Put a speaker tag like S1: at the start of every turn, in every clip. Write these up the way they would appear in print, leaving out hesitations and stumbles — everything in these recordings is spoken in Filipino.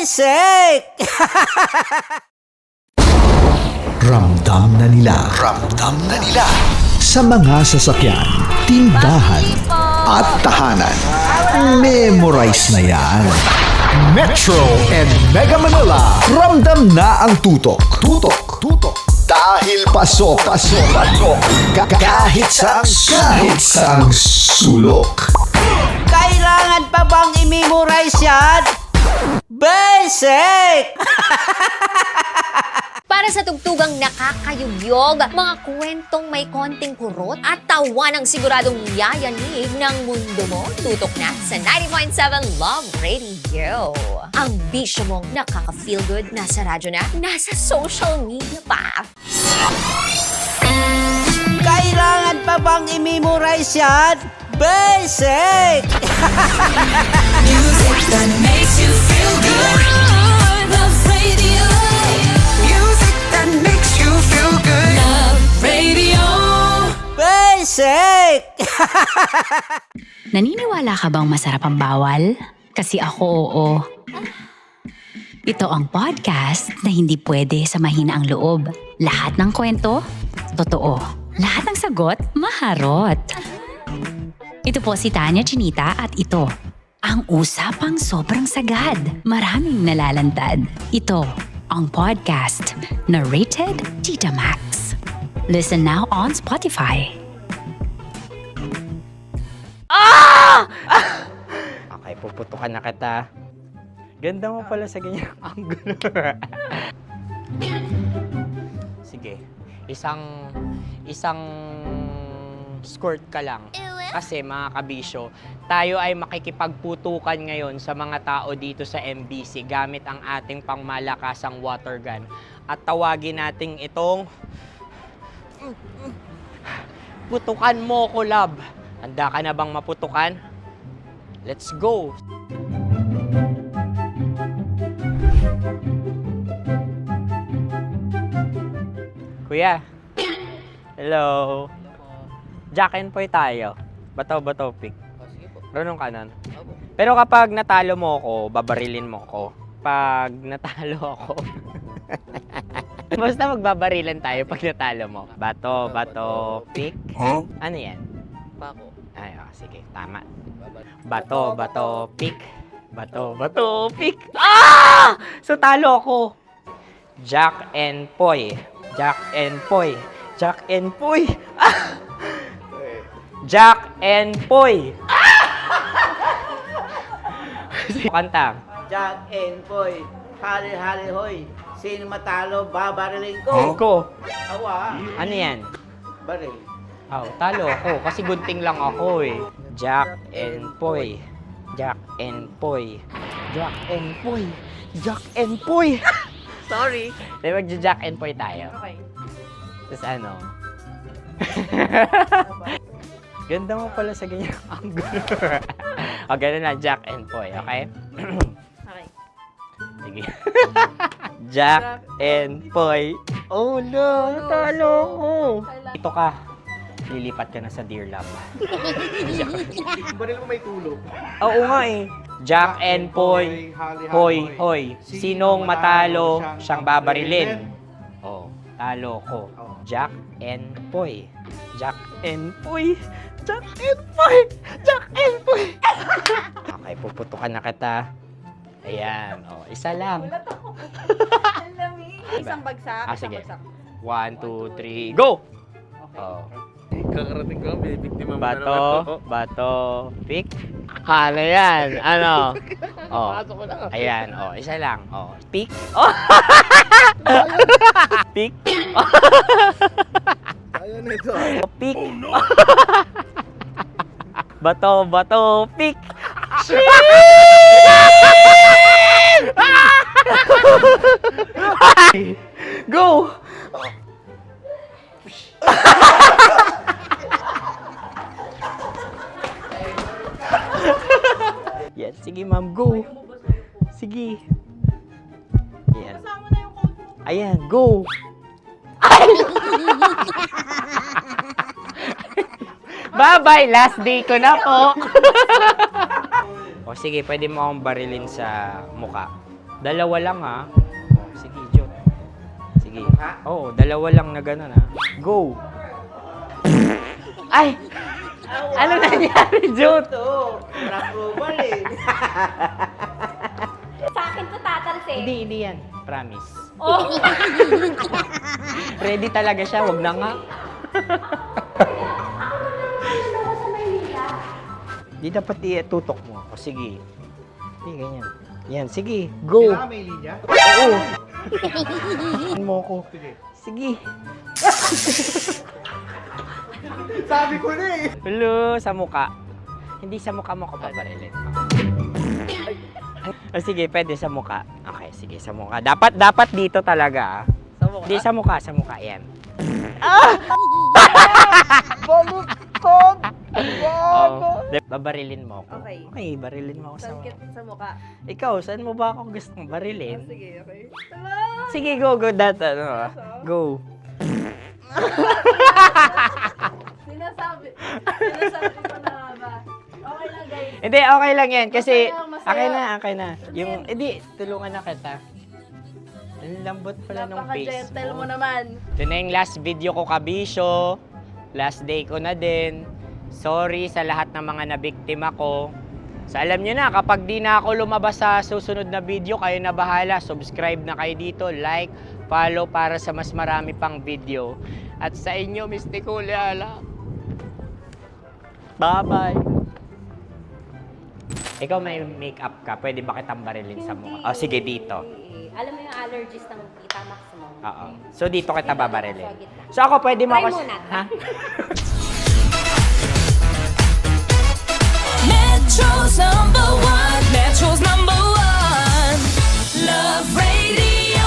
S1: Basic!
S2: Ramdam na nila sa mga sasakyan, tindahan at tahanan. Memorize na yan. Metro and Mega Manila, ramdam na ang tutok. Dahil pasok. Kahit saang sulok.
S1: Kailangan pa bang i-memorize yan? Basic!
S3: Para sa tugtugang nakakayugyog, mga kwentong may konting kurot at tawa ng siguradong yayanig ng mundo mo, tutok na sa 90.7 Love Radio. Ang bisyo mong nakaka-feel good, nasa radyo na, nasa social media pa.
S1: Kailangan pa bang i-memorize yan? Basic!
S4: Music that makes you feel good. Love Radio. Music that makes you feel good. Love Radio.
S1: Basic!
S5: Naniniwala ka bang masarap ang bawal? Kasi ako oo. Ito ang podcast na hindi pwede sa mahina ang loob. Lahat ng kwento, totoo. Lahat ng sagot, maharot. Ito po si Tanya Chinita at ito, ang usapang sobrang sagad. Maraming nalalantad. Ito, ang podcast na Rated Tita Max. Listen now on Spotify.
S6: Okay, puputukan na kita. Ganda mo pala sa ganyang angulo. Sige, isang skirt ka lang. Kasi mga kabisyo, tayo ay makikipagputukan ngayon sa mga tao dito sa MBC gamit ang ating pangmalakasang water gun. At tawagin natin itong putukan mo ko, love. Handa ka na bang maputukan? Let's go! Kuya. Hello. Jack and Poy tayo. Bato-bato pick. Sige po. Runong kanan. Pero kapag natalo mo ako, babarilin mo ako. Pag natalo ako, basta magbabarilan tayo pag natalo mo. Bato, pick. Huh? Ano yan? Bako. Ay, sige, tama. Bato, pick. Bato, pick. Ah! So talo ako. Jack and Poy. Jack and Poy. Jack and Poy. Ah! Jack and Poy. Kanta.
S1: Jack and Poy, hali-hali hoy. Sino matalo, babariling ko.
S6: Ko.
S1: Awa,
S6: Ano yan?
S1: baril.
S6: Oh, talo ako kasi gunting lang ako eh. Jack and Poy. Jack and Poy. Jack and Poy. Jack and Poy.
S1: Sorry.
S6: Di mag-Jack and Poy tayo.
S1: Okay.
S6: Tapos ano? Ganda mo pala sa ganyang angulo. O, ganun na, Jack and Poy, okay?
S1: Okay.
S6: Sige. Jack and Poy. Oh no, natalo ko. Ito ka. Lilipat ka na sa Deer Lab.
S7: Baril mo may tulog.
S6: Oo nga eh. Jack and Poy. Hoy, hoy. Sinong matalo, siyang babarilin. Oh, talo ko. Jack and Poy. Jack and Poy. Jack and Poy. Jack and Poy. Okay, puputukan na kita. Ayan. Oh, isa lang.
S8: Isang bagsak.
S6: Sige. 1, 2, 3, go! Oh.
S7: Kakarating ko, binibiktima mo
S6: Bato, pick. Ano yan? Ano? Oh. Ayan, oh, isa lang. Oh, pick. Oh. Pick.
S7: Ayaw na ito.
S6: Oh, pick. Bato, pick. Go! Yan, sige ma'am, go. Sige. Ayan. Ayan, go. Bye-bye, last day ko na po. O sige, pwede mo akong barilin sa muka. Dalawa lang ha. Oh, sige, Jot. Sige. Oo, dalawa lang na gano'n ha. Go! Ay! Ano nangyari, Jot?
S1: Ito, approval eh.
S3: Sa akin to tatalsik.
S6: Hindi yan. Promise.
S3: Oh.
S6: Ready talaga siya, wag na nga. Di dapat tutok mo. O sige. Hindi, ganyan. Yan, sige. Go!
S7: Kailangan may linya?
S6: Oo! mo ko. Sige.
S7: Sabi ko na eh.
S6: Hello, sa muka. Hindi sa muka mo ko paparilin. O sige, pwede sa muka. Okay, sige, sa muka. Dapat dito talaga. Sa muka? Hindi, sa muka. Yan.
S1: Baluktot!
S6: Oh, babarilin mo ako.
S8: Okay.
S6: Okay, barilin mo ako sa muka.
S8: Sa mukha.
S6: Ikaw, saan mo ba ako gustong barilin?
S8: Sige, okay.
S6: Sige, go. Go.
S8: Sinasabi ko na ba? Okay lang, guys.
S6: Hindi, okay lang yan. Kasi,
S8: Masaya.
S6: okay na. Yung, hindi, tulungan na kita. Ang lambot pala nung face
S8: Napaka-gentle mo
S6: mo.
S8: naman.
S6: Ito na yung last video ko, kabisyo. Last day ko na din. Sorry sa lahat ng mga nabiktima ko. So alam nyo na, kapag di na ako lumabas sa susunod na video, kayo na bahala. Subscribe na kayo dito, like, follow para sa mas marami pang video. At sa inyo, Mistiko Leala. Bye-bye. Ikaw may makeup ka, pwede ba kitang barilin sa mukha? O sige, dito.
S3: Alam mo yung allergies ng Tita Max mo?
S6: Oo. So dito kita babarilin. So ako pwede mo
S3: Try
S6: ako...
S3: muna.
S6: Ha?
S4: Metro's #1, Metro's #1, Love Radio.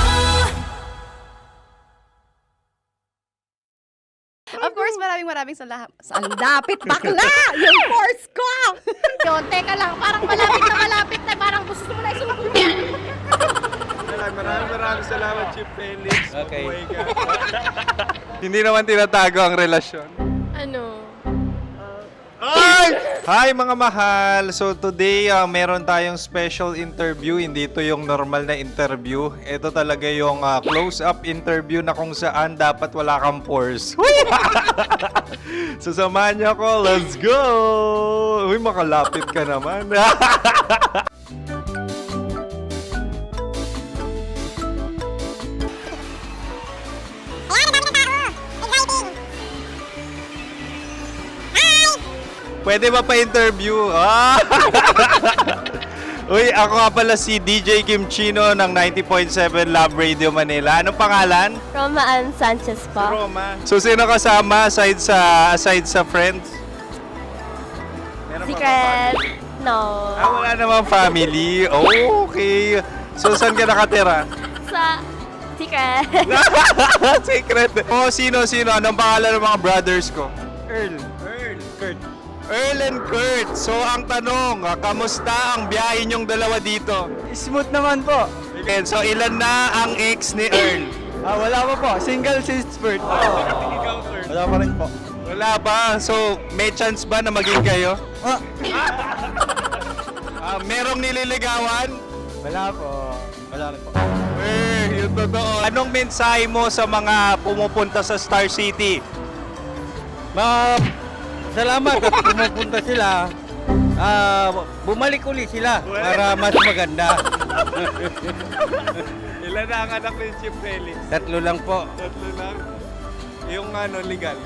S8: Of course, maraming salamat. Ang lapit bakla! Yung force ko! Yun, teka lang. Parang malapit na. Parang gusto mo na isulat.
S7: Maraming salamat, Chief Felix.
S9: Okay.
S7: Mabuhay ka.
S9: Hindi naman tinatago ang relasyon.
S8: Ano?
S9: Ay! Hi mga mahal! So today, meron tayong special interview. Hindi ito yung normal na interview. Ito talaga yung close-up interview na kung saan dapat wala kang pores. So samahan niyo ako. Let's go! Uy, makalapit ka naman. Pwede ba pa-interview? Ah! Uy, ako nga pala si DJ Kim Chino ng 90.7 Love Radio Manila. Anong pangalan?
S8: Roma Ann Sanchez po.
S9: Roma. So, sino kasama aside sa friends? Meron pa ba
S8: Secret.
S9: family?
S8: No.
S9: Wala namang family. Oh, okay. So, saan ka nakatira?
S8: Sa secret.
S9: Secret. Oh, sino? Anong pangalan ng mga brothers ko? Earl, Kurt. Earl and Kurt. So, ang tanong, kamusta ang biyahe niyong dalawa dito?
S7: Smooth naman po.
S9: Okay, so ilan na ang ex ni Earl?
S7: Wala pa po. Single since birth. Wala pa rin po.
S9: Wala ba? So, may chance ba na maging kayo? Merong nililigawan?
S7: Wala po. Wala rin po.
S9: Yung totoo. Anong mensahe mo sa mga pumupunta sa Star City?
S7: Salamat at pumupunta sila. Bumalik ulit sila para mas maganda.
S9: Ilan na ang anak ni Chief Felix?
S7: 3 lang po.
S9: 3 lang. Yung legal?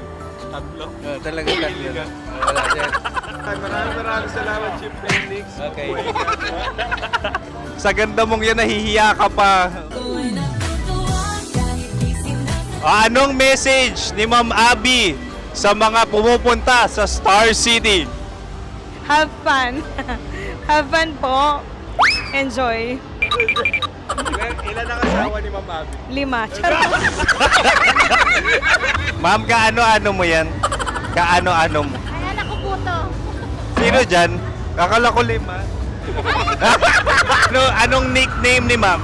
S9: 3.
S7: Talaga 3 lang. Wala sir.
S9: Maraming salamat, Chief Felix.
S7: Okay.
S9: Sa ganda mong yan, nahihiya ka pa. Anong message ni Ma'am Abby sa mga pumupunta sa Star City?
S8: Have fun. Have fun po. Enjoy.
S9: Ilan ang asawa ni Ma'am Abby?
S8: 5. Charot.
S9: Ma'am, kaano-ano mo yan? Kaano-ano mo?
S8: Ay, anak ko po to.
S9: Sino dyan? Kakala ko 5. Anong nickname ni Ma'am?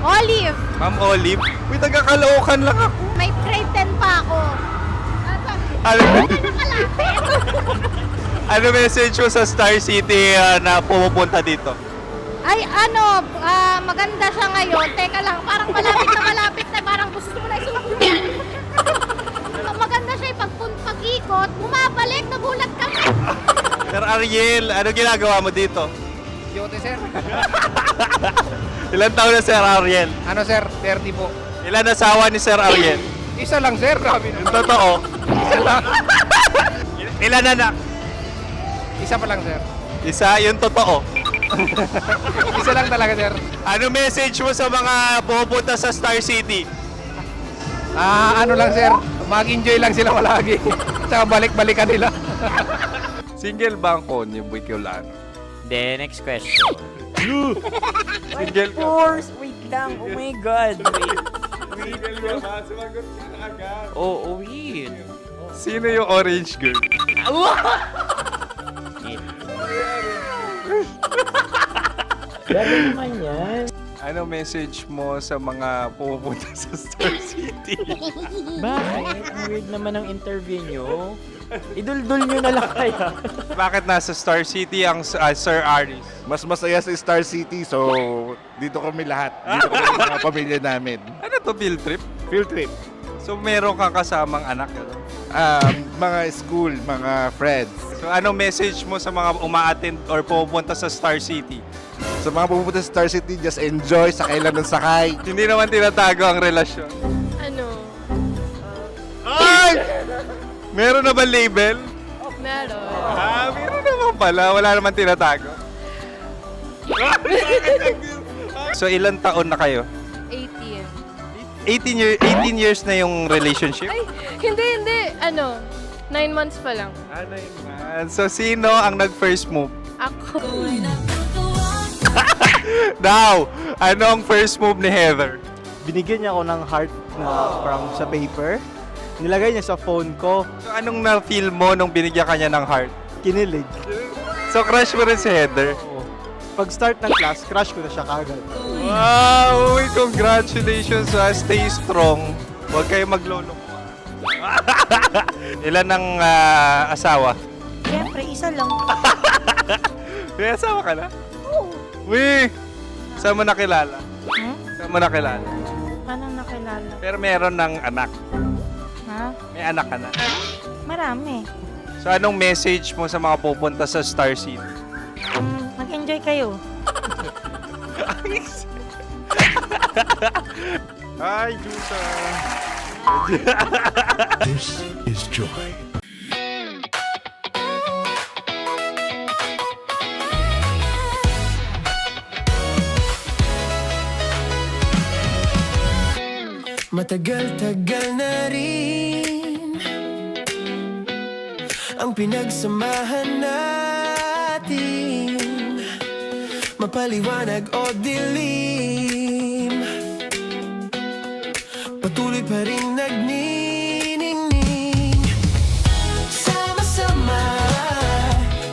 S8: Olive.
S9: Ma'am Olive? Uy, taga-Caloocan lang ako.
S8: May grade 10 pa ako.
S9: Ano, ano message mo sa Star City na pumupunta dito?
S8: Ay, maganda siya ngayon, teka lang, parang malapit na, parang gusto mo na isubukan. Maganda siya pag-ikot, bumabalik, nagulat ka.
S9: Sir Ariel, ano ginagawa mo dito?
S7: Yote, sir.
S9: Ilan taon na Sir Ariel?
S7: Ano, sir? 30 po.
S9: Ilan asawa ni Sir Ariel?
S7: Isa lang, sir. Grabe
S9: Yung totoo.
S7: Isa lang.
S9: Ilan anak?
S7: Isa pa lang, sir.
S9: Isa, yung totoo.
S7: Isa lang talaga, sir.
S9: Ano message mo sa mga pupunta sa Star City?
S7: Ano lang, sir. Mag-enjoy lang sila palagi. Tsaka balik-balikan nila.
S9: Single ba ang Konyo Boy Kiolano?
S6: Then, next question.
S9: Single ka?
S6: Wait lang. Oh my God.
S9: Single ka ba? Sumagot ka na agad.
S6: Oh, wait.
S9: Sino yung orange girl?
S6: Grabe naman yan.
S9: Ano message mo sa mga pupunta sa Star City?
S6: Bakit? Ang weird naman ang interview nyo. Idul-dul nyo na lang kaya.
S9: Bakit nasa Star City ang Sir Aris?
S10: Mas masaya sa Star City, so dito kami lahat. Dito kami mga pamilya namin.
S9: Ano to, field trip?
S10: Field trip.
S9: So meron kang kasamang anak? Ano?
S10: Mga school, mga friends.
S9: So anong message mo sa mga uma-attend or pupunta sa Star City?
S10: Sa mga pupunta sa Star City, just enjoy, sakay lang ng sakay.
S9: Hindi naman tinatago ang relasyon.
S8: Ano?
S9: Ay! Meron na ba label?
S8: Meron.
S9: Meron naman pala. Wala naman tinatago. So ilan taon na kayo?
S8: 18.
S9: 18 years na yung relationship?
S8: Ay, hindi. 9 months pa lang.
S9: Ano yun? So sino ang nag-first move?
S8: Ako.
S9: Now, ano ang first move ni Heather?
S11: Binigyan niya ako ng heart na from sa paper. Nilagay niya sa phone ko.
S9: So anong na-feel mo nung binigyan ka niya ng heart?
S11: Kinilig.
S9: So crush mo rin si Heather?
S11: Oo. Pag start ng class, crush ko na siya kagad.
S9: Wow! Uy, congratulations ha! Stay strong. Huwag kayo maglolo. Ilan ang asawa?
S8: Siyempre, isa lang.
S9: May asawa ka na? Oo. Uy! Saan mo nakilala? Saan mo nakilala?
S8: Paano nakilala?
S9: Pero meron ng anak.
S8: Ha?
S9: May anak ka na.
S8: Marami.
S9: So anong message mo sa mga pupunta sa Star City?
S8: Mag-enjoy kayo.
S9: Hi, Jusa!
S2: This is Joy.
S4: Matagal-tagal na rin ang pinagsamahan natin, mapaliwanag o dilim, patuloy pa rin nagniningning, sama-sama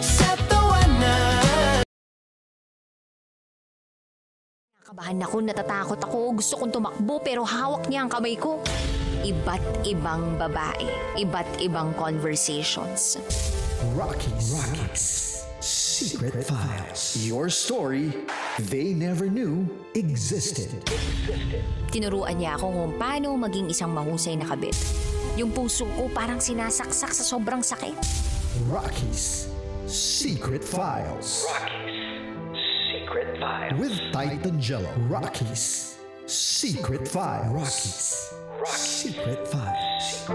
S4: sa tawanan.
S3: Nakabahan ako, natatakot ako, gusto kong tumakbo pero hawak niya ang kamay ko. Iba't ibang babae, iba't ibang conversations.
S2: Rockies. Secret Files. Your story they never knew existed.
S3: Tinuruan niya ako kung paano maging isang mahusay na kabit. Yung puso ko parang sinasaksak sa sobrang sakit.
S2: Rockies. Secret Files. With Titan Jello. Rockies. Secret Files. Rockies. Secret Files.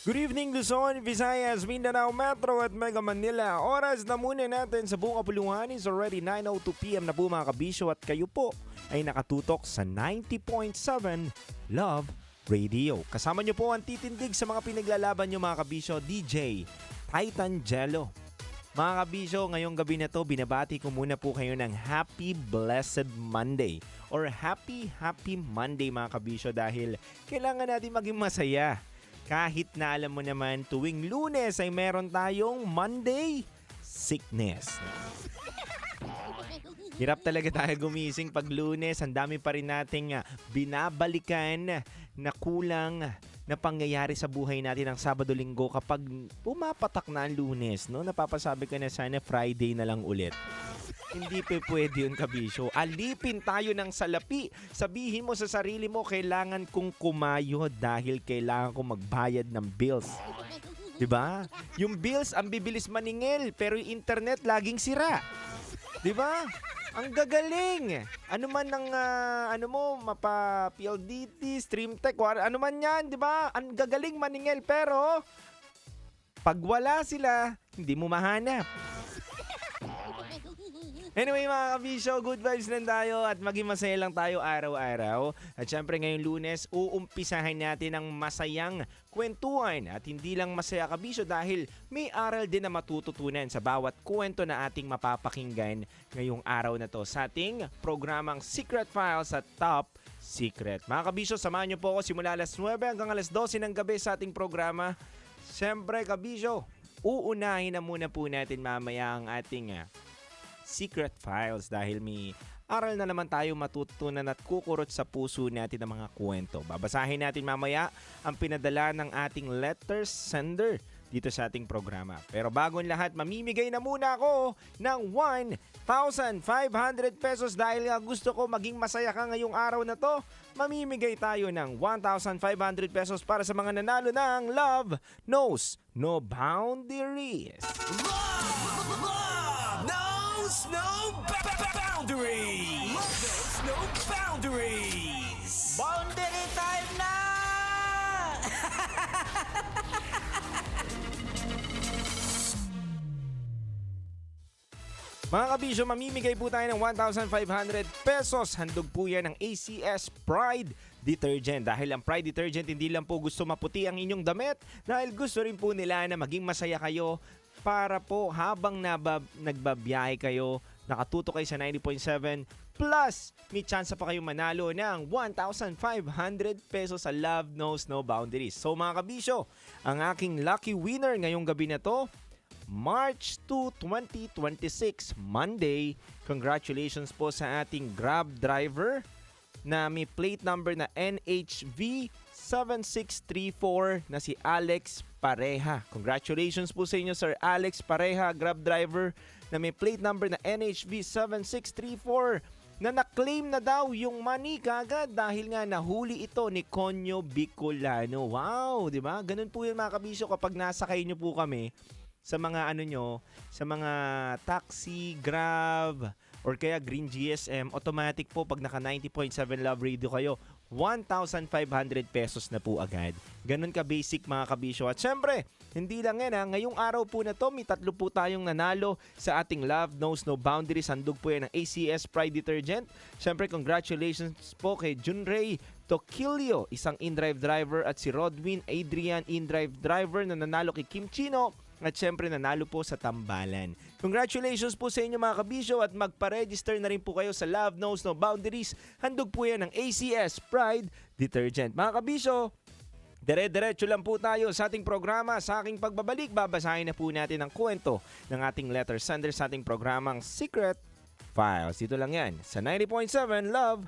S12: Good evening Luzon, Visayas, Mindanao Metro at Mega Manila. Oras na muna natin sa buong kapuluhan is already 9:02 PM na po mga kabisyo at kayo po ay nakatutok sa 90.7 Love Radio. Kasama nyo po ang titindig sa mga pinaglalaban nyo mga kabisyo, DJ Titan Jello. Mga kabisyo, ngayong gabi na to, binabati ko muna po kayo ng Happy Blessed Monday or Happy Monday mga kabisyo dahil kailangan natin maging masaya. Kahit na alam mo naman tuwing Lunes ay meron tayong Monday Sickness. Hirap talaga tayo gumising pag Lunes. Ang dami pa rin nating binabalikan na kulang na pangyayari sa buhay natin ng Sabado-Linggo kapag pumapatak na ang Lunes, no? Napapasabi ka na sana Friday na lang ulit. Hindi pwede yun, kabisyo. Alipin tayo ng salapi. Sabihin mo sa sarili mo, kailangan kong kumayod dahil kailangan kong magbayad ng bills. Diba? Yung bills, ang bibilis maningil, pero yung internet laging sira. Diba? Ang gagaling. Ano man ng mapa PLDT, StreamTech, ano man yan, 'di ba? Ang gagaling maningil, pero pag wala sila, hindi mo mahanap. Anyway mga kabisyo, good vibes lang tayo at maging masaya lang tayo araw-araw. At syempre ngayong Lunes, uumpisahan natin ang masayang kwentuhan. At hindi lang masaya kabisyo dahil may aral din na matututunan sa bawat kwento na ating mapapakinggan ngayong araw na to sa ating programang Secret Files at Top Secret. Mga kabisyo, samahan niyo po ako simula alas 9 hanggang alas 12 ng gabi sa ating programa. Syempre kabisyo, uunahin na muna po natin mamaya ang ating Secret Files dahil may aral na naman tayo matutunan at kukurot sa puso natin ng mga kwento. Babasahin natin mamaya ang pinadala ng ating letter sender dito sa ating programa. Pero bago ang lahat, mamimigay na muna ako ng 1,500 pesos dahil gusto ko maging masaya ka ngayong araw na to. Mamimigay tayo ng 1,500 pesos para sa mga nanalo ng Love Knows No Boundaries.
S13: No boundaries! No boundaries!
S1: Boundary time na!
S12: Mga kabisyo, mamimigay po tayo ng 1,500 pesos. Handog po yan ng ACS Pride Detergent. Dahil ang Pride Detergent hindi lang po gusto maputi ang inyong damit, dahil gusto rin po nila na maging masaya kayo para po habang nagbabiyahe kayo, nakatuto kayo sa 90.7 plus may chance pa kayong manalo ng 1,500 pesos sa Love Knows No Boundaries. So mga kabisyo, ang aking lucky winner ngayong gabi na to, March 2, 2026, Monday. Congratulations po sa ating Grab driver na may plate number na NHV 7634 na si Alex Pareha. Congratulations po sa inyo, Sir Alex Pareha, Grab driver na may plate number na NHV 7634 na na-claim na daw yung money kagad dahil nga nahuli ito ni Conyo Bicolano. Wow, di ba? Ganun po yun mga kabisyo kapag nasakay nyo po kami sa mga sa mga taxi, Grab, or kaya Green GSM, automatic po pag naka 90.7 Love Radio kayo, 1,500 pesos na po agad. Ganun ka basic mga kabisyo. At syempre, hindi lang yan ngayong araw po na to, may 3 po tayong nanalo sa ating Love Knows No Boundaries. Handog po yan ng ACS Pride Detergent. Syempre, congratulations po kay Junray Toquilio, isang in-drive driver, at si Rodwin Adrian, in-drive driver na nanalo kay Kim Chino. At syempre nanalo po sa tambalan. Congratulations po sa inyo mga kabisyo at magpa-register na rin po kayo sa Love Knows No Boundaries. Handog po yan ng ACS Pride Detergent. Mga kabisyo, dire-diretso lang po tayo sa ating programa. Sa aking pagbabalik, babasahin na po natin ang kwento ng ating letter sender sa ating programang Secret Files. Dito lang yan sa 90.7 Love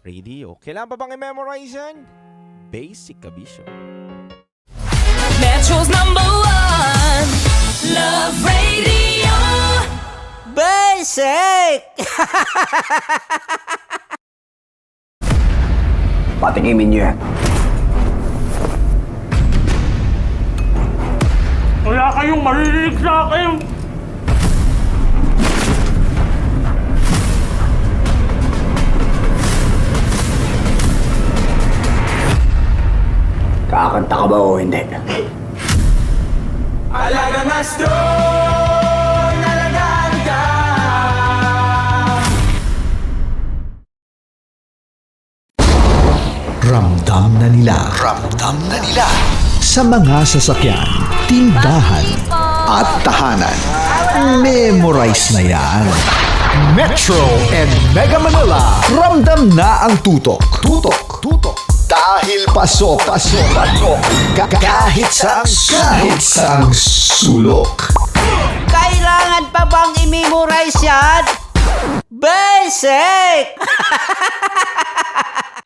S12: Radio. Kailangan pa bang i-memorize yan? Basic kabisyo.
S4: Metro's #1 Love Radio.
S1: Basic!
S13: Patikimin niyo yan.
S7: Wala kayong maririnig sa akin!
S13: Kakanta ka ba o hindi?
S7: Alagang astro, nalagaan ka.
S2: Ramdam na nila sa mga sasakyan, tindahan at tahanan. Memorize na yan. Metro and Mega Manila, ramdam na ang tutok. Dahil pasok. Kahit saang sulok.
S1: Kailangan pa bang i-memorize yan? Basic!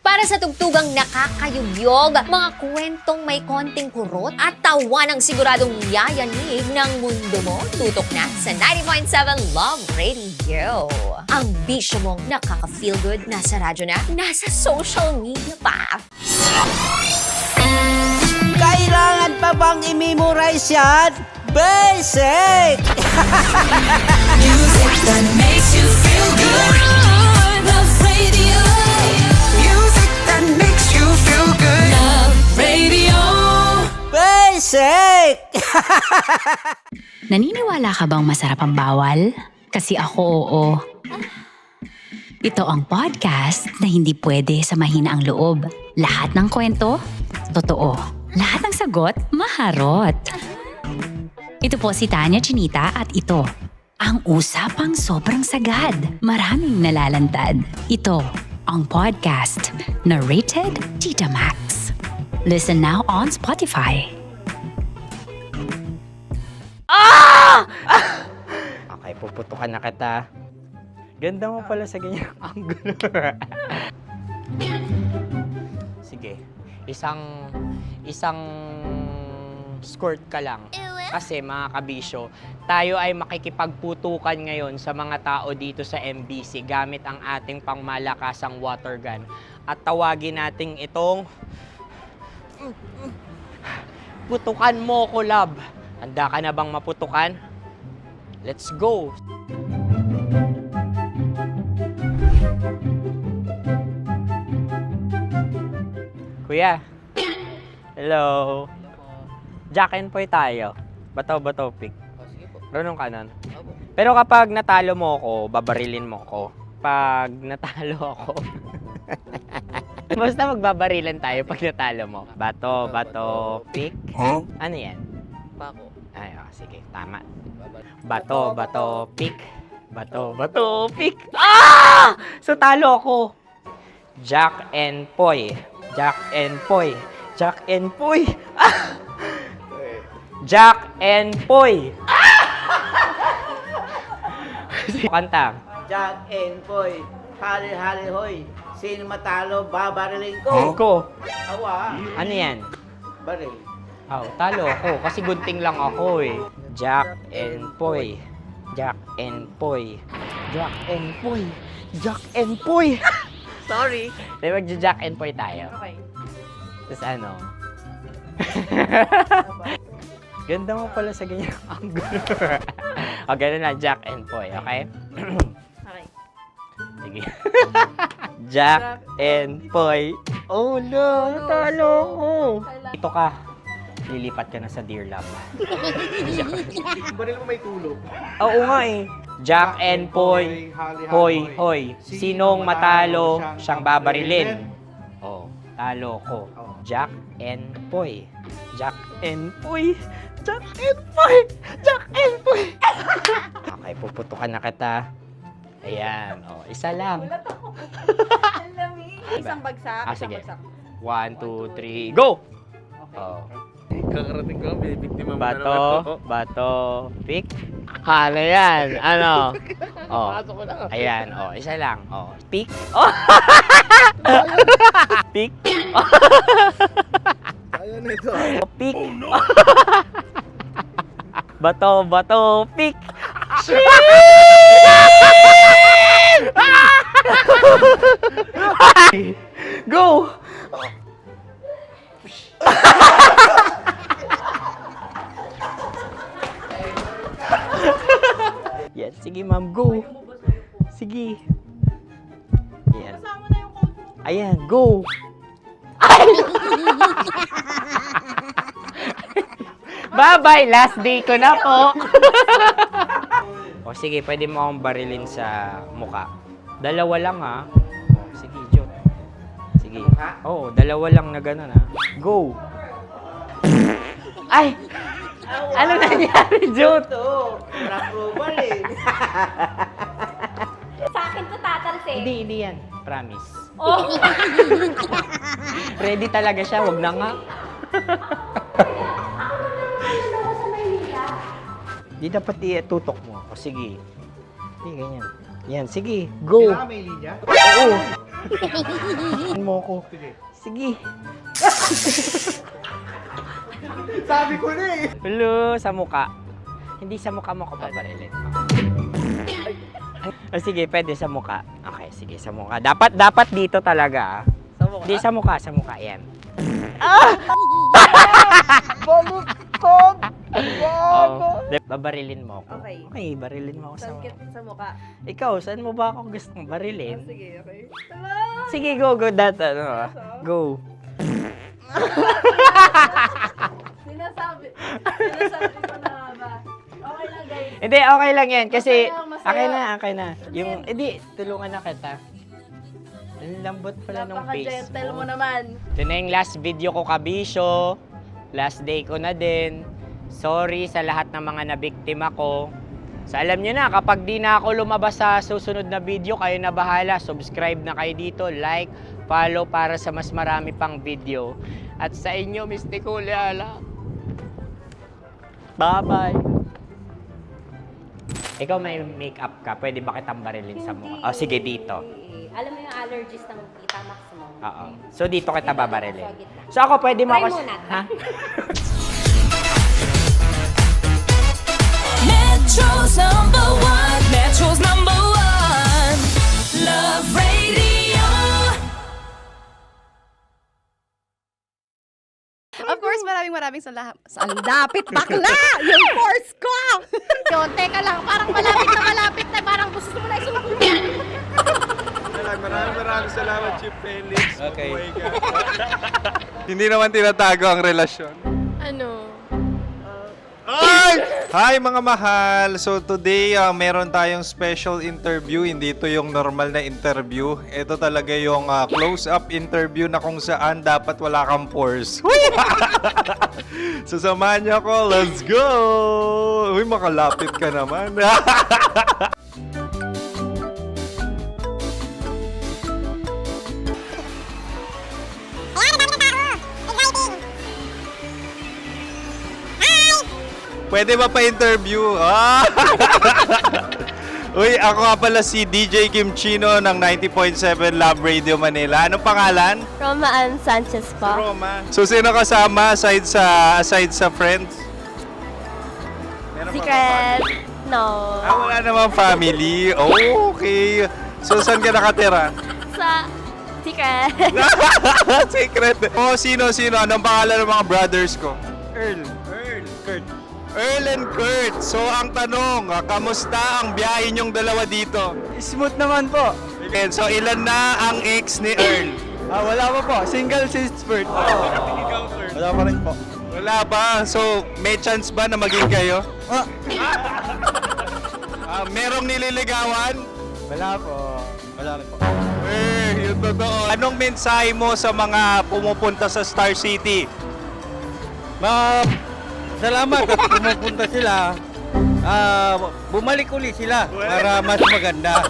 S3: Para sa tugtugang nakakayugyog, mga kwentong may konting kurot at tawa ng siguradong yayanig ng mundo mo, tutok na sa 90.7 Love Radio. Ang bisyo mong nakaka-feel good, nasa radyo na, nasa social media pa.
S1: Kailangan pa bang i-memorize yan? Basic!
S4: Music that makes you feel good. Love Radio. Music that makes you feel good. Love Radio.
S1: Basic!
S5: Naniniwala ka bang masarap ang bawal? Kasi ako oo. Ito ang podcast na hindi pwede sa mahina ang loob. Lahat ng kwento, totoo. Lahat ng sagot, maharot. Ito po si Tanya Chinita at ito, ang usapang sobrang sagad. Maraming nalalantad. Ito, ang podcast na Rated Tita Max. Listen now on Spotify.
S6: Okay, puputukan na kita. Ganda mo pala sa ganyang angulo. Sige, isang skirt ka lang. Kasi mga kabisyo, tayo ay makikipagputukan ngayon sa mga tao dito sa MBC gamit ang ating pangmalakasang water gun. At tawagin natin itong putukan mo ko, love. Handa ka na bang maputukan? Let's go! Kuya. Hello. Jack and Poy tayo. Bato-bato pick. Runong kanan. Pero kapag natalo mo ako, babarilin mo ako. Pag natalo ako, basta magbabarilan tayo pag natalo mo. Bato, pick. Ano yan? Pako. Ay, sige, tama. Bato, pick. Bato, pick. Ah! So talo ako. Jack and Poy. Jack and Poy. Jack and Poy. Ah! Jack and Poy. Kanta.
S1: Jack and Poy, hali-hali hoy. Sino matalo, babariling ko.
S6: Ko.
S1: Awa.
S6: Ano yan?
S1: Baril.
S6: Oh, talo ako kasi gunting lang ako eh. Jack and Poy. Jack and Poy. Jack and Poy. Jack and Poy.
S1: Sorry.
S6: Di magja-Jack and Poy tayo.
S8: Okay.
S6: Tapos ano? Ganda mo pala sa ganyang angulo. O, ganun lang, Jack and Poy, okay?
S8: Okay.
S6: Sige. Jack and Poy. Oh no, natalo ko. Ito ka. Lilipat ka na sa Dear Love.
S11: Baril mo may tulog.
S6: Oo nga eh. Jack and Poy. Hoy, hoy. Sinong matalo, siyang babarilin. Oh, talo ko. Jack and Poy. Jack and Poy. Jack and Poy. Jack and Poy. Okay, puputukan na kita. Ayan. Oh, isa lang.
S8: Isang bagsak.
S6: Ah,
S8: isang
S6: sige.
S8: bagsak.
S6: 1, 2, 3, go! Oh.
S11: Kakarating ko, may biktima mo
S6: Bato, pick. Ano yan? Ano? Oh. Ayan, oh, isa lang. Oh, pick. Oh. Pick.
S11: Ayan ito.
S6: Pick. Bato, pick. Go! Yan, sige ma'am, go. Sige. Yan. Ayan, go. Bye-bye, last day ko na po. O sige, pwede mo akong barilin sa muka. Dalawa lang ha. O, sige, Jot. Sige. Oo, dalawa lang na gano'n ha. Go. Ay! Ano nangyari, Jot?
S1: Ito, approval eh.
S8: Sa akin to tatalse.
S6: Hindi yan. Promise.
S8: Oh.
S6: Ready talaga siya, wag na nga. Di dapat itutok mo. O sige. Hindi, ganyan. Yan, sige. Go.
S11: Kailangan may linya?
S6: Oo. mo ko. Sige.
S11: Sabi ko na eh.
S6: Hello, sa muka. Hindi sa muka mo ko babarilin. Sige, pwede sa muka. Okay, sige, sa muka. Dapat dito talaga.
S8: Sa mukha?
S6: Hindi, sa muka, yan.
S8: Baluktot!
S6: Babarilin mo ako.
S8: Okay.
S6: Okay, barilin mo ako sa
S8: Sakit sa mukha.
S6: Ikaw, saan mo ba ako gustong barilin?
S8: Sige, okay.
S6: Sige, go. Go.
S8: Sinasabi ko na ba? Okay lang, guys.
S6: Hindi, okay lang yan. Kasi,
S8: Masaya, masaya.
S6: okay na. Yung, hindi, tulungan na kita. Ang lambot pala ng face
S8: Napaka-gentle
S6: mo.
S8: mo naman.
S6: Ito na yung last video ko, kabisyo. Last day ko na din. Sorry sa lahat ng mga nabiktima ko. So alam nyo na, kapag di na ako lumabas sa susunod na video, kayo na bahala. Subscribe na kayo dito, like, follow para sa mas marami pang video. At sa inyo, Mistiko Leala. Bye-bye. Ikaw may makeup ka, pwede ba kitang barilin sa mukha? Oh, sige, dito.
S3: Alam mo yung allergies ng tita Max mo?
S6: Oo. So dito kita babarilin. So ako pwede mo
S3: Try
S6: ako...
S3: muna.
S6: Ha?
S4: Metro's #1, Metro's #1, Love Radio.
S8: Of course, maraming salamat. Ang lapit bakla! Yung force ko! Yun, teka lang, parang malapit na, parang gusto mo na isubukan.
S9: Maraming salamat, Chief Felix.
S7: Okay.
S9: Oh my God. Hindi naman tinatago ang relasyon.
S8: Ano?
S9: Ay! Hi mga mahal! So today, meron tayong special interview. Hindi ito yung normal na interview. Ito talaga yung close-up interview na kung saan dapat wala kang pores. So samahan niyo ako. Let's go! Uy, makalapit ka naman. Pwede ba pa-interview? Ah! Uy, ako nga pala si DJ Kim Chino ng 90.7 Love Radio Manila. Anong pangalan?
S8: Roma Ann Sanchez po.
S9: Roma. So, sino kasama aside sa friends? Meron ba
S8: Secret. No.
S9: wala namang family. Oh, okay. So, saan ka nakatira?
S8: Sa secret.
S9: Secret. Oh, sino? Anong pangalan ng mga brothers ko? Earl, Kurt. Earl and Kurt. So, ang tanong, kamusta ang biyahe niyong dalawa dito?
S11: Smooth naman po.
S9: Okay, so, ilan na ang ex ni Earl?
S11: Wala pa po. Single since birth. Wala pa rin po.
S9: Wala pa. So, may chance ba na maging kayo? Merong nililigawan?
S11: Wala po. Wala rin po.
S9: Yung totoo. Anong mensahe mo sa mga pumupunta sa Star City?
S7: Salamat at pumupunta sila. Bumalik uli sila para mas maganda.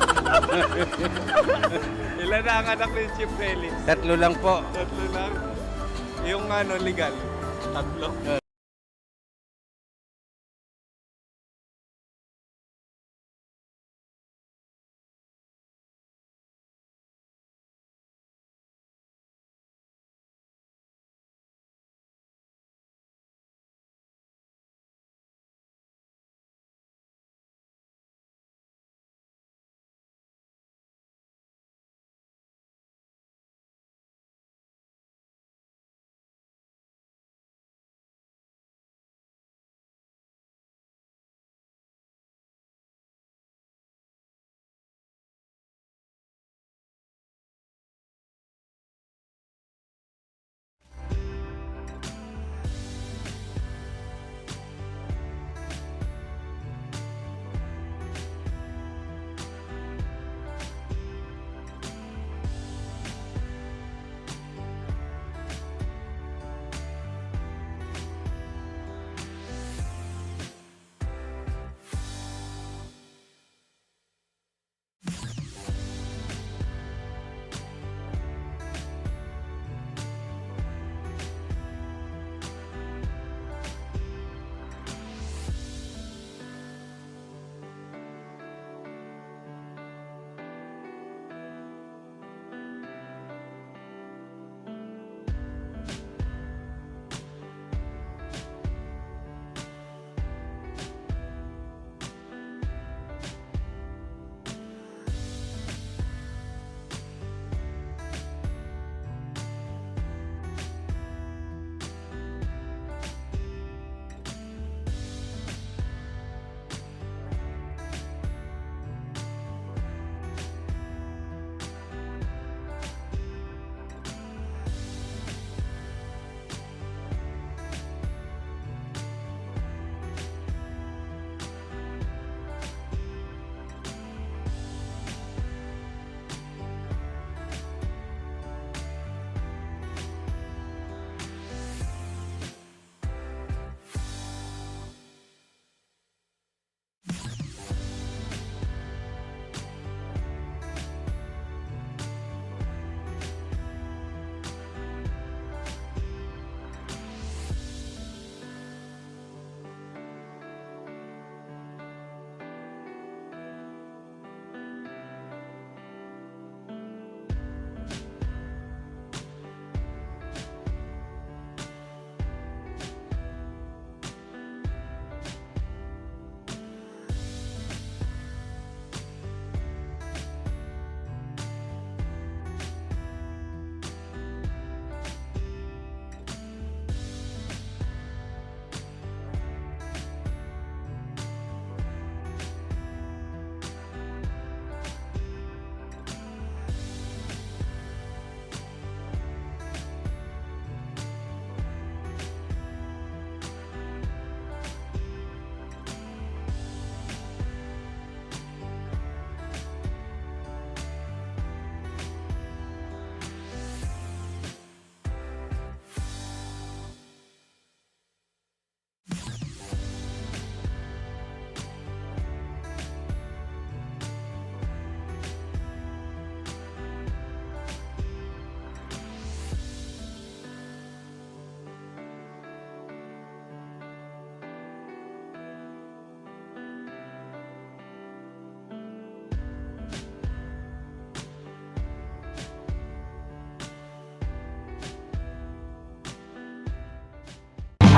S9: Ilan na ang anak ni Chief Felix?
S7: 3 lang po.
S9: 3 lang. Yung legal? 3.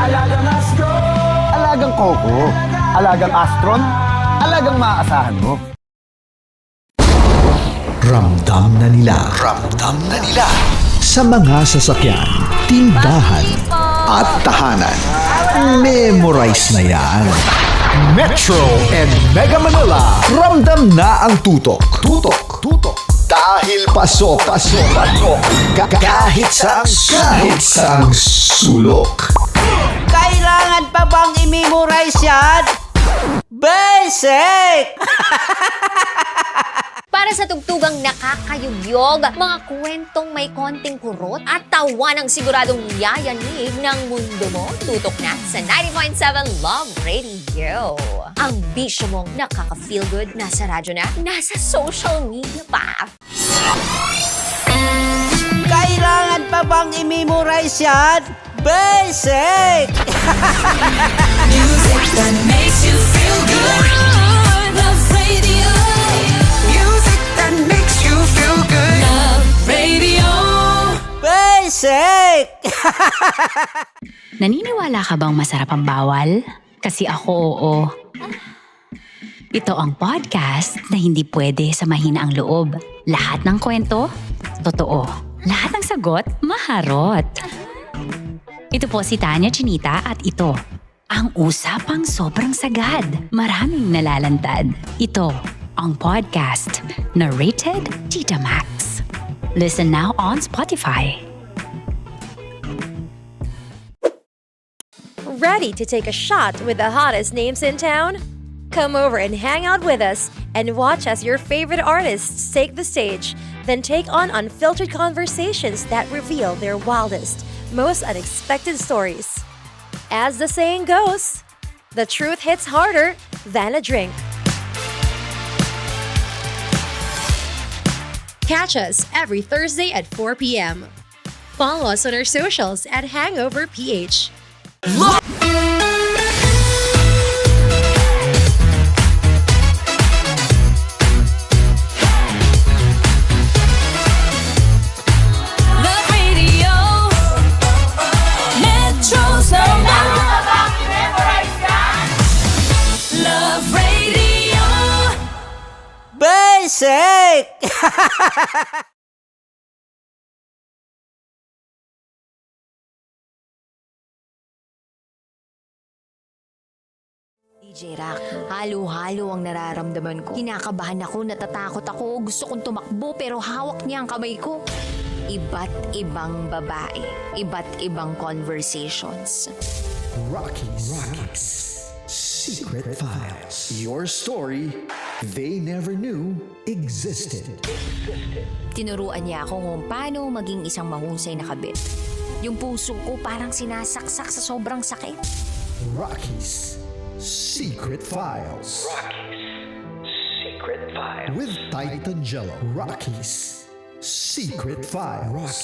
S13: Alagang astron. Alagang koko. Alagang astron. Alagang maaasahan mo.
S2: Ramdam na nila sa mga sasakyan, tindahan at tahanan. Memorize na yan. Metro and Mega Manila, ramdam na ang tutok. Dahil pasok. Kahit saang sulok.
S1: Kailangan pa bang i-memorize yan? Basic!
S3: Para sa tugtugang nakakayugyog, mga kwentong may konting kurot at tawa ng siguradong yayanig ng mundo mo, tutok na sa 90.7 Love Radio. Ang bisyo mong nakaka-feel good, nasa radyo na, nasa social media pa.
S1: Kailangan pa bang i-memorize yan? Basic!
S4: Music that makes you feel good. Love Radio. Music that makes you feel good. Love Radio.
S1: Basic!
S5: Naniniwala ka bang masarap ang bawal? Kasi ako oo. Ito ang podcast na hindi pwede sa mahina ang loob. Lahat ng kwento, totoo. Lahat ng sagot, maharot. Ito po si Tanya Chinita at ito, ang usapang sobrang sagad. Maraming nalalantad. Ito, ang podcast na rated Tita Max. Listen now on Spotify.
S8: Ready to take a shot with the hottest names in town? Come over and hang out with us and watch as your favorite artists take the stage, then take on unfiltered conversations that reveal their wildest, most unexpected stories. As the saying goes, the truth hits harder than a drink. Catch us every Thursday at 4 p.m. Follow us on our socials at Hangover PH.
S4: Love Radio. Metro's number. Love Radio.
S1: Basic!
S3: DJ Rock, halo-halo ang nararamdaman ko. Kinakabahan ako, natatakot ako, gusto kong tumakbo pero hawak niya ang kamay ko. Iba't ibang babae, iba't ibang conversations.
S2: Rockies. Secret Files. Your story they never knew existed.
S3: Tinuruan niya ako kung paano maging isang mahusay na kabit. Yung puso ko parang sinasaksak sa sobrang sakit.
S2: Rockies. Secret Files.
S13: Secret Files.
S2: With Titan Jello. Rockies. Secret Files.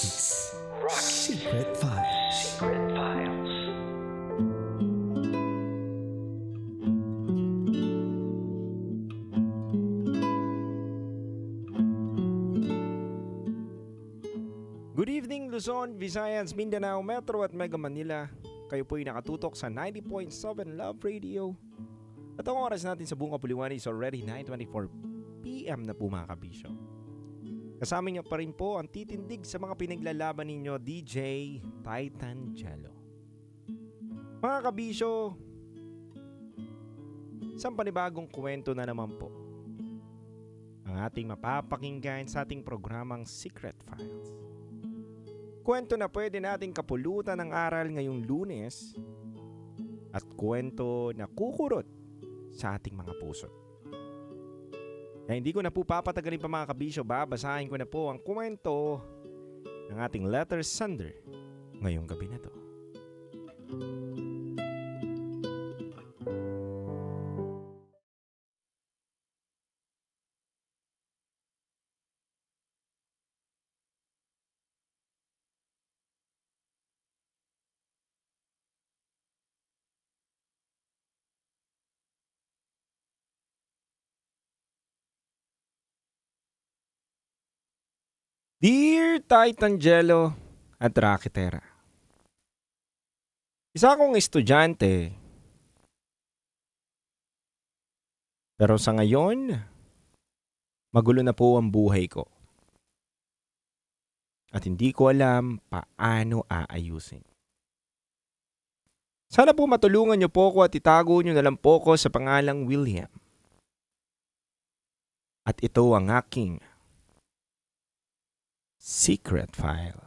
S2: Secret Files.
S13: Secret Files.
S12: Good evening Luzon, Visayas, Mindanao, Metro at Mega Manila. Kayo po'y nakatutok sa 90.7 Love Radio. At ang oras natin sa buong kapuliwan is already 9:24 PM na po mga kabisyo. Kasama niyo pa rin po ang titindig sa mga pinaglalaban ninyo, DJ Titan Jello. Mga kabisyo, isang panibagong kwento na naman po ang ating mapapakinggan sa ating programang Secret Files. Kwento na pwede nating kapulutan ng aral ngayong Lunes at kwento na kukurot sa ating mga puso. Kaya hindi ko na po papatagalin pa mga kabisyo, babasahin ko na po ang kwento ng ating letter sender ngayong gabi na to. Dear Titan Jello at Rakitera, Isa akong estudyante. Pero sa ngayon, magulo na po ang buhay ko. At hindi ko alam paano aayusin. Sana po matulungan niyo po ako at itago niyo na lang po ko sa pangalang William. At ito ang aking secret file.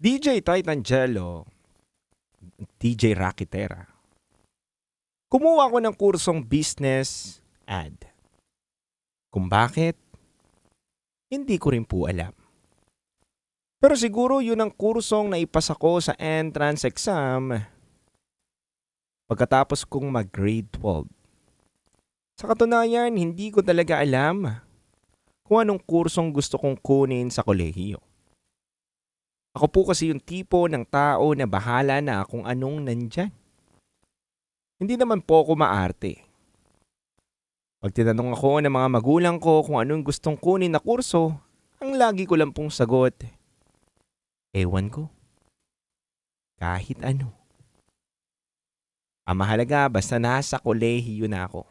S12: DJ Titangelo, DJ Rakitera. Kumuha ako ng kursong business ad. Kung bakit, hindi ko rin po alam. Pero siguro yun ang kursong naipasa ko sa entrance exam pagkatapos kong mag-grade 12. Sa katunayan, hindi ko talaga alam kung anong kursong gusto kong kunin sa kolehiyo. Ako po kasi yung tipo ng tao na bahala na kung anong nandyan. Hindi naman po ako maarte. Pag tinanong ako ng mga magulang ko kung anong gustong kunin na kurso, ang lagi ko lang pong sagot, ewan ko. Kahit ano. Ang mahalaga basta nasa kolehiyo na ako.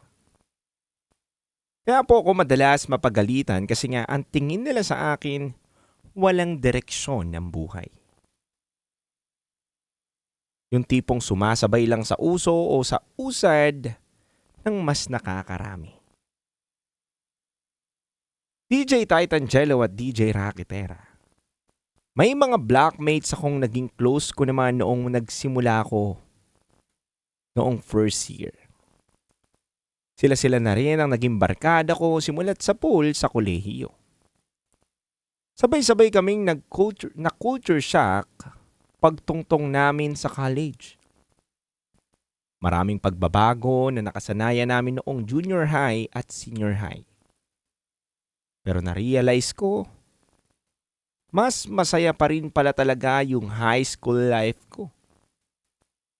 S12: Kaya po ako madalas mapagalitan kasi nga ang tingin nila sa akin, walang direksyon ng buhay. Yung tipong sumasabay lang sa uso o sa usad ng mas nakakarami. DJ Titangelo at DJ Rakitera. May mga blockmates akong naging close ko naman noong nagsimula ako noong first year. Sila-sila na rin ang naging barkada ko simulat sa pool sa kolehiyo. Sabay-sabay kaming na-culture shock pagtungtong namin sa college. Maraming pagbabago na nakasanayan namin noong junior high at senior high. Pero na-realize ko, mas masaya pa rin pala talaga yung high school life ko.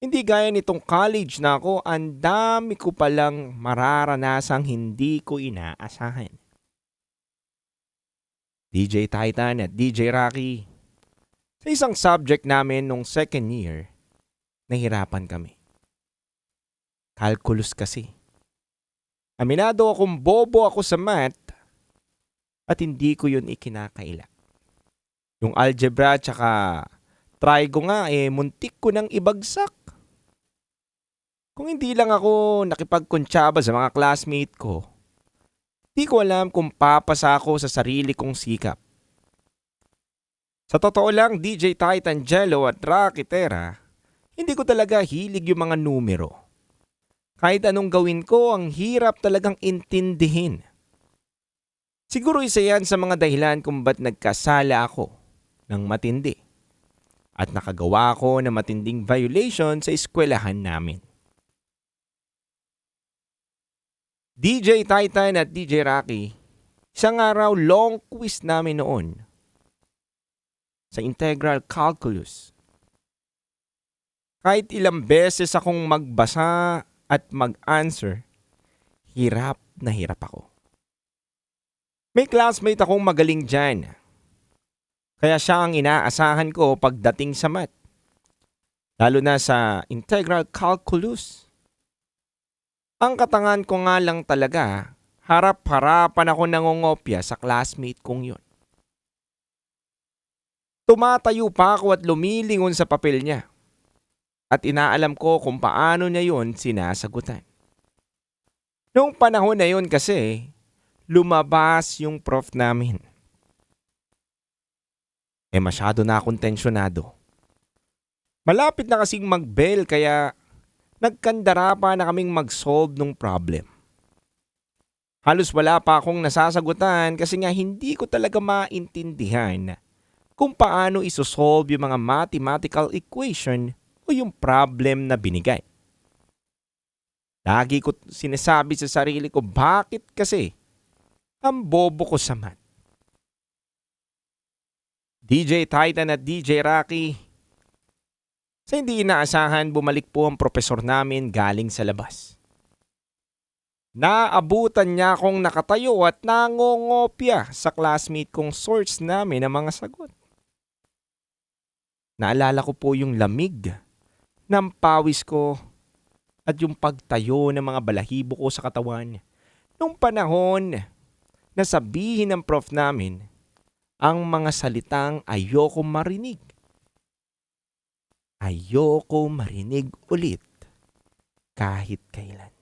S12: Hindi gaya nitong college na ako, ang dami ko palang mararanasang hindi ko inaasahan. DJ Titan at DJ Rocky, sa isang subject namin nung second year, nahirapan kami. Calculus kasi. Aminado akong bobo ako sa math at hindi ko yun ikinakaila. Yung algebra tsaka trigo nga muntik ko nang ibagsak. Kung hindi lang ako nakipagkuntsaba sa mga classmate ko, di ko alam kung papasa ako sa sarili kong sikap. Sa totoo lang, DJ Titangelo at Rakitera, hindi ko talaga hilig yung mga numero. Kahit anong gawin ko, ang hirap talagang intindihin. Siguro isa yan sa mga dahilan kung ba't nagkasala ako ng matindi at nakagawa ako ng matinding violation sa eskwelahan namin. DJ Titan at DJ Rocky, isang araw long quiz namin noon sa integral calculus. Kahit ilang beses akong magbasa at mag-answer, hirap na hirap ako. May classmate akong magaling dyan. Kaya siya ang inaasahan ko pagdating sa math. Lalo na sa integral calculus. Ang katangan ko nga lang talaga, harap-harapan ako nangongopya sa classmate kong yun. Tumatayo pa ako at lumilingon sa papel niya. At inaalam ko kung paano niya yun sinasagutan. Noong panahon na yun kasi, lumabas yung prof namin. Masyado na akong tensyonado. Malapit na kasing mag-bell kaya nagkandara pa na kaming mag-solve ng problem. Halos wala pa akong nasasagutan kasi nga hindi ko talaga maintindihan kung paano isosolve yung mga mathematical equation o yung problem na binigay. Lagi ko sinasabi sa sarili ko, bakit kasi ang bobo ko sa math? DJ Titan at DJ Rocky, sa hindi inaasahan bumalik po ang profesor namin galing sa labas. Naabutan niya akong nakatayo at nangongopya sa classmate kong source namin ng mga sagot. Naalala ko po yung lamig ng pawis ko at yung pagtayo ng mga balahibo ko sa katawan nung panahon na sabihin ng prof namin ang mga salitang ayoko marinig. Ayoko marinig ulit kahit kailan.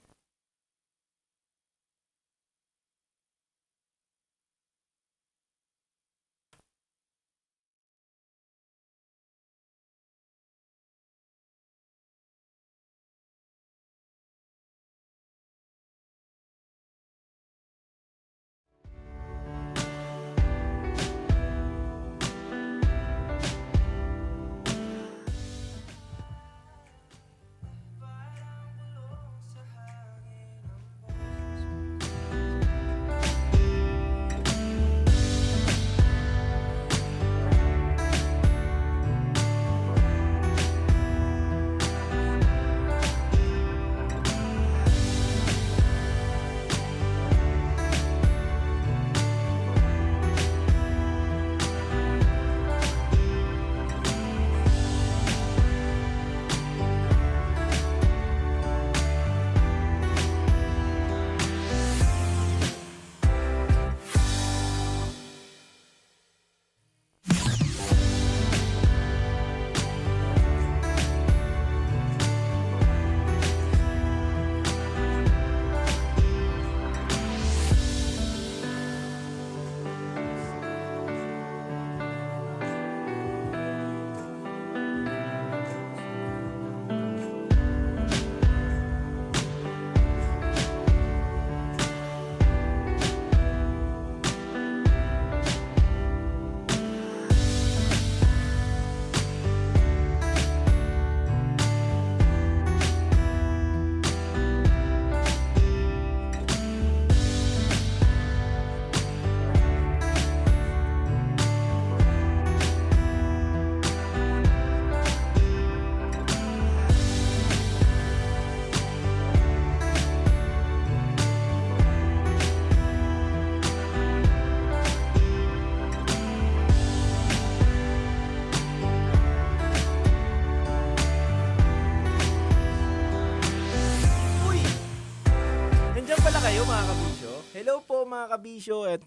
S12: Kayo mga kabisyo. Hello po mga kabisyo at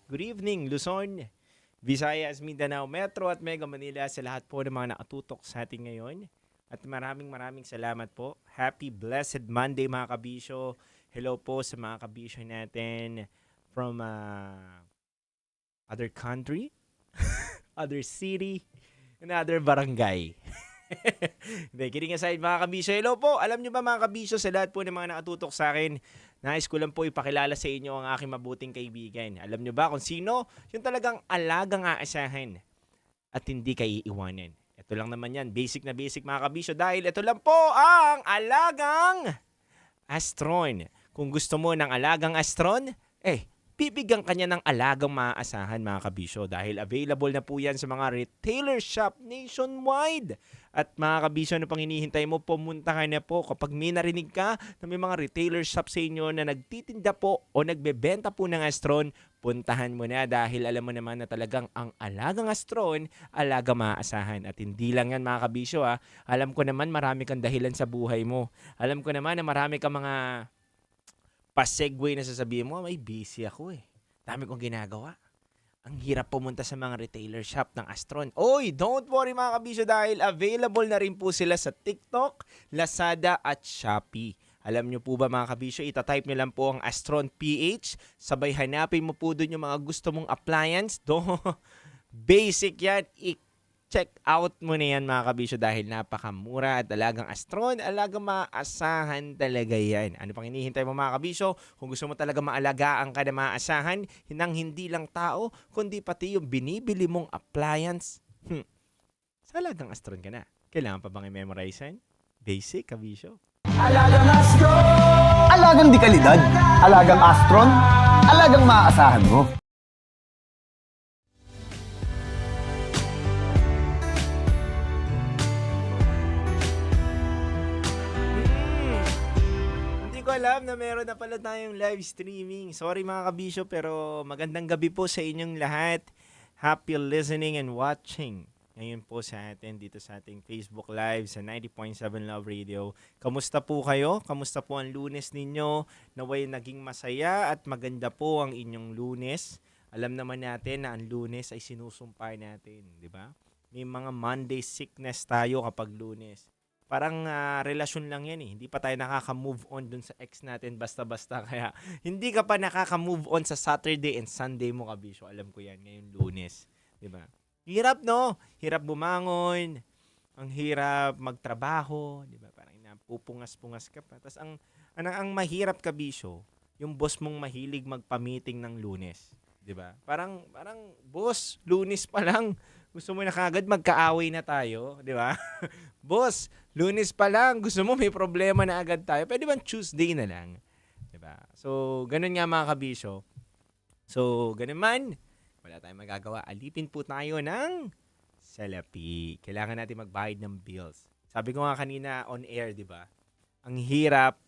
S12: good evening Luzon, Visayas, Mindanao Metro at Mega Manila sa lahat po ng mga nakatutok sa atin ngayon. At maraming salamat po. Happy Blessed Monday mga kabisyo. Hello po sa mga kabisyo natin from other country, other city, and other barangay. Hindi, kidding aside mga kabisyo. Hello po, alam nyo ba mga kabisyo, sa lahat po ng mga nakatutok sa akin, nais ko lang po ipakilala sa inyo ang aking mabuting kaibigan. Alam nyo ba kung sino? Yung talagang alagang aasahan at hindi kayo iiwanan. Ito lang naman yan, basic na basic mga kabisyo, dahil ito lang po ang alagang Astron. Kung gusto mo ng alagang Astron, bibigyan kanya ng alagang maaasahan mga kabisyo, dahil available na po yan sa mga retailer shop nationwide. At mga kabisyo, ano pang hinihintay mo? Pumunta ka na po. Kapag may narinig ka na may mga retailer shop sa inyo na nagtitinda po o nagbebenta po ng Astron, puntahan mo na, dahil alam mo naman na talagang ang alagang Astron, alaga maaasahan. At hindi lang yan mga kabisyo alam ko naman marami kang dahilan sa buhay mo. Alam ko naman na marami kang mga pa-segue na sasabihin mo, may busy ako dami kong ginagawa. Ang hirap pumunta sa mga retailer shop ng Astron. Oy, don't worry mga kabisyo, dahil available na rin po sila sa TikTok, Lazada at Shopee. Alam nyo po ba mga kabisyo, itatype nyo lang po ang Astron PH, sabay hanapin mo po dun yung mga gusto mong appliance. Basic yan, check out mo na yan mga kabisyo, dahil napakamura at alagang Astron, alagang maasahan talaga yan. Ano pang hinihintay mo mga kabisyo? Kung gusto mo talaga maalagaan ka na maasahan, hindi lang tao, kundi pati yung binibili mong appliance, sa alagang Astron ka na. Kailangan pa bang i-memorize yan? Basic kabisyo.
S13: Alagang Astron! Alagang di kalidad. Alagang Astron. Alagang maaasahan mo.
S12: alam na meron na pala tayong live streaming. Sorry mga kabisyo, pero magandang gabi po sa inyong lahat. Happy listening and watching. Ngayon po sa atin dito sa ating Facebook Live sa 90.7 Love Radio. Kamusta po kayo? Kamusta po ang Lunes ninyo? Naway naging masaya at maganda po ang inyong Lunes. Alam naman natin na ang Lunes ay sinusumpa natin, di ba? May mga Monday sickness tayo kapag Lunes. Parang relasyon lang yan eh. Hindi pa tayo nakaka-move on dun sa ex natin basta-basta. Kaya hindi ka pa nakaka-move on sa Saturday and Sunday mo, kabisyo. Alam ko yan, ngayon Lunes. Diba? Hirap, no? Hirap bumangon. Ang hirap magtrabaho. Diba? Parang napupungas-pungas ka pa. Tapos ang mahirap, kabisyo, yung boss mong mahilig magpa-meeting ng Lunes. Diba? Parang, boss, Lunes pa lang. Gusto mo na kagad magkaaway na tayo, di ba? Boss, Lunes pa lang, gusto mo may problema na agad tayo. Pwede ba Tuesday na lang? Di ba? So, ganun nga mga kabisyo. So, ganun man, wala tayong magagawa. Alipin po tayo ng salapi. Kailangan natin magbayad ng bills. Sabi ko nga kanina on air, di ba? Ang hirap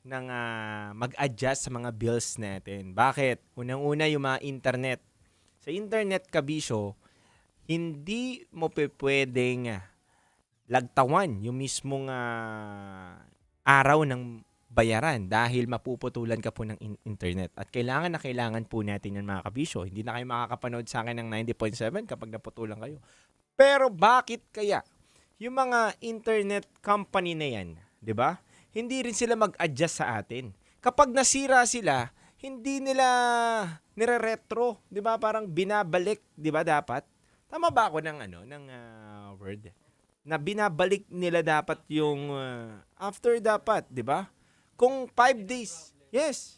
S12: ng mag-adjust sa mga bills natin. Bakit? Unang-una yung mga internet. Sa internet, kabisyo, hindi mo pwedeng lagtawan yung mismong araw ng bayaran dahil mapuputulan ka po ng internet. At kailangan po natin yan mga kabisyo. Hindi na kayo makakapanood sa akin ng 90.7 kapag naputulan kayo. Pero bakit kaya yung mga internet company na yan, di ba? Hindi rin sila mag-adjust sa atin. Kapag nasira sila, hindi nila nire-retro, di ba? Parang binabalik, di ba dapat? Tama ba ako ng word? Na binabalik nila dapat yung after dapat, 'di ba? Kung 5 days, yes.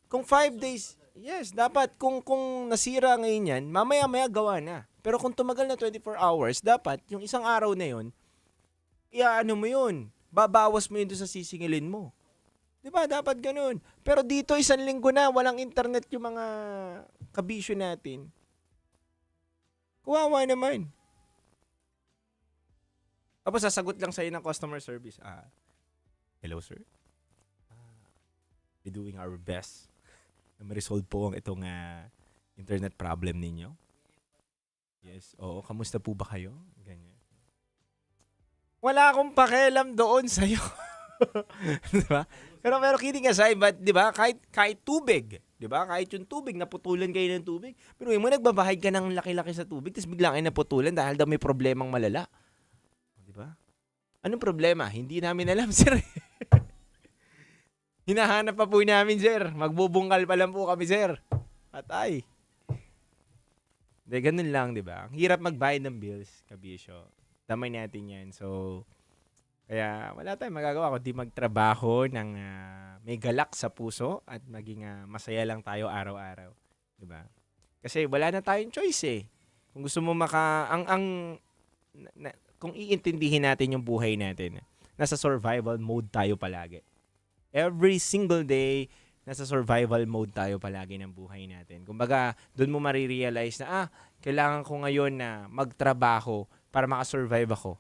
S12: Kung 5 days, yes, dapat kung nasira ngayon 'yan, mamaya-maya gawa na. Pero kung tumagal na 24 hours, dapat yung isang araw na 'yon, iaano mo 'yun? Babawas mo 'yun doon sa sisingilin mo. 'Di ba? Dapat ganoon. Pero dito 1 linggo na walang internet yung mga kabisyo natin. Kawawa naman. Tapos sasagot lang sa'yo ng customer service. Hello sir. We're doing our best na ma-resolve po ang itong internet problem ninyo. Yes. Oo. Kamusta po ba kayo? Ganyan. Wala akong pakialam doon sa'yo. Diba? Pero kidding aside, but diba? Kahit tubig. Diba? Kahit yung tubig, naputulan kayo ng tubig. Pero mo nagbabahid ka ng laki-laki sa tubig, tapos bigla kayo naputulan dahil daw may problemang malala. Diba? Anong problema? Hindi namin alam, sir. Hinahanap pa po namin, sir. Magbubungkal pa lang po kami, sir. Patay. Hindi, ganun lang, diba? Ang hirap magbayad ng bills, kabisyo. Damay natin yan. So, kaya wala tayong magagawa kundi magtrabaho ng may galak sa puso at maging masaya lang tayo araw-araw, 'di ba? Kasi wala na tayong choice eh. Kung gusto mo kung iintindihin natin yung buhay natin, nasa survival mode tayo palagi. Every single day, nasa survival mode tayo palagi ng buhay natin. Kumbaga, doon mo marirealize na kailangan ko ngayon na magtrabaho para makasurvive ako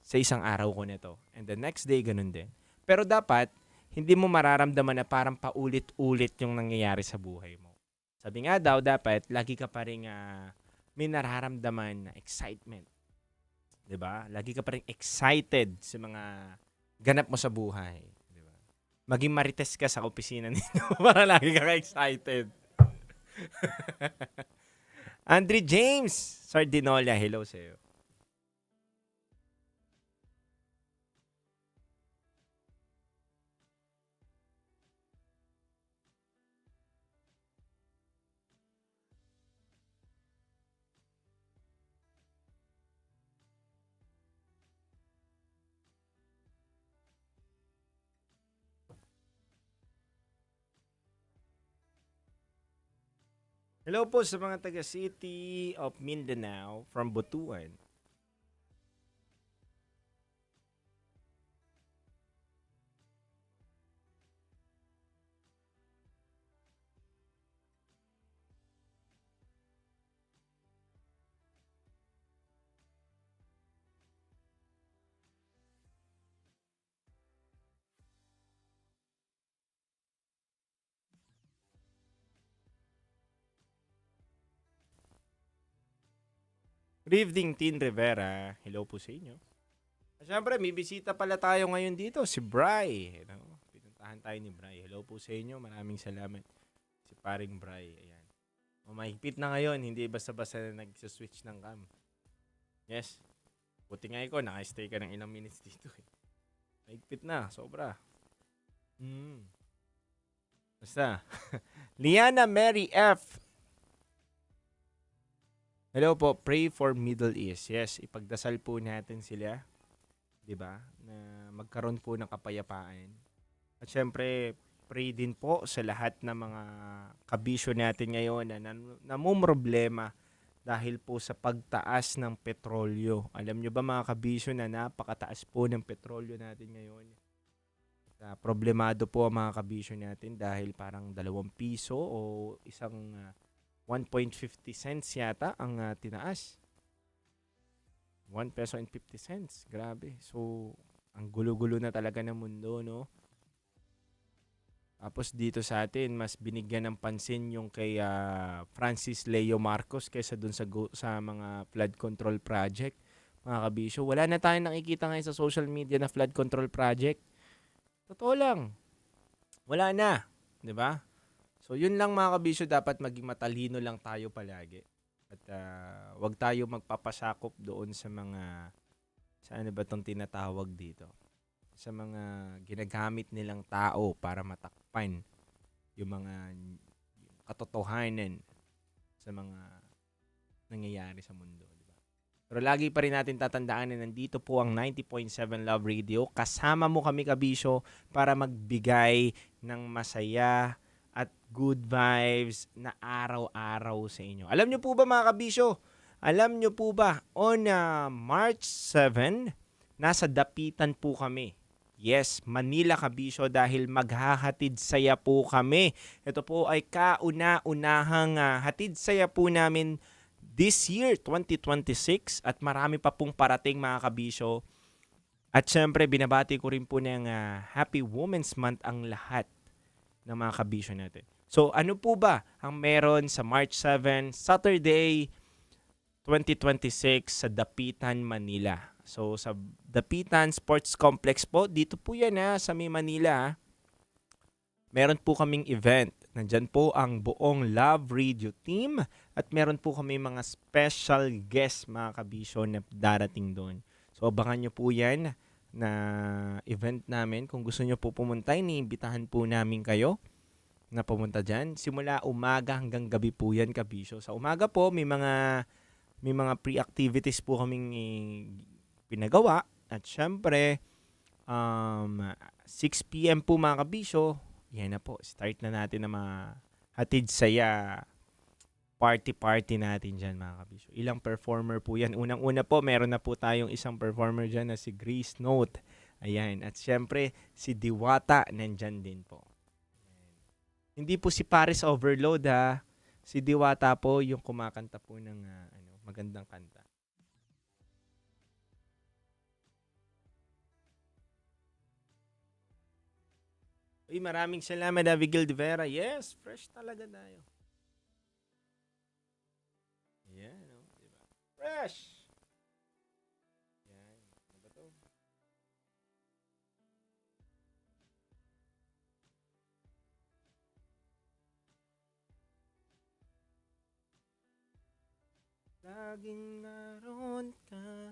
S12: sa isang araw ko nito. And the next day, ganun din. Pero dapat, hindi mo mararamdaman na parang paulit-ulit yung nangyayari sa buhay mo. Sabi nga daw, dapat, lagi ka pa rin may nararamdaman na excitement. 'Di ba? Lagi ka pa rin excited sa mga ganap mo sa buhay. 'Di ba? Maging marites ka sa opisina ninyo para lagi ka excited. Andre James Sardinola, hello sa'yo. Hello po sa mga taga-City of Mindanao from Butuan. Good evening, Tin Rivera. Hello po sa inyo. At syempre, may bisita pala tayo ngayon dito, si Bri. Pinuntahan tayo ni Bri. Hello po sa inyo. Maraming salamat. Si paring Bri. Ayan. Mahigpit na ngayon. Hindi basta-basta na nag-switch ng cam. Yes. Buti nga ikaw, naka-stay ka ng ilang minutes dito. Mahigpit na. Sobra. Basta. Liana Mary F. Hello po, pray for Middle East. Yes, ipagdasal po natin sila, 'di ba? Na magkaroon po ng kapayapaan. At syempre, pray din po sa lahat ng mga kabisyo natin ngayon na namumroblema dahil po sa pagtaas ng petrolyo. Alam nyo ba mga kabisyo na napakataas po ng petrolyo natin ngayon? Problemado po ang mga kabisyo natin dahil parang 2 piso o isang 1.50 cents yata ang tinaas. 1 peso and 50 cents. Grabe. So, ang gulo-gulo na talaga ng mundo, no? Tapos dito sa atin, mas binigyan ng pansin yung kay Francis Leo Marcos kaysa dun sa mga flood control project. Mga kabisyo, wala na tayong nakikita ngayon sa social media na flood control project. Totoo lang. Wala na. 'Di ba? So, yun lang mga kabisyo, dapat maging matalino lang tayo palagi. At wag tayo magpapasakop doon sa mga, saan ba itong tinatawag dito? Sa mga ginagamit nilang tao para matakpan yung mga katotohanan sa mga nangyayari sa mundo. Diba? Pero lagi pa rin natin tatandaan na nandito po ang 90.7 Love Radio. Kasama mo kami kabisyo para magbigay ng masaya at good vibes na araw-araw sa inyo. Alam nyo po ba mga kabisyo? Alam nyo po ba, on March 7, nasa Dapitan po kami. Yes, Manila kabisyo dahil maghahatid saya po kami. Ito po ay kauna-unahang hatid saya po namin this year, 2026. At marami pa pong parating mga kabisyo. At syempre, binabati ko rin po ng Happy Women's Month ang lahat ng mga kabisyo natin. So, ano po ba ang meron sa March 7, Saturday, 2026 sa Dapitan, Manila? So, sa Dapitan Sports Complex po, dito po yan sa may Manila. Meron po kaming event. Nandyan po ang buong Love Radio team at meron po kami mga special guests mga kabisyo na darating doon. So, abangan nyo po yan na event namin. Kung gusto nyo po pumunta, iniimbitahan po namin kayo na pumunta dyan. Simula umaga hanggang gabi po yan, kabisyo. Sa umaga po, may mga pre-activities po kaming pinagawa. At syempre, 6 p.m. po mga kabisyo, yan na po, start na natin na mga hatid saya party natin dyan mga kabisyo. Ilang performer po yan. Unang-una po, meron na po tayong isang performer dyan na si Grace Note. Ayan. At syempre, si Diwata nandyan din po. Ayan. Hindi po si Paris Overload Si Diwata po yung kumakanta po ng magandang kanta. Uy, maraming salamat, Abigail De Vera. Yes, fresh talaga tayo. Yan, diba? Fresh! Yan. Ano ba to? Laging naroon ka.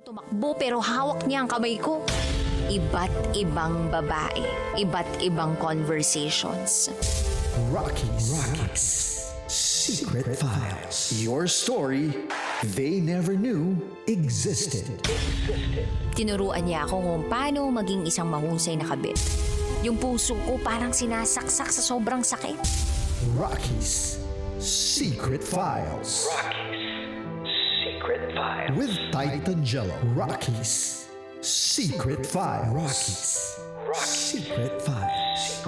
S3: Tumakbo pero hawak niya ang kamay ko. Iba't ibang babae, iba't ibang conversations.
S2: Rocky's Secret Files. Your story they never knew existed.
S3: Tinuruan niya ako kung paano maging isang mahusay na kabit. Yung puso ko parang sinasaksak sa sobrang sakit.
S2: Rocky's Secret Files. With Titan Jello. Rocky's Secret Files. Rocky's Secret Files.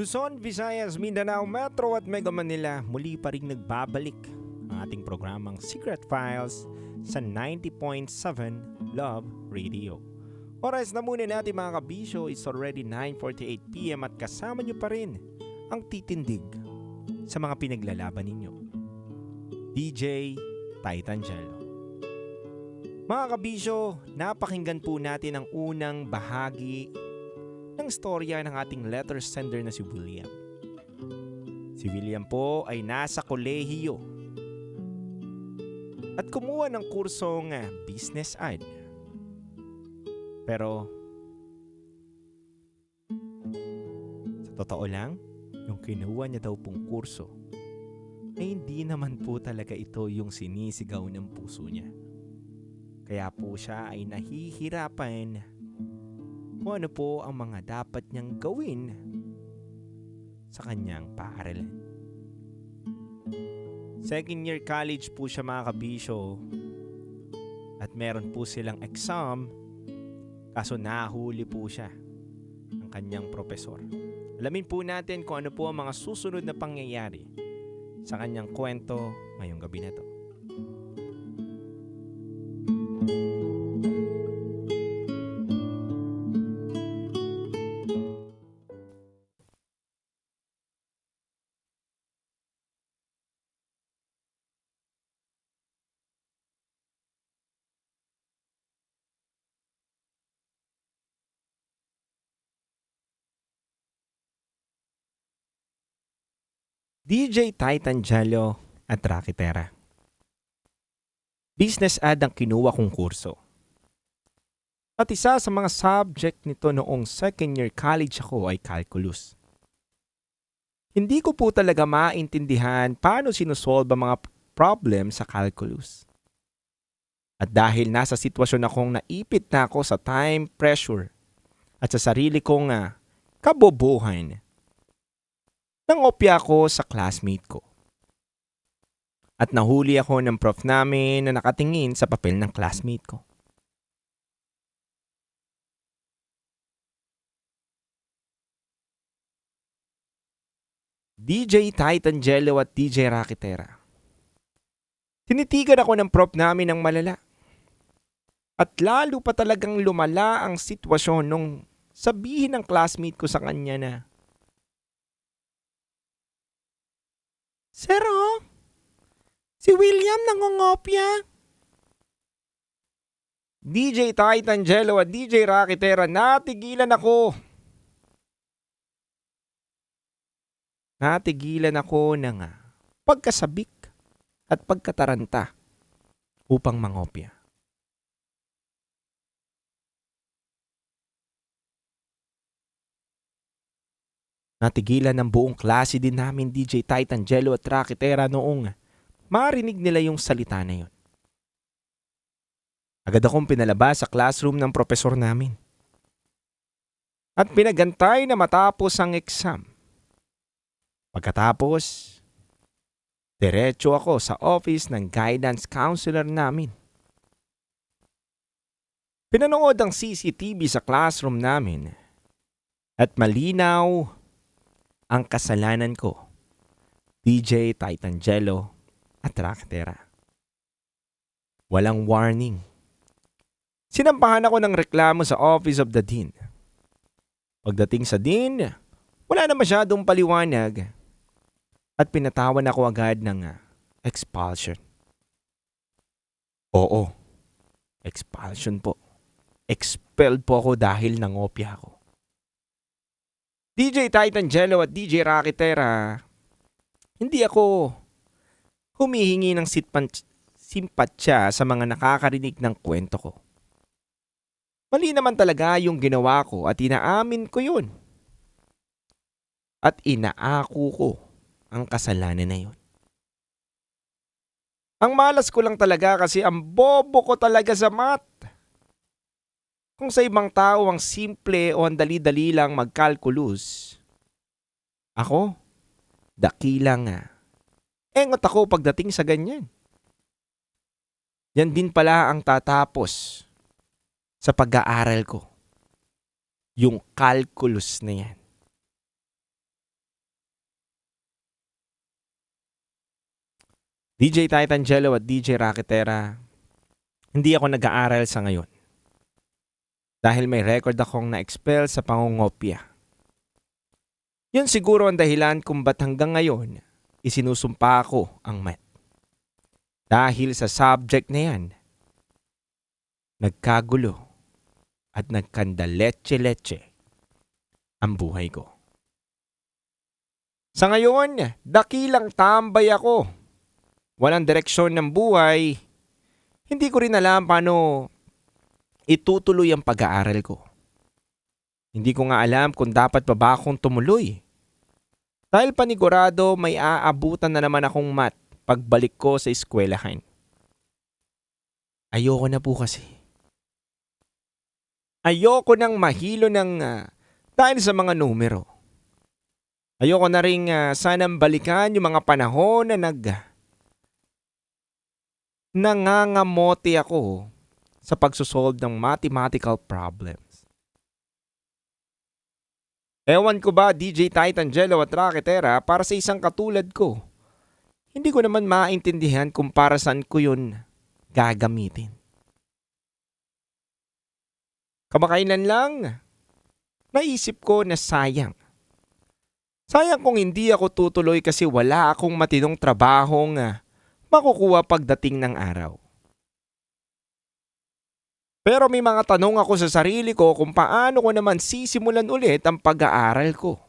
S12: Luzon, Visayas, Mindanao, Metro at Mega Manila, muli pa rin nagbabalik ang ating programang Secret Files sa 90.7 Love Radio. Oras na muna natin mga kabisyo, it's already 9:48 PM at kasama nyo pa rin ang titindig sa mga pinaglalaban ninyo. DJ Titan Jello. Mga kabisyo, napakinggan po natin ang unang bahagi ng storya ng ating letter sender na si William. Si William po ay nasa kolehiyo at kumuha ng kursong business ad. Pero sa totoo lang, yung kinuha niya daw pong kurso ay hindi naman po talaga ito yung sinisigaw ng puso niya. Kaya po siya ay nahihirapan kung ano po ang mga dapat niyang gawin sa kanyang paaralan. Second year college po siya mga kabisyo at meron po silang exam kaso nahuli po siya ng kanyang profesor. Alamin po natin kung ano po ang mga susunod na pangyayari sa kanyang kwento ngayong gabi na to. DJ Titan Jello at Rakitera. Business ad ang kinuha kong kurso. At isa sa mga subject nito noong second year college ako ay calculus. Hindi ko po talaga maintindihan paano sinusolve ang mga problem sa calculus. At dahil nasa sitwasyon akong naipit na ako sa time pressure at sa sarili kong kabobohan, nangopya ako sa classmate ko. At nahuli ako ng prof namin na nakatingin sa papel ng classmate ko. DJ Titan Jello at DJ Rakitera. Tinitigan ako ng prof namin ng malala. At lalo pa talagang lumala ang sitwasyon nung sabihin ng classmate ko sa kanya na, Sir, si William nangongopya. DJ Titan Jello at DJ Rakitera, natigilan ako. Natigilan ako ng pagkasabik at pagkataranta upang mangopya. Natigilan ng buong klase din namin DJ Titan Jello at Rakitera noong marinig nila yung salita na yun. Agad akong pinalabas sa classroom ng profesor namin. At pinagantay na matapos ang exam. Pagkatapos, diretso ako sa office ng guidance counselor namin. Pinanood ang CCTV sa classroom namin at malinaw ang kasalanan ko, DJ Titan Jello at Rakitera. Walang warning. Sinampahan ako ng reklamo sa Office of the Dean. Pagdating sa Dean, wala na masyadong paliwanag at pinatawan ako agad ng expulsion. Oo, expulsion po. Expelled po ako dahil nangopya ako. DJ Titangelo at DJ Rakitera, hindi ako humihingi ng simpatsya sa mga nakakarinig ng kwento ko. Mali naman talaga yung ginawa ko at inaamin ko yun. At inaako ko ang kasalanan na yun. Ang malas ko lang talaga kasi ang bobo ko talaga sa math. Kung sa ibang tao ang simple o ang dali-dali lang magkalkulus, ako, dakila nga. Engot ako pagdating sa ganyan. Yan din pala ang tatapos sa pag-aaral ko. Yung calculus na yan. DJ Titangelo at DJ Rakitera, hindi ako nag-aaral sa ngayon. Dahil may record akong na-expel sa pangungopya. Yun siguro ang dahilan kung ba't hanggang ngayon isinusumpa ko ang math. Dahil sa subject na yan, nagkagulo at nagkandaletse-letse ang buhay ko. Sa ngayon, dakilang tambay ako. Walang direksyon ng buhay. Hindi ko rin alam paano itutuloy ang pag-aaral ko. Hindi ko nga alam kung dapat pa ba akong tumuloy. Dahil panigurado may aabutan na naman akong math pagbalik ko sa eskwelahan. Ayoko na po kasi. Ayoko nang mahilo ng dahil sa mga numero. Ayoko na rin sanang balikan yung mga panahon na nangangamote ako sa pagsosolve ng mathematical problems. Ewan ko ba, DJ Titangelo at Rakitera, para sa isang katulad ko, hindi ko naman maintindihan kung para saan ko yun gagamitin. Kamakailan lang, naisip ko na sayang. Sayang kung hindi ako tutuloy kasi wala akong matinong trabahong makukuha pagdating ng araw. Pero may mga tanong ako sa sarili ko kung paano ko naman sisimulan ulit ang pag-aaral ko.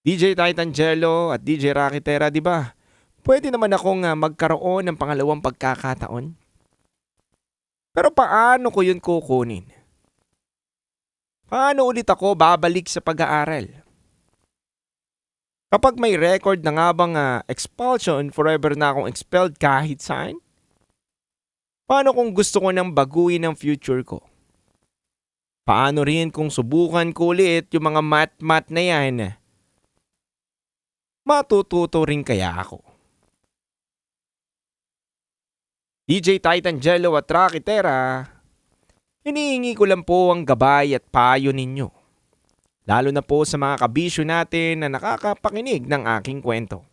S12: DJ Titangelo at DJ Rakitera, di ba? Pwede naman akong magkaroon ng pangalawang pagkakataon. Pero paano ko yun kukunin? Paano ulit ako babalik sa pag-aaral? Kapag may record na nga bang expulsion, forever na akong expelled kahit saan? Paano kung gusto ko nang baguhin ang future ko? Paano rin kung subukan ko ulit yung mga math na yan? Matututo rin kaya ako? DJ Titangelo at Rakitera, hinihingi ko lang po ang gabay at payo ninyo. Lalo na po sa mga kabisyo natin na nakakapakinig ng aking kwento.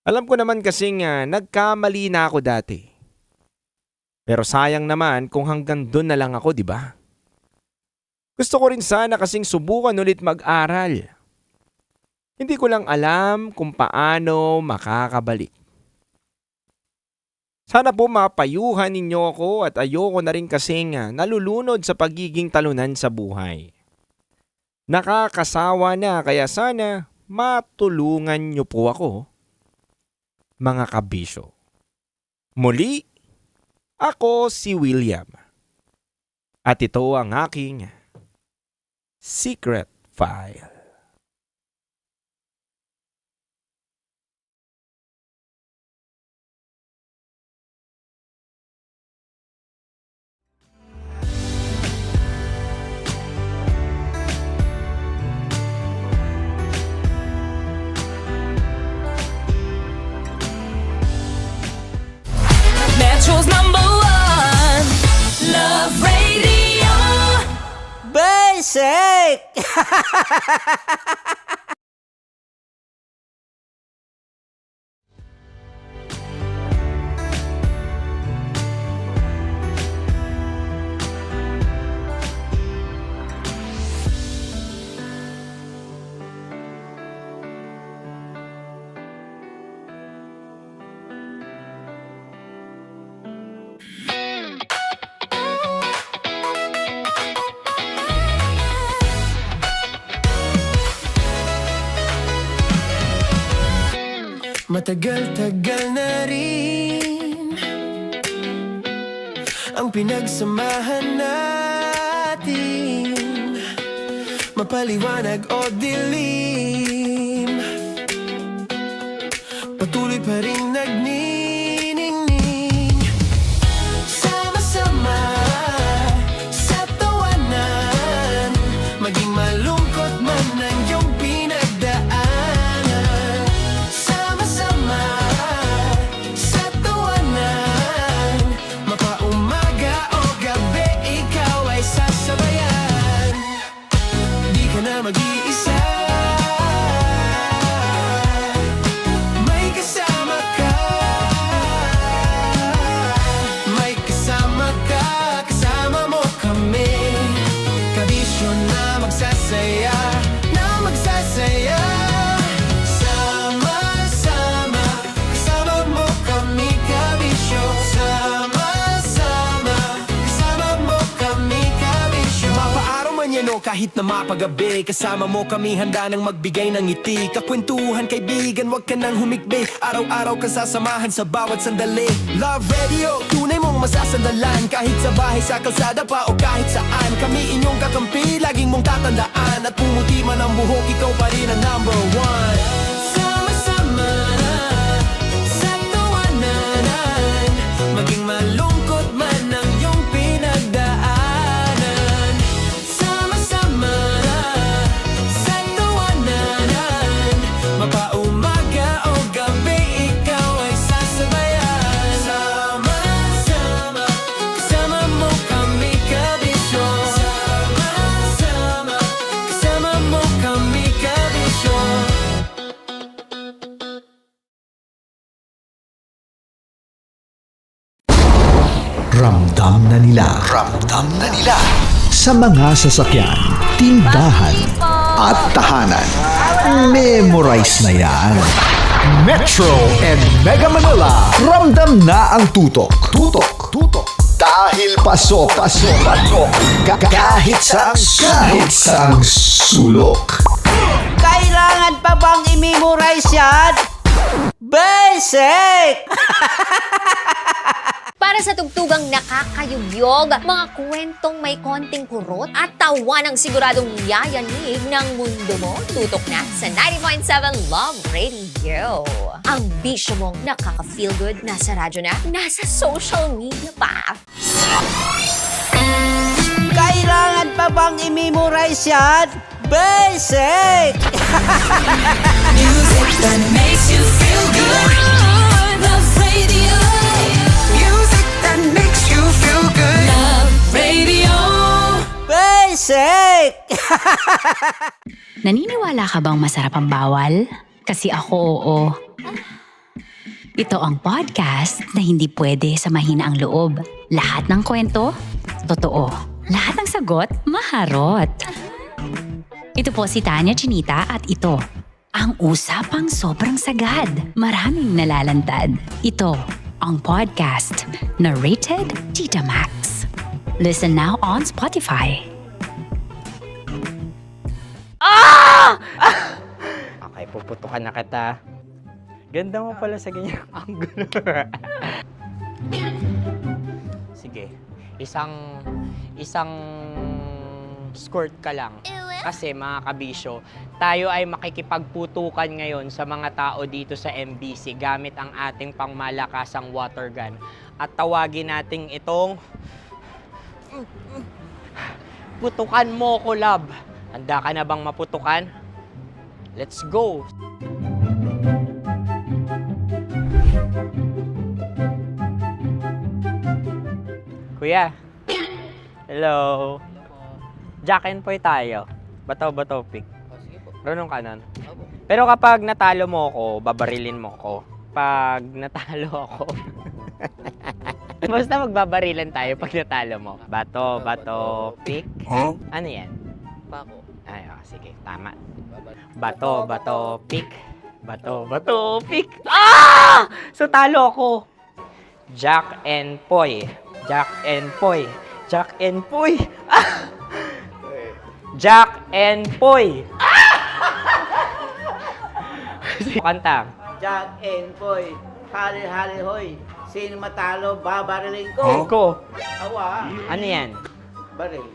S12: Alam ko naman kasing nagkamali na ako dati. Pero sayang naman kung hanggang doon na lang ako, di ba? Gusto ko rin sana kasing subukan ulit mag-aral. Hindi ko lang alam kung paano makakabalik. Sana po mapayuhan ninyo ako at ayoko na rin kasing nalulunod sa pagiging talunan sa buhay. Nakakasawa na kaya sana matulungan niyo po ako, mga kabisyo. Muli, ako si William. At ito ang aking secret file.
S4: Metro's #1 Love Radio.
S1: Basic!
S4: Matagal-tagal na rin ang pinagsamahan natin, mapaliwanag o dilim, patuloy pa rin nagniningning. Sama-sama sa tawanan, maging malungkot man ang iyong pinagdaanan. Sama-sama sa tawanan, mapaumaga o gabi, ikaw ay sasabayan. Di ka na mag-iisa, may kasama ka. May kasama ka, kasama mo kami. Kabisyo na magsasaya, na magsasaya. Sama-sama, kasama mo kami, kabisyo. Sama-sama, kasama mo kami, kabisyo. Mapaaraw man yan o kahit na mapagabi, kasama mo kami, handa nang magbigay ng ngiti. Kakwentuhan, kaibigan, wag ka nang humikbi. Araw-araw ka sasamahan sa bawat sandali. Love Radio, tunay mong masasandalan. Kahit sa bahay, sa kalsada pa o kahit saan, kami inyong kakampi, laging mong tatandaan. At pumuti man ang buhok, ikaw pa rin ang number one. Sama-sama sa tawanan, maging malungkot man ang iyong pinagdaanan. Sama-sama sa tawanan, mapaumaga o gabi, ikaw ay sasabayan. Sama-sama, kasama mo kami, kabisyo. Sama-sama, kasama mo kami, kabisyo.
S2: Ramdam na nila. Ramdam na nila. Sa mga sasakyan, tindahan, at tahanan. Memorize na yan. Metro and Mega Manila. Ramdam na ang tutok. Tutok. Tutok. Dahil pasok. Pasok. Pasok. Kahit saang sulok.
S1: Kailangan pa bang i-memorize yan? Basic!
S3: Para sa tugtugang nakakayugyog, mga kwentong may konting kurot at tawa ng siguradong yayanig ng mundo mo, tutok na sa 90.7 Love Radio. Ang bisyo mong nakaka-feel good, nasa radyo na, nasa social media pa.
S1: Kailangan pa bang i-memorize yan? Basic!
S4: Music that makes you feel good. Love Radio. Music that makes you feel good. Love Radio.
S1: Basic!
S5: Naniniwala ka bang masarap ang bawal? Kasi ako oo. Ito ang podcast na hindi pwede sa mahina ang loob. Lahat ng kwento, totoo. Lahat ng sagot, maharot. Ito po si Tanya Chinita at ito, ang usapang sobrang sagad. Maraming nalalantad. Ito, ang podcast na Rated Tita Max. Listen now on Spotify.
S6: Okay, puputukan na kita. Ganda mo pala sa ganyang angulo. Sige, isang skirt ka lang. Kasi mga kabisyo, tayo ay makikipagputukan ngayon sa mga tao dito sa MBC gamit ang ating pangmalakasang water gun. At tawagin natin itong putukan mo ko, love. Handa ka na bang maputukan? Let's go! Kuya. Hello. Jack and Poy tayo. Bato-bato pick. Sige po. Runong kanan. Pero kapag natalo mo ako, babarilin mo ako. Pag natalo ako, basta magbabarilan tayo pag natalo mo. Bato, pick. Huh? Ano yan? Pako. Ay, sige, tama. Bato, pick. Bato, pick. Ah! So talo ako. Jack and Poy. Jack and Poy. Jack and Poy. Ah! Jack and Poy. Ah! Kanta.
S1: Jack and Poy, hali-hali hoy. Sino matalo, babariling ko.
S6: Ko.
S1: Awa,
S6: Ano yan?
S1: baril.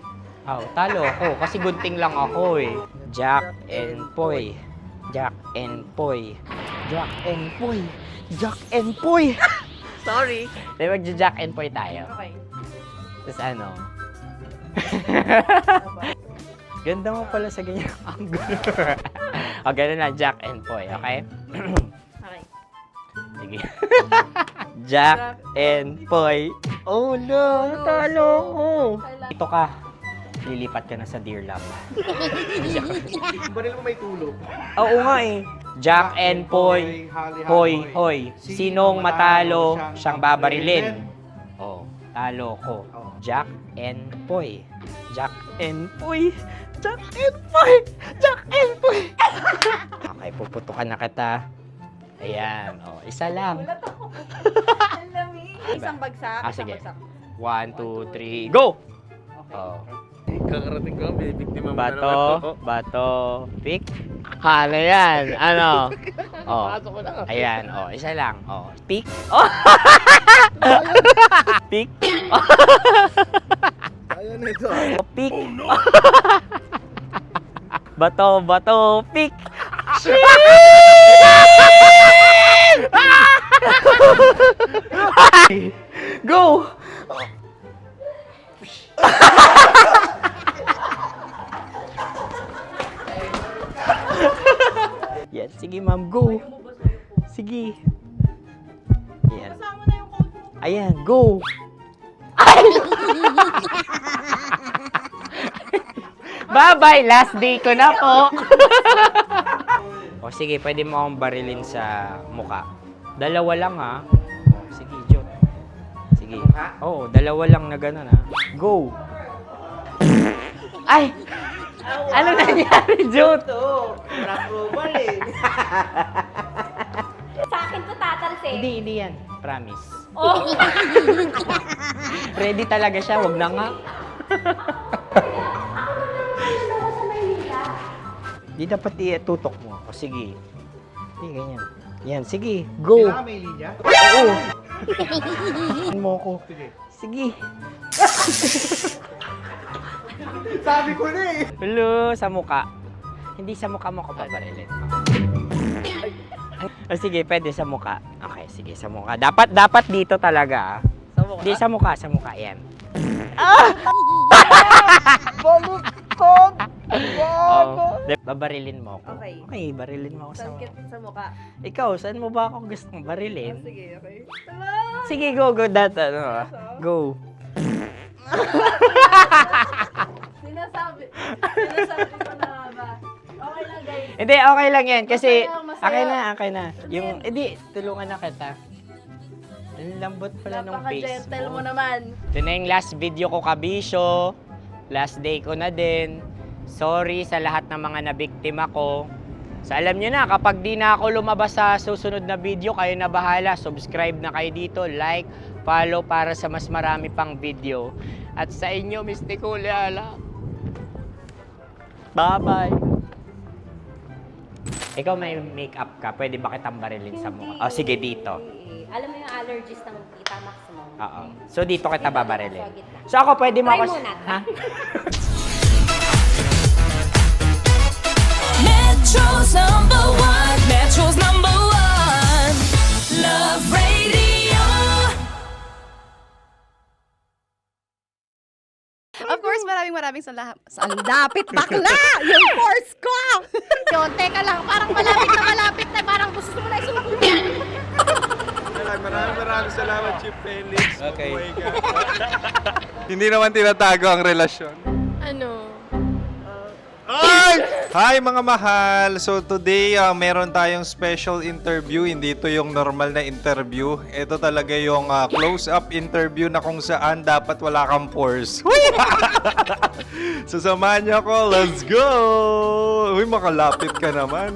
S6: Oh, talo ako kasi gunting lang ako eh. Jack and Poy. Jack and Poy. Jack and Poy. Jack and Poy.
S1: Sorry.
S6: Di ba Jack and Poy tayo?
S1: Okay.
S6: Tapos ano? Ganda mo pala sa ganyan angle. O, ganun lang, Jack and Poy, okay?
S1: Okay.
S6: Sige. Jack and Poy. Oh no, talo ko. Ito ka. Lilipat ka na sa Dear Love.
S11: Baril mo may tulog.
S6: Oo nga eh. Jack and Poy. Hoy, hoy. Sinong matalo, siyang babarilin. Oh, talo ko. Jack and Poy. Jack and Poy. Jack and Poy. Jack and Poy. Okay, puputukan na kita. Ayan. Oh, isa lang.
S1: Isang bagsak.
S6: Sige. 1, 2, 3, go! Oh.
S7: Kakarating ko, bibiktima mo
S6: Bato, pick. Ano yan? Ano? Oh. Ayan, oh, isa lang. Oh, pick. Oh. Pick.
S11: Ayaw na ito.
S6: Oh, pick. Bato, pick. Go! Yan, sige ma'am, go. Sige. Ayan. Ayan, go. Bye-bye, last day ko na po. O sige, pwede mo akong barilin sa muka. Dalawa lang ha. O, sige, Jot. Sige. Oo, dalawa lang na gano'n ha. Go. Ay! Ano nangyari, Jot?
S1: Ito, approval eh.
S3: Sa akin to tatalsin.
S6: Hindi yan. Promise.
S3: Oh.
S6: Ready talaga siya, wag na nga. Di dapat itutok mo. O sige. Hindi, ganyan. Yan, sige. Go.
S11: Kailangan may linya?
S6: Oo. Mo ko. Sige.
S11: Sabi ko na eh.
S6: Hello, sa muka. Hindi sa muka mo ko paparilin. O sige, pwede sa muka. Okay, sige, sa muka. Dapat dito talaga.
S1: Sa mukha?
S6: Hindi, sa muka. Yan.
S1: Baluktot!
S6: Oh, babarilin mo ako.
S1: Okay.
S6: Okay, barilin mo ako sa muka.
S1: Sa mukha.
S6: Ikaw, saan mo ba ako gustong barilin?
S1: Sige, okay.
S6: Sige, go. Go.
S1: Sinasabi ko na ba? Okay lang, guys.
S6: Hindi, okay lang yan. Kasi,
S1: Masaya.
S6: okay na. Yung, hindi, tulungan na kita. Ang lambot pala ng face
S1: Napaka-gentle
S6: mo.
S1: mo naman.
S6: Ito na yung last video ko, kabisyo. Last day ko na din. Sorry sa lahat ng mga nabiktima ko. So alam nyo na, kapag di na ako lumabas sa susunod na video, kayo na bahala. Subscribe na kayo dito, like, follow para sa mas marami pang video. At sa inyo, Mistiko Leala. Bye-bye. Ikaw may makeup ka, pwede ba kitang barilin sa mukha? Oh, sige, dito.
S3: Alam mo yung allergies ng Tita Max mo.
S6: Oo. So dito kita babarilin. So ako pwede mo
S3: Try
S6: ako...
S3: muna.
S6: Ha?
S4: Metro's #1, Metro's #1, Love Radio.
S14: Of course, maraming salamat. Ang lapit bakla! Yung force ko! Yun, teka lang, parang malapit na, parang gusto mo na isumakyan.
S9: Maraming salamat, Chief Felix. Okay. Hindi naman tinatago ang relasyon.
S14: Ano?
S9: Hi mga mahal! So today, meron tayong special interview. Hindi ito yung normal na interview. Ito talaga yung close-up interview na kung saan dapat wala kang pores. So samahan niyo ako. Let's go! Uy, makalapit ka naman.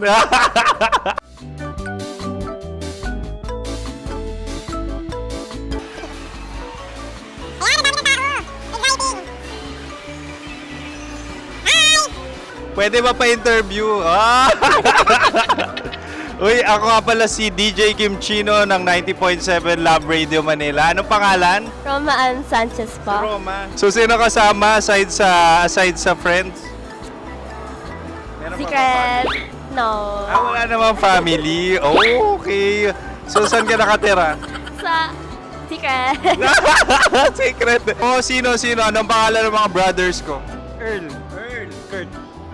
S9: Pwede ba pa-interview? Uy, ako nga pala si DJ Kim Chino ng 90.7 Love Radio Manila. Anong pangalan?
S15: Roma Ann Sanchez po.
S9: Roma. So, sino kasama aside sa friends? Meron pa ba
S15: Secret. No.
S9: wala namang family. Oh, okay. So, saan ka nakatira?
S15: Sa Secret.
S9: Secret. Oh, sino? Anong pangalan ng mga brothers ko?
S11: Earl.
S9: Kurt.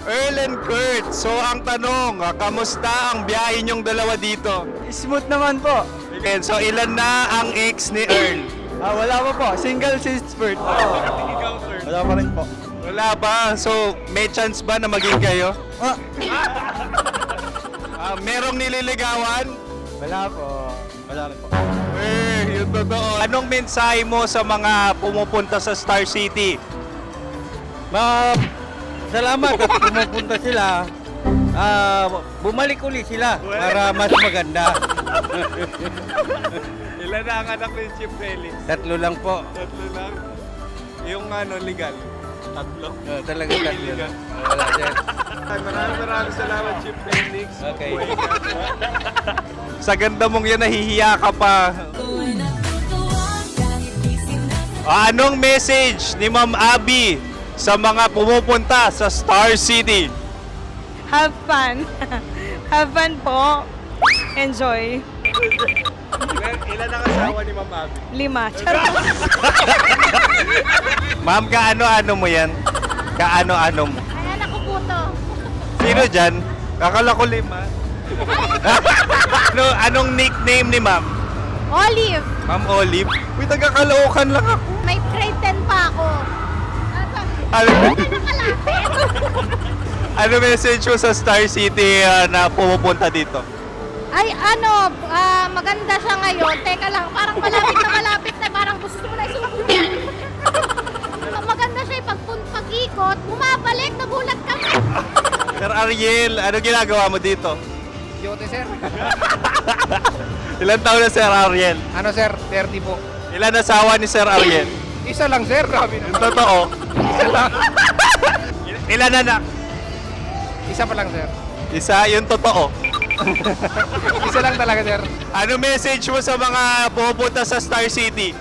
S9: Earl and Kurt. So, ang tanong, kamusta ang biyahe niyong dalawa dito?
S11: Smooth naman po.
S9: Okay, so, ilan na ang ex ni Earl?
S11: Wala pa po. Single since birth. Wala pa rin po.
S9: Wala ba? So, may chance ba na maging kayo? Merong nililigawan?
S11: Wala po. Wala rin po.
S9: Yung totoo. Anong mensahe mo sa mga pumupunta sa Star City?
S7: Salamat at pumupunta sila. Bumalik uli sila para mas maganda.
S9: Ilan na ang anak ni Chief Felix?
S7: 3 lang po.
S9: 3 lang? Yung legal? 3?
S7: Talaga 3 lang. Wala sir.
S9: Maraming salamat, Chief Felix.
S7: Okay.
S9: Sa ganda mong yan, nahihiya ka pa. Anong message ni Ma'am Abby sa mga pumupunta sa Star City?
S14: Have fun. Have fun po. Enjoy.
S9: Ilan ang asawa ni Ma'am Abby?
S14: 5. Charot.
S9: Ma'am, kaano-ano mo yan? Kaano-ano mo?
S14: Ay, anak ko po to.
S9: Sino dyan? Akala ko 5. Anong nickname ni Ma'am?
S14: Olive.
S9: Ma'am Olive? Uy, taga-Caloocan lang ako.
S14: May grade 10 pa ako.
S9: Ano message mo sa Star City na pumupunta dito?
S14: Ay, maganda siya ngayon. Teka lang, parang malapit na. Parang gusto mo na isulat. Maganda siya pag-ikot, bumabalik, nagulat ka.
S9: Sir Ariel, ano ginagawa mo dito?
S11: Yote sir.
S9: Ilan taon na Sir Ariel?
S11: Ano sir? 30 po.
S9: Ilan asawa ni Sir Ariel?
S11: Isa lang sir.
S9: Yung totoo?
S11: Isa lang.
S9: Ilan anak?
S11: Isa pa lang sir.
S9: Isa, yung totoo.
S11: Isa lang talaga sir.
S9: Ano message mo sa mga pumupunta sa Star City?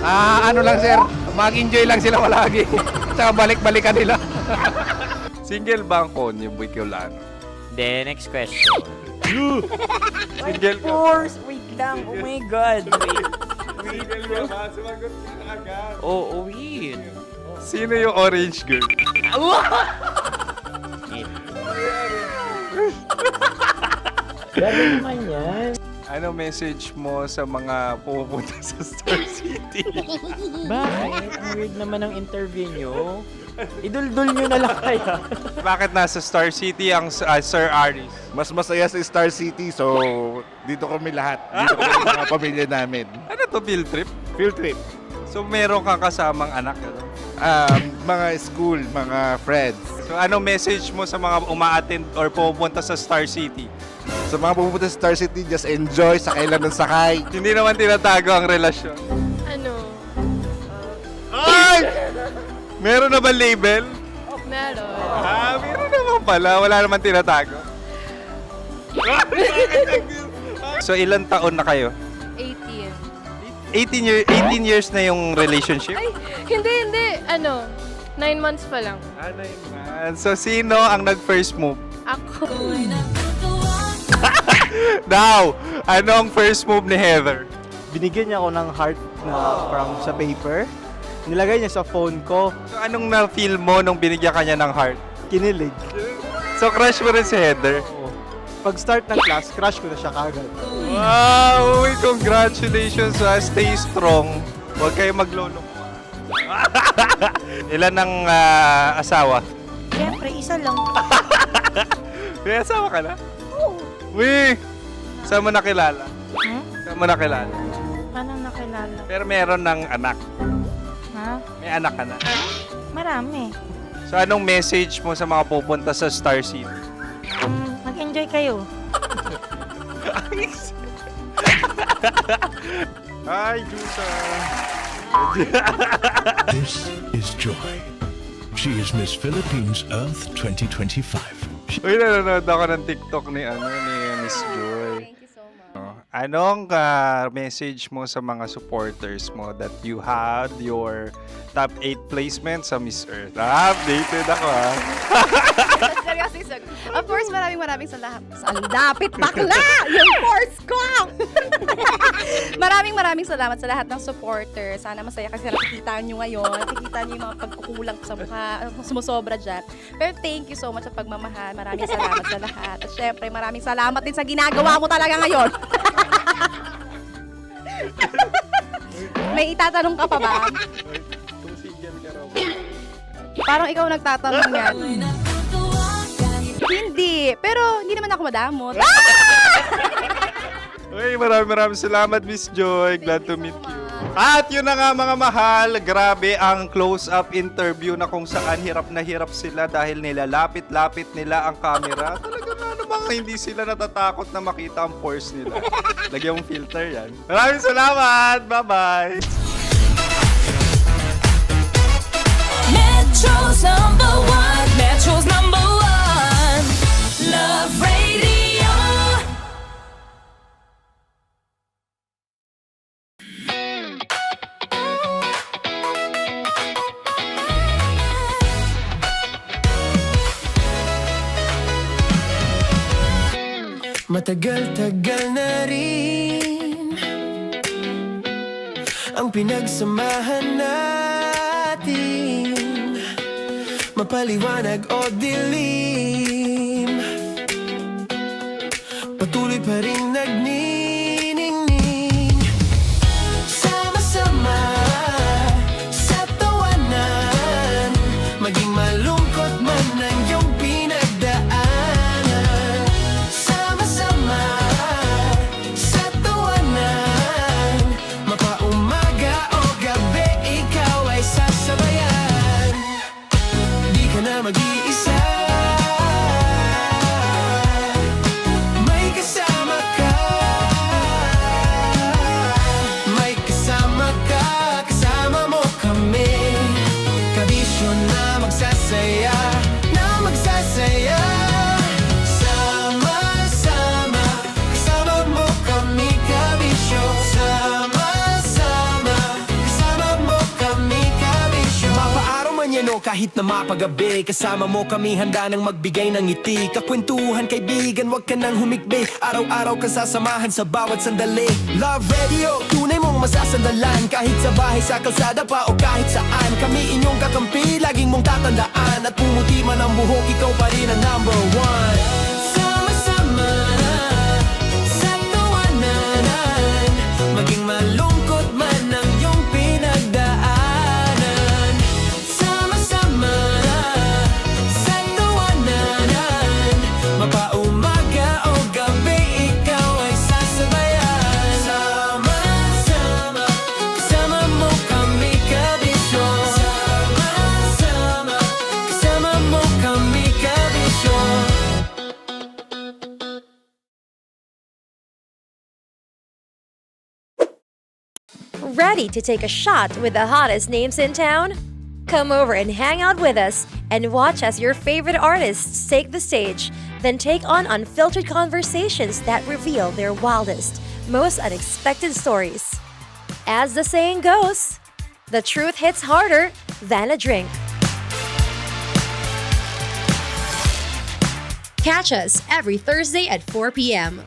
S11: Ano lang sir. Mag-enjoy lang sila palagi. Tsaka balik-balikan nila.
S9: Single ba ang konyo, Boy Kiolano?
S6: Then, next question.
S9: Single ka?
S6: Wait lang. Oh my God.
S9: Single ka ba? Sumagot ka na agad.
S6: Oh, wait.
S9: Sino yung orange girl?
S6: Grabe naman yan.
S9: Ano message mo sa mga pumupunta sa Star City?
S6: Bakit? Ang weird naman ang interview nyo. Idul-dul nyo na lang kaya.
S9: Bakit nasa Star City ang Sir Aris?
S10: Mas masaya sa Star City, so dito kami lahat. Dito kami mga pamilya namin.
S9: Ano to, field trip?
S10: Field trip.
S9: So meron kang kasamang anak? Ano?
S10: Mga school, mga friends.
S9: So anong message mo sa mga uma-attend or pumupunta sa Star City?
S10: Sa mga pupunta sa Star City, just enjoy, sakay lang ng sakay.
S9: Hindi naman tinatago ang relasyon.
S14: Ano?
S9: Ay! Meron na ba label?
S14: Meron.
S9: Meron naman pala. Wala naman tinatago. So ilan taon na kayo?
S14: 18.
S9: 18 years na yung relationship?
S14: Ay, hindi. 9 months pa lang.
S9: 9 months. So sino ang nag-first move?
S14: Ako.
S9: Now, anong first move ni Heather?
S11: Binigyan niya ako ng heart na from sa paper. Nilagay niya sa phone ko.
S9: So anong na-feel mo nung binigyan ka niya ng heart?
S11: Kinilig.
S9: So crush mo rin si Heather?
S11: Pag start ng class, crush ko na siya kagad.
S9: Wow! Uy, congratulations! Stay strong. Huwag kayo maglolo. Ilan ang asawa?
S14: Siyempre, isa lang.
S9: May asawa ka na? Oo. Uy! Saan mo nakilala? Saan mo nakilala?
S14: Paano nakilala?
S9: Pero meron ng anak.
S14: Ha?
S9: May anak ka na.
S14: Marami.
S9: So anong message mo sa mga pupunta sa Star City?
S14: Mag-enjoy kayo.
S9: Hi, Jusa!
S2: This is Joy. She is Miss Philippines Earth 2025.
S9: Uy, nanonood ako ng TikTok ni Miss Joy.
S14: Thank you so much.
S9: Anong message mo sa mga supporters mo that you had your top 8 placement sa Miss Earth? Updated ako
S14: Of course, maraming salamat. Ang dapit bakla! Yung course ko! maraming salamat sa lahat ng supporters. Sana masaya kasi nakikita nyo ngayon. Nakikita nyo yung mga pagkukulang sa mukha, sumusobra dyan. Pero thank you so much sa pagmamahal. Maraming salamat sa lahat. At syempre, maraming salamat din sa ginagawa mo talaga ngayon. May itatanong ka pa ba? Parang ikaw nagtatanong yan. Hindi. Pero hindi naman ako madamot.
S9: Uy, maraming salamat, Miss Joy. Glad to meet you. At yun na nga mga mahal, grabe ang close-up interview na kung saan hirap na hirap sila dahil nilalapit-lapit nila ang camera. Talaga nga namang hindi sila natatakot na makita ang pores nila. Lagyan mong filter yan. Maraming salamat! Bye-bye!
S4: Metro's number one, Metro's number one, Love Radio. Matagal-tagal na rin ang pinagsamahan natin, mapaliwanag o dilim, patuloy pa rin nagniningning, sama-sama sa tawanan, maging malungkot man ang iyong pinagdaanan, sama-sama sa tawanan, mapaumaga o gabi ikaw ay sasabayan, di ka na mag-iisa. May kasama ka, may kasama ka, kasama mo kami, kabisyo na magsasaya, na magsasaya. Sama-sama, kasama mo kami, kabisyo. Sama-sama, kasama mo kami, kabisyo. Mapaaraw man yan o kahit na mapagabi, kasama mo kami, handa nang magbigay ng ngiti. Kakwentuhan, kaibigan, wag ka nang humikbi, araw-araw ka sasamahan sa bawat sandali. Love Radio, tunay mong masasandalan, kahit sa bahay, sa kalsada pa o kahit saan. Kami inyong kakampi, laging mong tatandaan, at pumuti man ang buhok, ikaw pa rin ang number one. Sama-sama sa tawanan, maging malungkot man ang iyong pinagdaanan. Sama-sama sa tawanan, mapaumaga o gabi ikaw ay sasabayan. Sama-sama, kasama mo kami, kabisyo. Sama-sama, kasama mo kami, kabisyo.
S8: Ready to take a shot with the hottest names in town? Come over and hang out with us and watch as your favorite artists take the stage, then take on unfiltered conversations that reveal their wildest, most unexpected stories. As the saying goes, the truth hits harder than a drink. Catch us every Thursday at 4 p.m.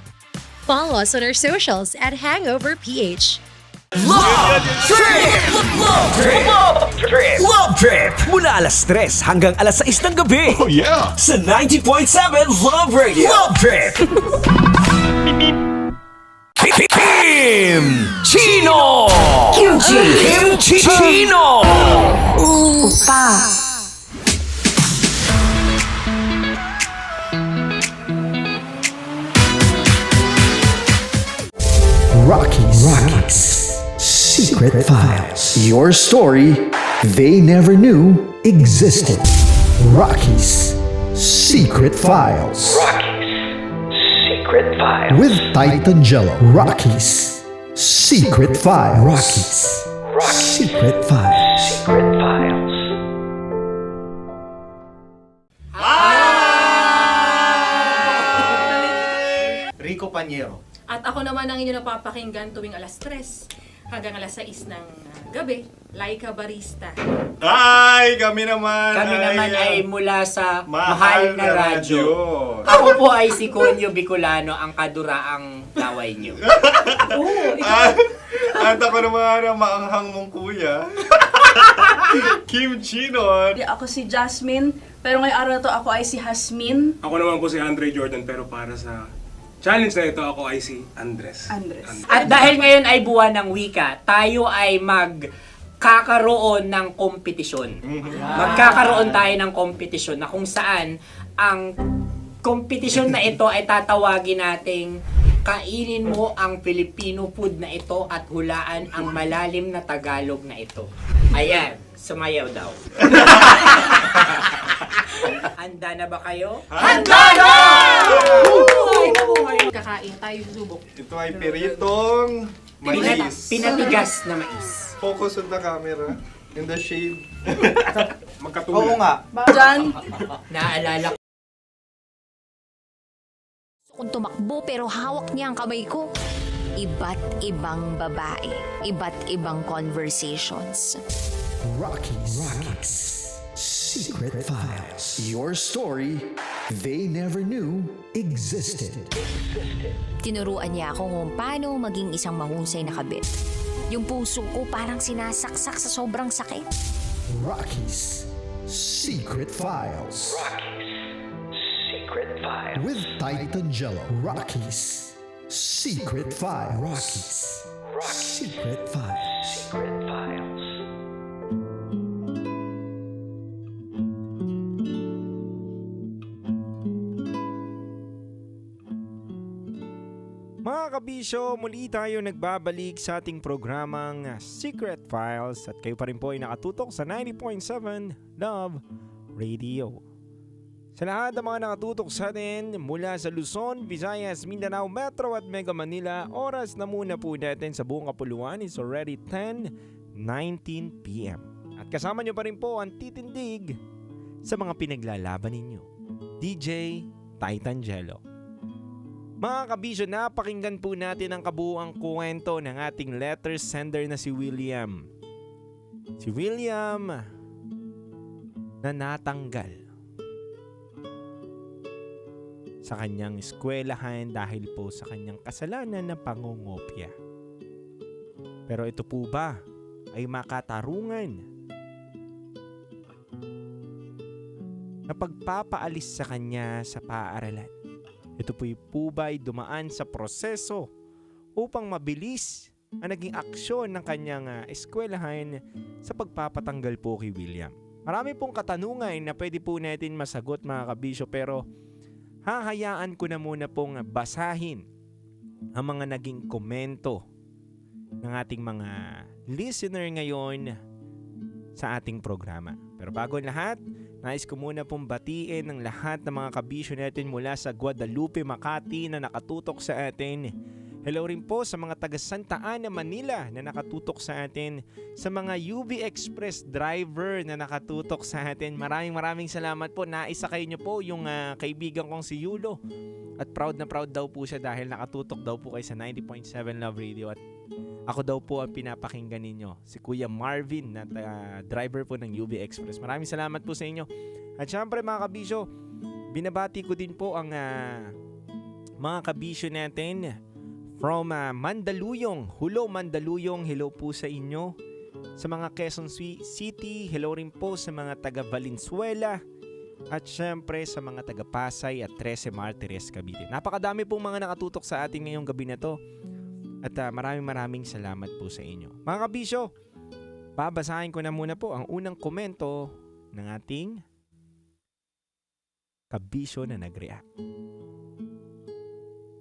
S8: Follow us on our socials at Hangover PH.
S4: Love Trip! Love Trip! Love Trip! Love Trip! Mula alas 3 hanggang alas 6 ng gabi. Oh yeah! Sa 90.7 Love Radio. Love Trip! Kim Chino! Kim Chino!
S15: Opa.
S2: Rockies. Secret Files. Your story they never knew existed. Rockies. Secret Files.
S4: Secret Files.
S2: With Titan Jello. Rockies. Secret Files. Rockies. Secret Files.
S4: Secret Files.
S1: kompanyero.
S16: At ako naman ang inyo napapakinggan tuwing alas 3 hanggang alas 6 ng gabi, Laika Barista.
S9: Hi! Kami naman
S6: ay mula sa
S9: Mahal na Radyo.
S6: Ako po ay si Conyo Bicolano, ang kaduraang laway niyo.
S9: At ako naman ang maanghang mong kuya. Kim Chinon.
S16: Ako si Jasmine, pero ngayong araw na to ako ay si Hasmin.
S17: Ako naman po si Andre Jordan, pero para sa challenge na ito, ako ay si Andres.
S6: At dahil ngayon ay buwan ng wika, tayo ay magkakaroon ng kompetisyon. Magkakaroon tayo ng kompetisyon na kung saan ang kompetisyon na ito ay tatawagin nating kainin mo ang Filipino food na ito at hulaan ang malalim na Tagalog na ito. Ayan, sumayaw daw. Handa na ba kayo?
S9: Handa na!
S16: Kakain tayo subok.
S9: Ito ay peritong mais.
S6: Pinatigas na mais.
S9: Focus on the camera. In the shade.
S17: Magkatulad.
S11: Oo nga.
S16: Diyan,
S6: Naalala ko.
S3: Kung tumakbo pero hawak niya ang kamay ko. Iba't ibang babae, iba't ibang conversations.
S2: Rockies Secret Files. Your story they never knew existed.
S3: Tinuruan niya ako kung paano maging isang mahusay na kabit. Yung puso ko parang sinasaksak sa sobrang sakit.
S2: Rockies Secret Files. With Titan Jello. Rockies Secret Files. Rockies Secret Files.
S12: Mga kabisyo, muli tayo nagbabalik sa ating programang Secret Files at kayo pa rin po ay nakatutok sa 90.7 Love Radio. Sa lahat ng mga nakatutok sa atin mula sa Luzon, Visayas, Mindanao Metro at Mega Manila, oras na muna po natin sa buong kapuluan is already 10:19 p.m. At kasama nyo pa rin po ang titindig sa mga pinaglalaban ninyo, DJ Titan Jello. Mga kabisyo, napakinggan po natin ang kabuuang kwento ng ating letter sender na si William. Si William na natanggal sa kanyang eskwelahan dahil po sa kanyang kasalanan na pangungopya. Pero ito po ba ay makatarungan na pagpapaalis sa kanya sa paaralan? Ito po ba ay dumaan sa proseso upang mabilis ang naging aksyon ng kanyang eskwelahan sa pagpapatanggal po kay William? Marami pong katanungan na pwede po natin masagot mga kabisyo, pero hahayaan ko na muna pong basahin ang mga naging komento ng ating mga listener ngayon sa ating programa. Pero bago ang lahat, nais ko muna pong batiin ang lahat ng mga kabisyo natin mula sa Guadalupe, Makati na nakatutok sa atin. Hello rin po sa mga taga Santa Ana, Manila na nakatutok sa atin. Sa mga UV Express driver na nakatutok sa atin. Maraming salamat po. Naisakay niyo po yung kaibigan kong si Yulo. At proud na proud daw po siya dahil nakatutok daw po kayo sa 90.7 Love Radio. At ako daw po ang pinapakinggan ninyo, si Kuya Marvin na driver po ng UV Express. Maraming salamat po sa inyo. At syempre mga kabisyo, binabati ko din po ang mga kabisyo natin from Mandaluyong, Hulo Mandaluyong, hello po sa inyo. Sa mga Quezon City, hello rin po sa mga taga Valenzuela. At syempre sa mga taga Pasay at 13 Martires, Cavite. Napakadami pong mga nakatutok sa atin ngayong gabi na to. At maraming salamat po sa inyo. Mga kabisyo, babasahin ko na muna po ang unang komento ng ating kabisyo na nag-react.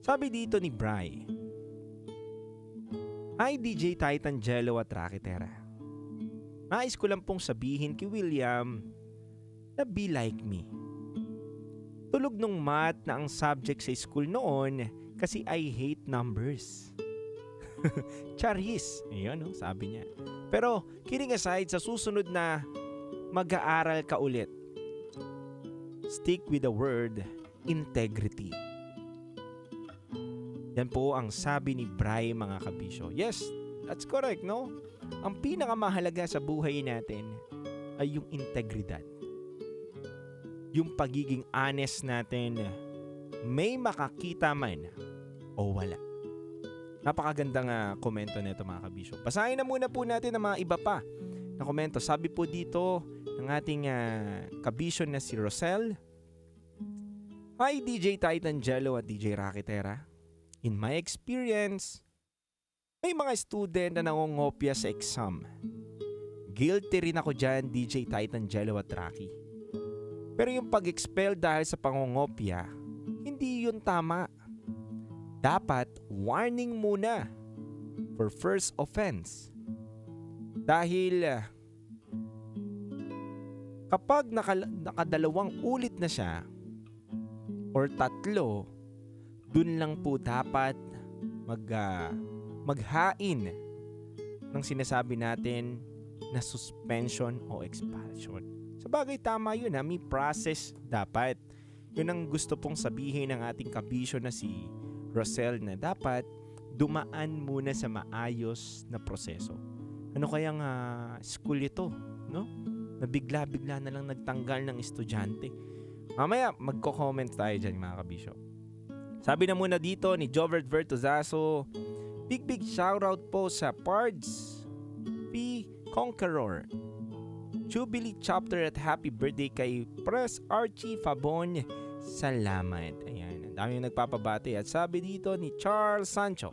S12: Sabi dito ni Bri, "Hi DJ Titan Jello at Rakitera. Nais ko lang pong sabihin kay William na be like me. Tulog nung math na ang subject sa school noon kasi I hate numbers." Charis. Ayun, sabi niya. Pero, kidding aside, sa susunod na mag-aaral ka ulit, stick with the word integrity. Yan po ang sabi ni Bray, mga kabisyo. Yes, that's correct, no? Ang pinakamahalaga sa buhay natin ay yung integridad. Yung pagiging honest natin, may makakita man o wala. Napakagandang komento nito, mga kabisyo. Basahin na muna po natin ang mga iba pa na komento. Sabi po dito ng ating kabisyo na si Rosel. Hi DJ Titan Jello at DJ Rakitera. In my experience, may mga student na nangongopya sa exam. Guilty rin ako dyan, DJ Titan Jello at Rocky. Pero yung pag-expel dahil sa pangongopya, hindi yun tama. Dapat warning muna for first offense. Dahil kapag nakadalawang ulit na siya or tatlo, dun lang po dapat maghain ng sinasabi natin na suspension o expulsion. Sa bagay, tama yun, may process dapat. Yun ang gusto pong sabihin ng ating kabisyo na si Rosel, na dapat dumaan muna sa maayos na proseso. Ano kayang school ito, no? Na bigla-bigla na lang nagtanggal ng estudyante. Mamaya magko-comment tayo dyan, mga kabisyo. Sabi na muna dito ni Jovert Vertuzaso, big shoutout po sa Pards P. Conqueror, Jubilee Chapter at happy birthday kay Pres Archie Fabon. Salamat. Ayan, ang dami yung nagpapabati. At sabi dito ni Charles Sancho,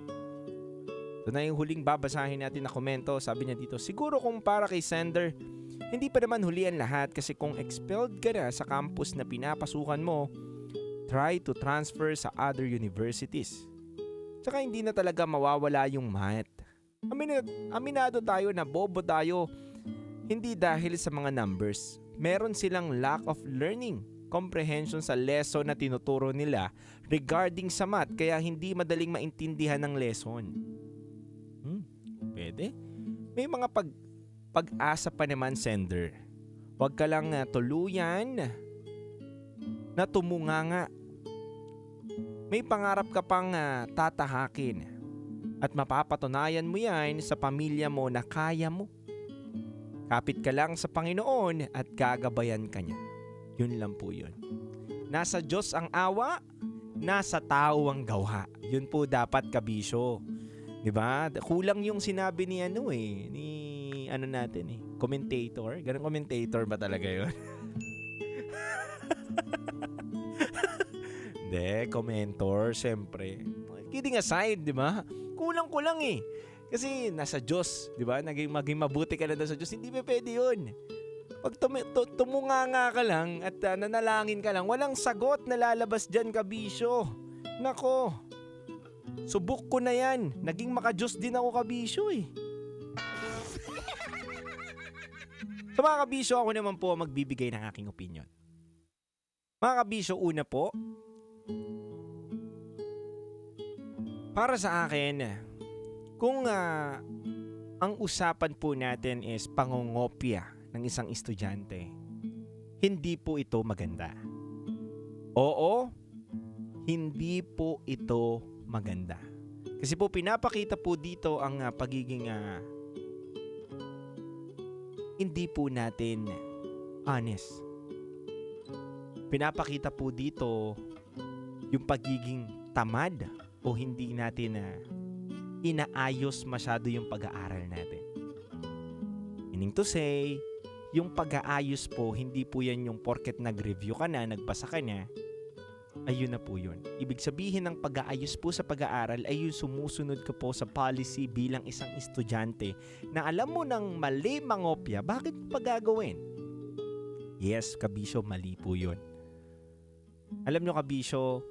S12: ito na yung huling babasahin natin na komento. Sabi niya dito, siguro kung para kay sender, hindi pa naman huli ang lahat kasi kung expelled ka na sa campus na pinapasukan mo, try to transfer sa other universities. Tsaka hindi na talaga mawawala yung math. Aminado tayo na bobo tayo. Hindi dahil sa mga numbers. Meron silang lack of learning comprehension sa lesson na tinuturo nila regarding sa math, kaya hindi madaling maintindihan ng lesson. Pwede. May mga pag-asa pa naman, sender. Huwag ka lang tuluyan na tumunganga. May pangarap ka pang tatahakin at mapapatunayan mo yan sa pamilya mo na kaya mo. Kapit ka lang sa Panginoon at gagabayan ka niya. Yun lang po yun. Nasa Diyos ang awa, nasa tao ang gawa. Yun po dapat, kabisyo. Diba? Kulang yung sinabi ni commentator. Ganun commentator ba talaga yun? Hindi, commentor, syempre. Kidding aside, di ba? Kulang-kulang eh. Kasi nasa Diyos, di ba? Maging mabuti ka na sa Diyos. Hindi pa pwede yun. Pag tumunganga ka lang at nanalangin ka lang, walang sagot na lalabas dyan, kabisyo. Nako, subok ko na yan. Naging maka-Diyos din ako, kabisyo eh. Sa mga kabisyo, ako naman po magbibigay ng aking opinion. Mga kabisyo, una po, para sa akin, kung ang usapan po natin is pangongopya ng isang estudyante, hindi po ito maganda. Oo, hindi po ito maganda. Kasi po pinapakita po dito ang pagiging hindi po natin honest. Pinapakita po dito yung pagiging tamad o hindi natin inaayos masyado yung pag-aaral natin. Meaning to say, yung pag-aayos po, hindi po yan yung porket nag-review ka na, nagbasa ka na, ayun na po yun. Ibig sabihin ng pag-aayos po sa pag-aaral ay yung sumusunod ka po sa policy bilang isang estudyante na alam mo ng mali mangopya, bakit pa gagawin? Yes, kabisyo, mali po yun. Alam nyo, kabisyo,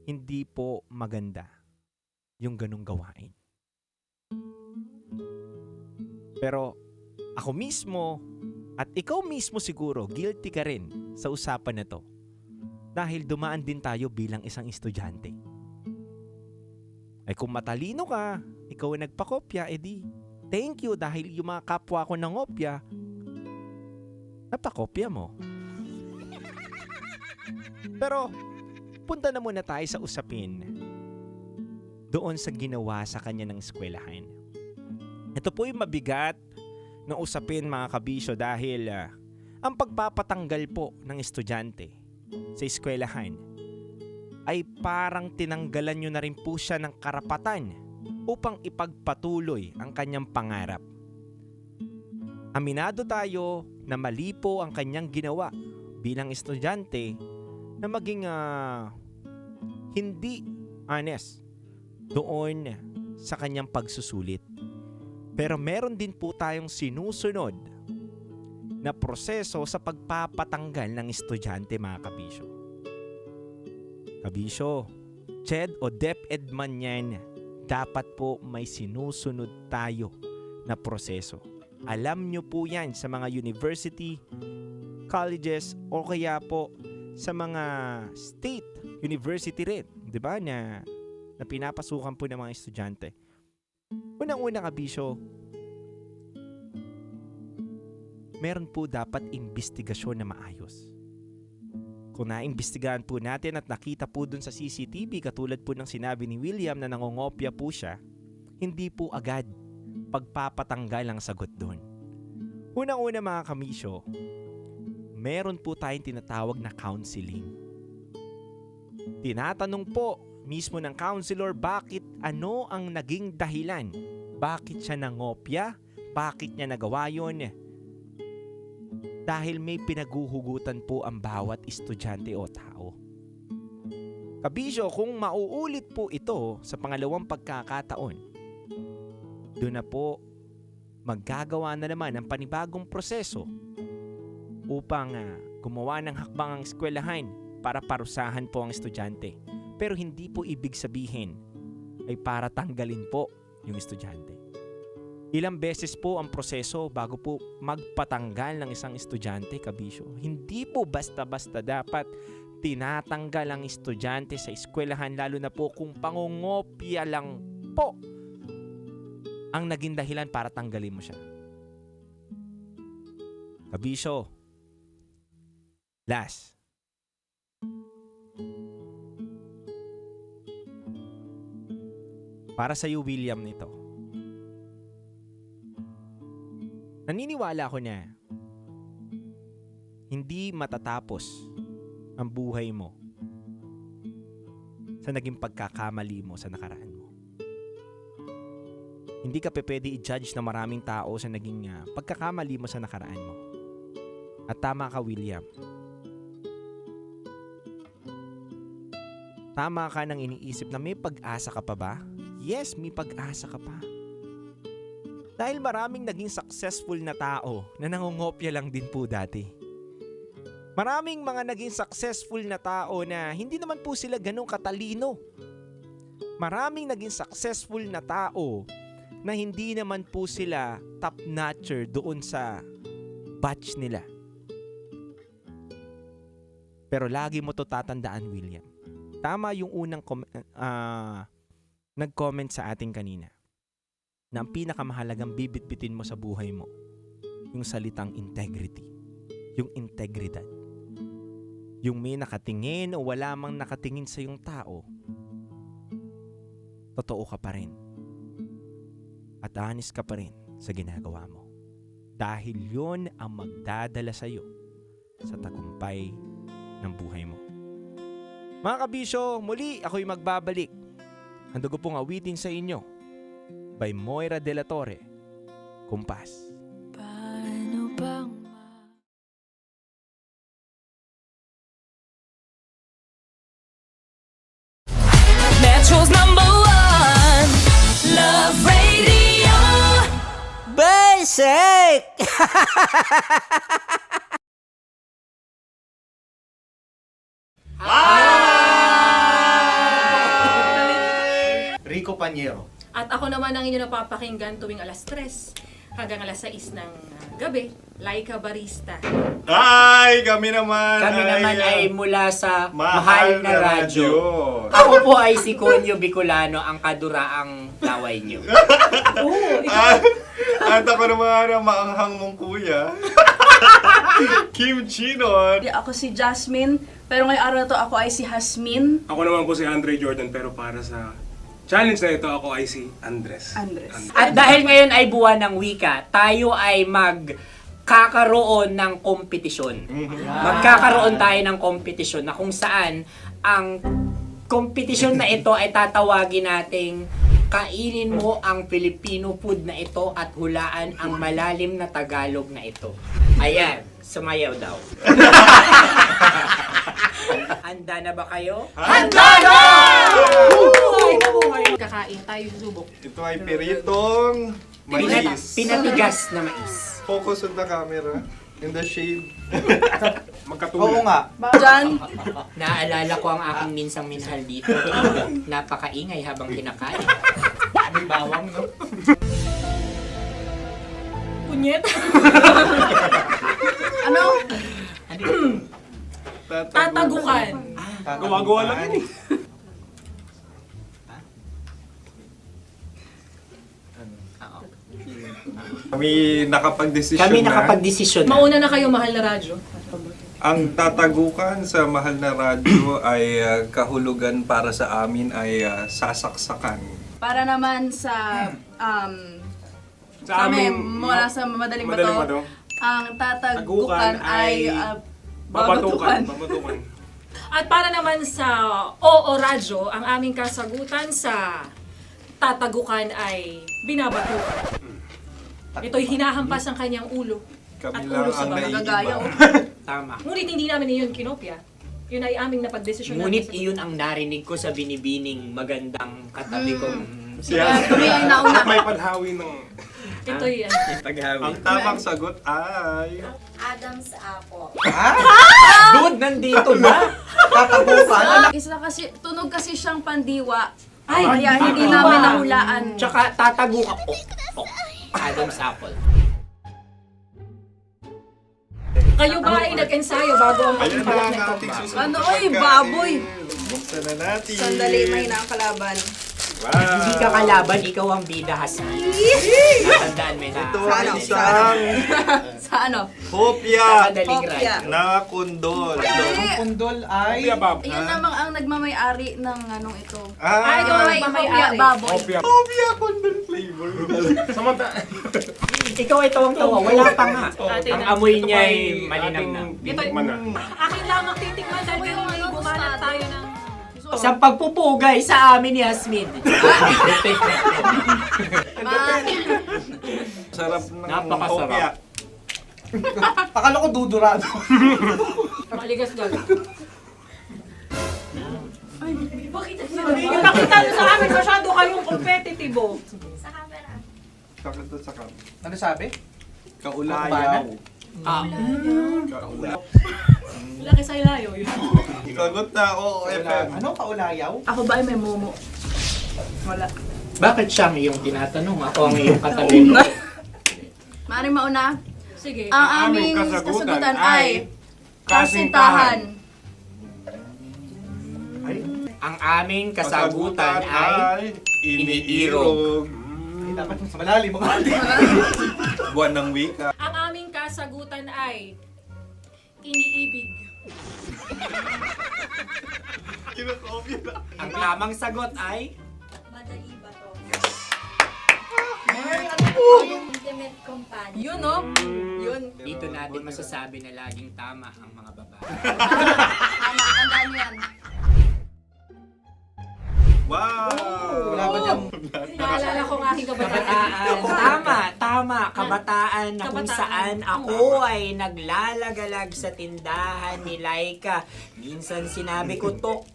S12: hindi po maganda yung ganung gawain. Pero ako mismo at ikaw mismo siguro guilty ka rin sa usapan na to dahil dumaan din tayo bilang isang estudyante. Ay kung matalino ka, ikaw ang nagpakopya, edi thank you dahil yung mga kapwa ko nangopya, napakopya mo. Pero punta na muna tayo sa usapin doon sa ginawa sa kanya ng eskwelahan. Ito po yung mabigat na usapin mga kabisyo dahil ang pagpapatanggal po ng estudyante sa eskwelahan ay parang tinanggalan nyo na rin po siya ng karapatan upang ipagpatuloy ang kanyang pangarap. Aminado tayo na mali po ang kanyang ginawa bilang estudyante na maging hindi honest doon sa kanyang pagsusulit. Pero meron din po tayong sinusunod na proseso sa pagpapatanggal ng estudyante mga kabisyo. Kabisyo, CHED o DepEd man yan, dapat po may sinusunod tayo na proseso. Alam nyo po yan sa mga university, colleges o kaya po sa mga state university rin, 'di ba, na pinapasukan po ng mga estudyante. Unang-una kabisyo, meron po dapat investigasyon na maayos. Kung naimbestigahan po natin at nakita po dun sa CCTV katulad po ng sinabi ni William na nangongopya po siya, hindi po agad pagpapatanggal ang sagot doon. Unang-una mga kamisyo, meron po tayong tinatawag na counseling. Tinatanong po mismo ng counselor bakit ano ang naging dahilan. Bakit siya nangopya? Bakit niya nagawa yun? Dahil may pinaguhugutan po ang bawat estudyante o tao. Kabisyo, kung mauulit po ito sa pangalawang pagkakataon, doon na po maggagawa na naman ng panibagong proseso upang gumawa ng hakbang ang eskwelahan para parusahan po ang estudyante. Pero hindi po ibig sabihin ay para tanggalin po yung estudyante. Ilang beses po ang proseso bago po magpatanggal ng isang estudyante, kabisyo. Hindi po basta-basta dapat tinatanggal ang estudyante sa eskwelahan, lalo na po kung pangungopya lang po ang naging dahilan para tanggalin mo siya. Kabisyo, last. Para sa iyo, William, nito. Naniniwala ko na hindi matatapos ang buhay mo sa naging pagkakamali mo sa nakaraan mo. Hindi ka pwede i-judge na maraming tao sa naging pagkakamali mo sa nakaraan mo. At tama ka, William. Tama ka nang iniisip na may pag-asa ka pa ba? Yes, may pag-asa ka pa. Dahil maraming naging successful na tao na nangungopya lang din po dati. Maraming mga naging successful na tao na hindi naman po sila ganun katalino. Maraming naging successful na tao na hindi naman po sila top-notcher doon sa batch nila. Pero lagi mo to tatandaan, William. Tama yung unang nag-comment sa atin kanina na ang pinakamahalagang bibit-bitin mo sa buhay mo, yung salitang integrity, yung integridad. Yung may nakatingin o wala mang nakatingin sa yung tao, totoo ka pa rin. At honest ka pa rin sa ginagawa mo. Dahil yon ang magdadala sa iyo sa tagumpay ng buhay mo. Mga kabisyo, muli ako'y magbabalik. Handa ko pong awitin sa inyo by Moira De La Torre, Kumpas.
S15: Paano bang
S4: Metro's #1 Love Radio.
S1: Basic!
S11: Rico Panyero.
S16: At ako naman ang inyo napapakinggan tuwing alas 3 hanggang alas 6 ng gabi, Laika Barista.
S17: Hi! Kami naman
S6: ay mula sa
S17: Mahal na Radyo.
S6: Ako po ay si Conyo Bicolano, ang kaduraang laway nyo.
S17: At ako naman ang maanghang mong kuya. Kim Chinon.
S18: Ako si Jasmine, pero ngayong araw na to ako ay si Hasmin.
S17: Ako naman po si Andre Jordan, pero para sa challenge na ito ako ay si Andres.
S6: At dahil ngayon ay buwan ng wika, tayo ay magkakaroon ng kompetisyon. Magkakaroon tayo ng kompetisyon na kung saan ang kompetisyon na ito ay tatawagin nating kainin mo ang Filipino food na ito at hulaan ang malalim na Tagalog na ito. Ayan, sumayaw daw. Handa na ba kayo?
S17: Handa na!
S16: Buhay na buhay. Kakain tayo subok.
S17: Ito ay piritong mais.
S6: Pinatigas na mais.
S17: Focus on the camera. In the shade.
S11: Oo nga.
S16: Diyan.
S6: Naalala ko ang aking minsang minahal dito. Napakaingay habang kinakain. May bawang, no?
S16: Punyet. Ano? Tatagukan.
S17: Gawa-gawa lang yun eh. Kami nakapag-desisyon na.
S16: Mauna na kayo, mahal na radyo.
S9: Ang tatagukan sa mahal na radyo ay kahulugan para sa amin ay sasaksakan.
S14: Para naman sa
S17: Sa amin,
S14: mula sa madaling
S17: Madaling
S14: bato,
S17: Bato.
S14: ang tatagukan ay
S17: babatukan.
S16: At para naman sa Oo Radyo, ang aming kasagutan sa tatagukan ay binabatukan. Ito'y hinahampas ang kanyang ulo.
S9: Kami
S16: At
S9: lang
S16: ulo sa
S9: ang
S16: magagaya.
S6: Tama.
S16: Ngunit hindi namin iyon kinopya. Yun ay aming napagdesisyon
S6: Ngunit
S16: namin.
S6: iyon ang narinig ko sa binibining magandang katabi kong
S14: kami ang nauna.
S17: May panhawi ng...
S16: Ito'y
S9: Ang tamang sagot ay...
S3: Adam's apple.
S6: Dude, nandito ba?
S14: Isa kasi, tunog kasi siyang pandiwa.
S16: Ay,
S14: Kaya hindi
S16: pandiwa.
S14: namin nahulaan.
S6: Tsaka tatagukan. Adam's apple.
S16: Kayo ba ay nag-ensayo bago ang
S17: Ayan
S16: pagpalak
S17: na
S16: na
S17: ang
S16: ito?
S17: ating susunod
S14: Ano,
S17: na
S14: oy,
S17: pagkain.
S14: baboy.
S17: Buksan na natin.
S14: Sandali, may na ang kalaban.
S17: Wow.
S6: Hindi ka kalaban, ikaw ang bida, Hasmi. Natandaan mo na.
S17: Ito ang isang
S14: Sa ano?
S17: hopya
S6: Madaling
S14: Hopya.
S6: ride.
S17: na kundol.
S11: Ang pundol ay...
S14: Yun namang ang nagmamayari ng anong ito.
S17: Ah,
S14: Ito ay hopya baboy.
S17: hopya kundol flavor.
S6: Ikaw ay tawang-tawa, wala pa nga.
S16: Atin
S6: Ang
S16: na.
S6: amoy niya ay malinam na.
S16: Ito'y akin lamang titikman dahil kayo ay bumanat tayo ng...
S6: Sa pagpupugay sa amin ni Hasmin.
S17: Sarap ng
S6: Napakasarap.
S17: hopya.
S11: Akala ko dudurado.
S16: Maligas gal. Ay, bakit? Ipakita nyo sa amin masyado kayong competitive.
S17: Sakit sa kam.
S11: Ano sabi?
S17: Kaulayaw.
S16: Laki sa ilayo yun.
S17: Sagot na, oo, FM.
S11: Ano? Kaulayaw?
S14: Ako ba ay may momo? Wala.
S6: Bakit siya ang iyong tinatanong? Ako ang iyong katabi.
S14: Maaaring mauna.
S16: Sige.
S14: Ang aming
S17: kasagutan
S14: kasagutan
S17: ay
S14: ay kasintahan.
S6: Ang aming kasagutan ay
S17: iniirog.
S11: Dapat mas malalim mga
S17: Buwan ng wika.
S16: Ang aming kasagutan ay iniibig.
S17: Kinakopya na.
S6: ang tamang sagot ay
S3: Madali ba to?
S14: Intimate companion. Yun, no? Yun.
S6: dito natin masasabi na laging tama ang mga babae.
S14: Tama, tandaan nyo yan.
S17: Wow!
S11: Wala ba dyan?
S16: Naalala ko ang aking kabataan.
S6: Tama. Kabataan na kung
S16: Kabataan.
S6: saan ako ay naglalagalag sa tindahan ni Laika. Minsan sinabi ko, tok,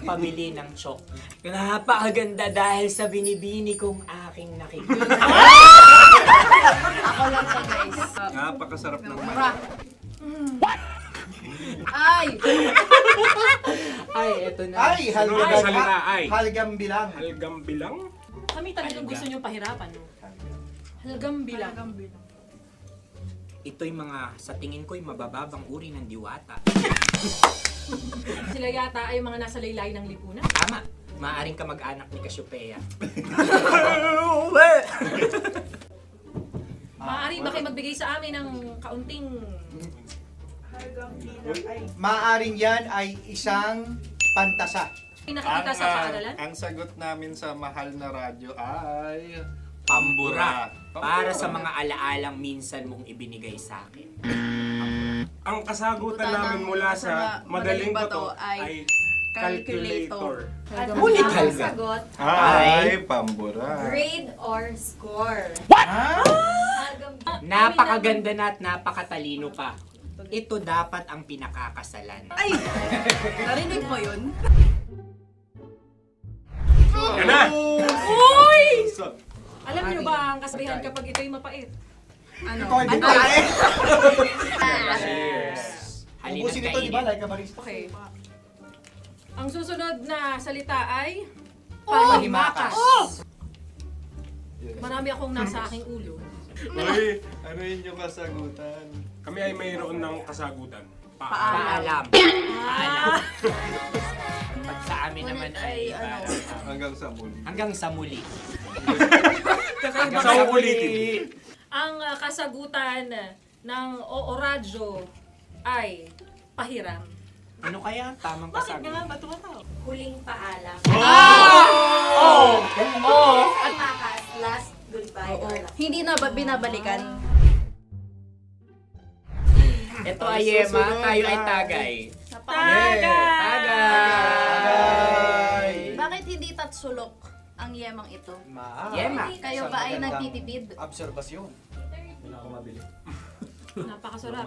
S6: pamili ng chok. Napakaganda dahil sa binibini kong aking nakikita.
S14: Ako lang siya, guys.
S17: Napakasarap ng
S14: Mura. Ay!
S6: Ay, eto na.
S11: Ay, halgam.
S17: salita ay?
S11: Halgam bilang.
S17: Halgam bilang?
S16: Kami talagang gusto nyo pahirapan. No? Halagang bilang.
S6: Ito'y mga, sa tingin ko'y mabababang uri ng diwata.
S16: Sila yata ay mga nasa laylay ng lipunan.
S6: Tama. Maaring ka mag-anak ni Cassiopeia.
S16: Maaari ba kayo magbigay sa amin ng kaunting...
S11: Maaring yan ay isang pantasa.
S16: Nakikita sa paaralan?
S17: Ang sagot namin sa mahal na radyo ay...
S6: Pambura. Para sa mga alaalang minsan mong ibinigay sa akin.
S18: Ang kasagutan namin mula sa madaling bato ay calculator.
S6: Ulitin ka.
S14: Sagot,
S17: Ay, pambura.
S14: grade or score.
S6: Napakaganda na at napakatalino pa. Ito dapat ang pinakakasalan.
S14: Ay! Narinig mo yun?
S18: Yan na!
S16: Uy! Alam niyo ba ang kasabihan kapag ito'y mapait?
S14: Ano?
S6: Halina't kainin.
S16: Okay. Ang susunod na salita ay
S6: Panimakas.
S16: Marami akong nasa aking ulo.
S17: Uy, ano yun yung kasagutan?
S18: Kami ay mayroon ng kasagutan.
S6: Paalam. Pag sa amin naman ay
S17: Hanggang sa muli.
S6: hanggang sa muli.
S18: Sa uulitin.
S16: Ang kasagutan ng Oo Radyo ay pahiram.
S6: Ano kaya ang tamang kasagutan?
S16: Ba't tumatawa?
S14: Huling paalam.
S16: Oh!
S14: At makas, last goodbye. or last. Hindi na ba binabalikan?
S6: Ito ay Yema, tayo ay Tagay.
S14: Tagay! Bakit hindi tatsulok ang yemang ito?
S6: Yema.
S14: Kayo ba ay nagtitipid?
S11: Obserbasyon.
S16: Napakasarap.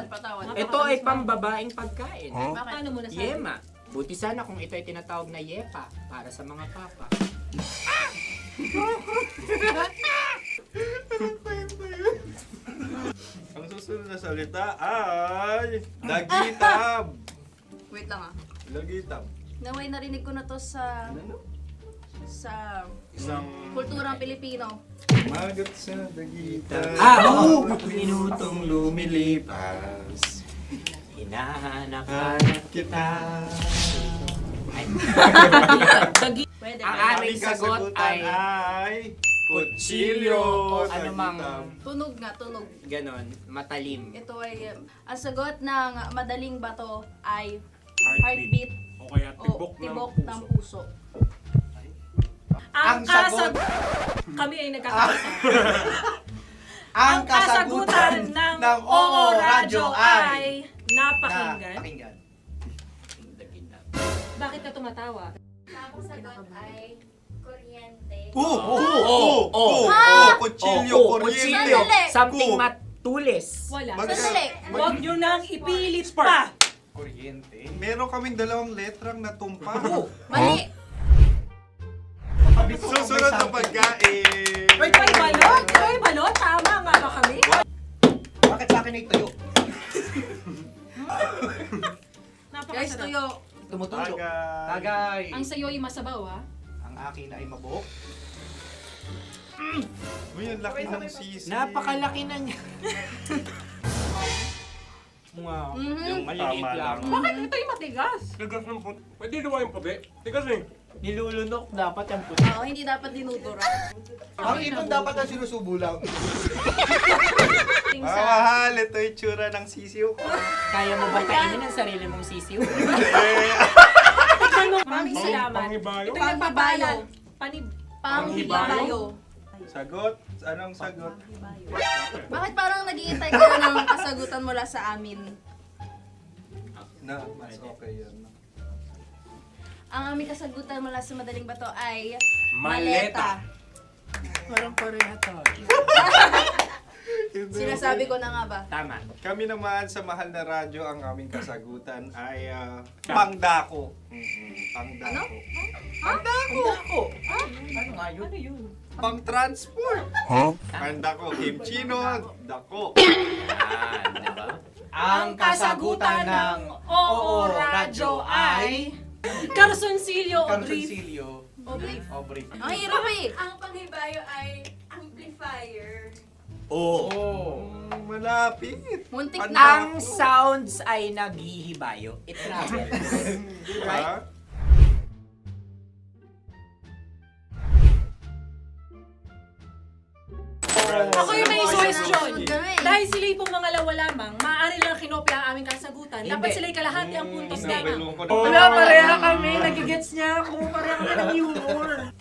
S14: Patawad.
S6: Ito ay pambabaeng pagkain.
S14: Bakit?
S16: Paano mo nasabi?
S6: Yema. Buti sana kung ito ay tinatawag na yepa para sa mga papa.
S17: Ang susunod na salita ay... Dagitab!
S14: Wait lang ah.
S17: Dagitab.
S14: Naway narinig ko na to sa
S17: Isang...
S14: kulturang Pilipino.
S17: Magat sa dagitab.
S6: Oo!
S17: Minutong lumilipas.
S6: Hinahanap
S17: kita.
S14: Pwede
S6: Ang
S14: ba?
S6: aming sagot ay
S17: kutsilyo.
S6: o anumang
S14: Tunog nga, tunog.
S6: ganon, matalim.
S14: Ito ay, ang sagot ng madaling bato ay
S18: Heartbeat.
S14: heartbeat
S18: O kaya
S14: o tibok ng puso.
S16: Ang kasagutan... Kami ay nagkakasa. Ang kasagutan ng Oo Radyo ay napakinggan. Bakit ka tumatawa?
S14: Ang sagot ay kuryente.
S17: Kutsilyo, kuryente.
S14: Sandali.
S6: Something matulis.
S16: Wala.
S14: Sandali.
S16: Huwag nyo nang ipilit pa.
S17: Kuryente. Meron kaming dalawang letrang natumpa.
S14: Mali.
S17: Susunod na pagkain.
S16: May balot? May balot? Tama nga ba kami?
S11: Bakit sa akin ay tuyo?
S14: Guys,
S16: Napakasarap.
S14: tuyo.
S11: Tumutulo.
S17: Tagay.
S11: Tagay.
S16: Ang sayo ay masabaw ha?
S11: Ang akin ay mabuhok.
S17: Uy, ang laki ng sisi.
S6: Napakalaki na niya. Yung maliliit
S17: Tama
S6: lang.
S17: lang.
S16: Bakit ito'y matigas?
S18: Tigas ng puti. Pwede nawa yung puti. Tigas eh.
S6: Nilulunok dapat yung puti.
S14: Oo, hindi dapat dinudura.
S11: Ang ibon dapat ang sinusubo lang.
S17: Mahal, ito yung tsura ng sisiw ko.
S6: Kaya mo ba kainin ang sarili mong sisiw?
S16: Maraming salamat.
S18: Pangibayo.
S16: Ito'y nagpapaalal.
S14: Panghibayo.
S17: Sagot? Anong sagot?
S14: Bakit parang nag-iintay kayo ng kasagutan mula sa amin?
S17: Na, mas okay yan.
S14: Ang aming kasagutan mula sa madaling bato ay
S18: Maleta.
S6: Parang pareha tayo.
S14: Sinasabi ko na nga ba?
S6: Tama.
S17: Kami naman sa mahal na radyo, ang aming kasagutan ay pangdako. Pangdako.
S6: Pangdako. Ano nga yun? Ano yun?
S17: Pang-transport. Pangdako, kimchino, dako.
S6: Diba?
S16: Ang kasagutan ng Oo Radyo ay Carsoncillo o Brief.
S11: Carsoncillo.
S14: O
S11: brief.
S14: Ang hirap eh.
S15: Ang panghibayo ay amplifier.
S17: Malapit.
S14: Muntik
S17: Pangdako.
S14: na.
S6: Ang sounds ay naghihibayo. It travels.
S17: Diba?
S16: Ako yung may question. Dahil sila'y pong mga lawa lamang, maaari lang kinopya ang aming kasagutan. Dapat sila'y kalahati ang puntos lamang.
S18: Wala, pareha kami. Nagigets niya ako. Pareha kami ng humor.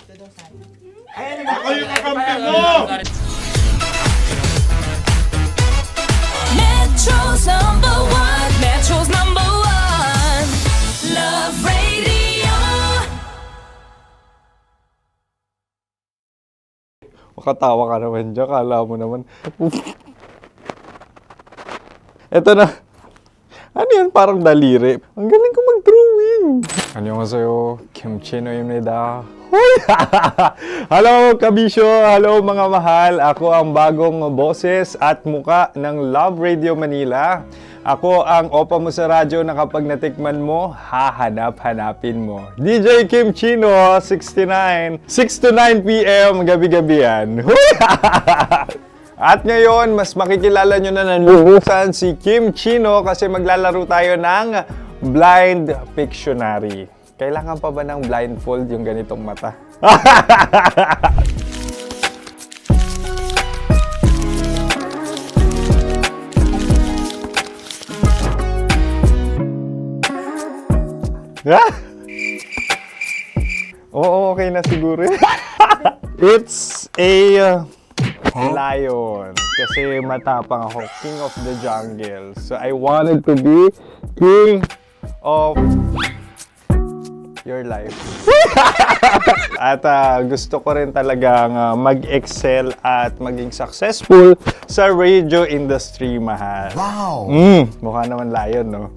S17: Ako yung kakampi mo!
S4: Metro's number one. Metro's number one. Love Radio.
S9: Makatawa ka naman dyan. Kala mo naman. Eto na. Ano yan? Parang daliri. Ang galing ko mag-drawing. 안녕하세요. 김치노입니다. Hello, kabisyo! Hello, mga mahal! Ako ang bagong boses at muka ng Love Radio Manila. Ako ang opa mo sa radyo na kapag natikman mo, hahanap-hanapin mo. DJ Kim Chino, 69. 6 to 9 p.m. gabi-gabi yan. At ngayon, mas makikilala nyo na ng lubusan si Kim Chino kasi maglalaro tayo ng Blind Pictionary. Kailangan pa ba ng blindfold yung ganitong mata? Oo, okay na siguro. It's a lion. Kasi matapang ako. King of the jungle. So I wanted to be king of your life. At gusto ko rin talagang mag-excel at maging successful sa radio industry, mahal.
S2: Wow!
S9: Mukha naman lion, no?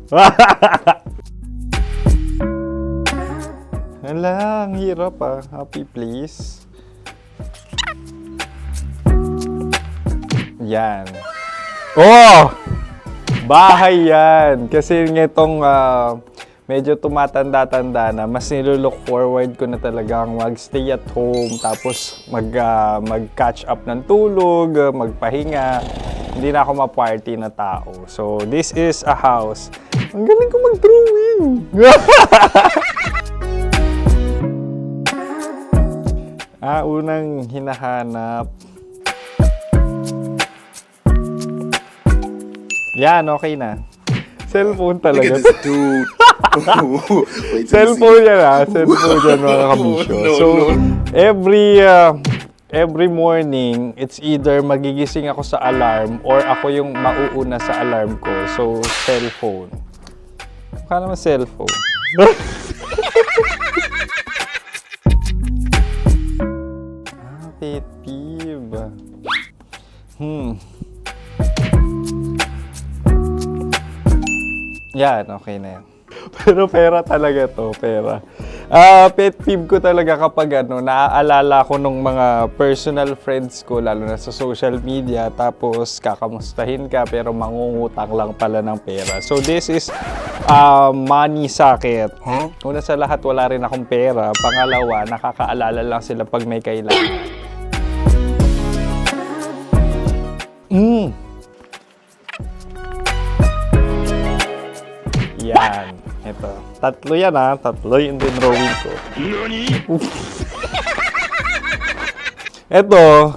S9: Hala, ang hirap Happy, please. Yan. Oh! Bahay yan. Kasi nitong medyo tumatanda-tanda na, mas nilook forward ko na talagang mag-stay at home, tapos mag-catch up ng tulog, magpahinga. Hindi na ako ma-party na tao. So, this is a house. Ang galing ko mag-drawing! Unang hinahanap. Yan, okay na. Cellphone talaga.
S10: Look at this dude. Wait till
S9: Cellphone yan Cellphone yan, mga kabisyo. So, every morning, it's either magigising ako sa alarm or ako yung mauuna sa alarm ko. So, cellphone. Mukha naman cellphone. Pet peeve. Yan, okay na yan. Pero pera talaga to, pera. Pet peeve ko talaga kapag naaalala ko nung mga personal friends ko, lalo na sa social media, tapos kakamustahin ka pero mangungutang lang pala ng pera. So this is money sakit. Una sa lahat, wala rin akong pera. Pangalawa, nakakaalala lang sila pag may kailangan. Yan. Ito. Tatlo yan Tatlo yung dinrawing ko. Ito.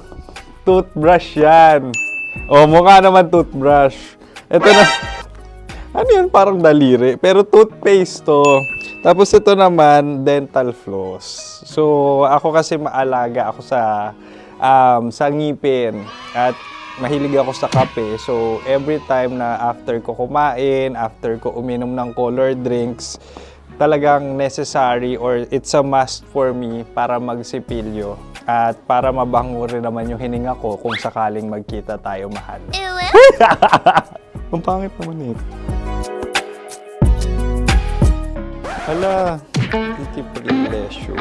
S9: Toothbrush yan. Mukha naman toothbrush. Ito na. Ano yan? Parang daliri. Pero toothpaste to. Tapos ito naman, dental floss. So, ako kasi maalaga ako sa ngipin. At mahilig ako sa kape. So, every time na after ko kumain, after ko uminom ng colored drinks, talagang necessary or it's a must for me para magsipilyo. At para mabango rin naman yung hininga ko kung sakaling magkita tayo, mahal. Ang pangit naman Hala, guilty pleasure.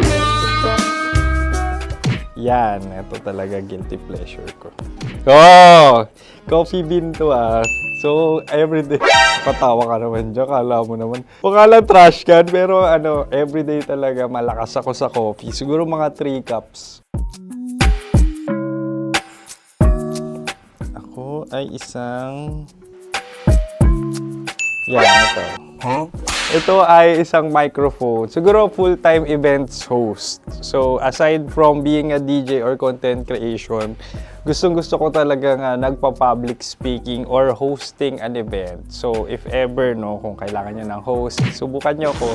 S9: Yan, ito talaga guilty pleasure ko. Coffee bean to So, everyday. Patawa ka naman dyan, kala mo naman. Pakala trash can, pero everyday talaga malakas ako sa coffee. Siguro mga 3 cups. Ako ay isang... Yan, ito.
S7: Ito ay isang microphone. Siguro full-time events host. So, aside from being a DJ or content creation, gustong-gusto ko talaga nga nagpa-public speaking or hosting an event. So, if ever, no, kung kailangan nyo ng host, subukan nyo ko.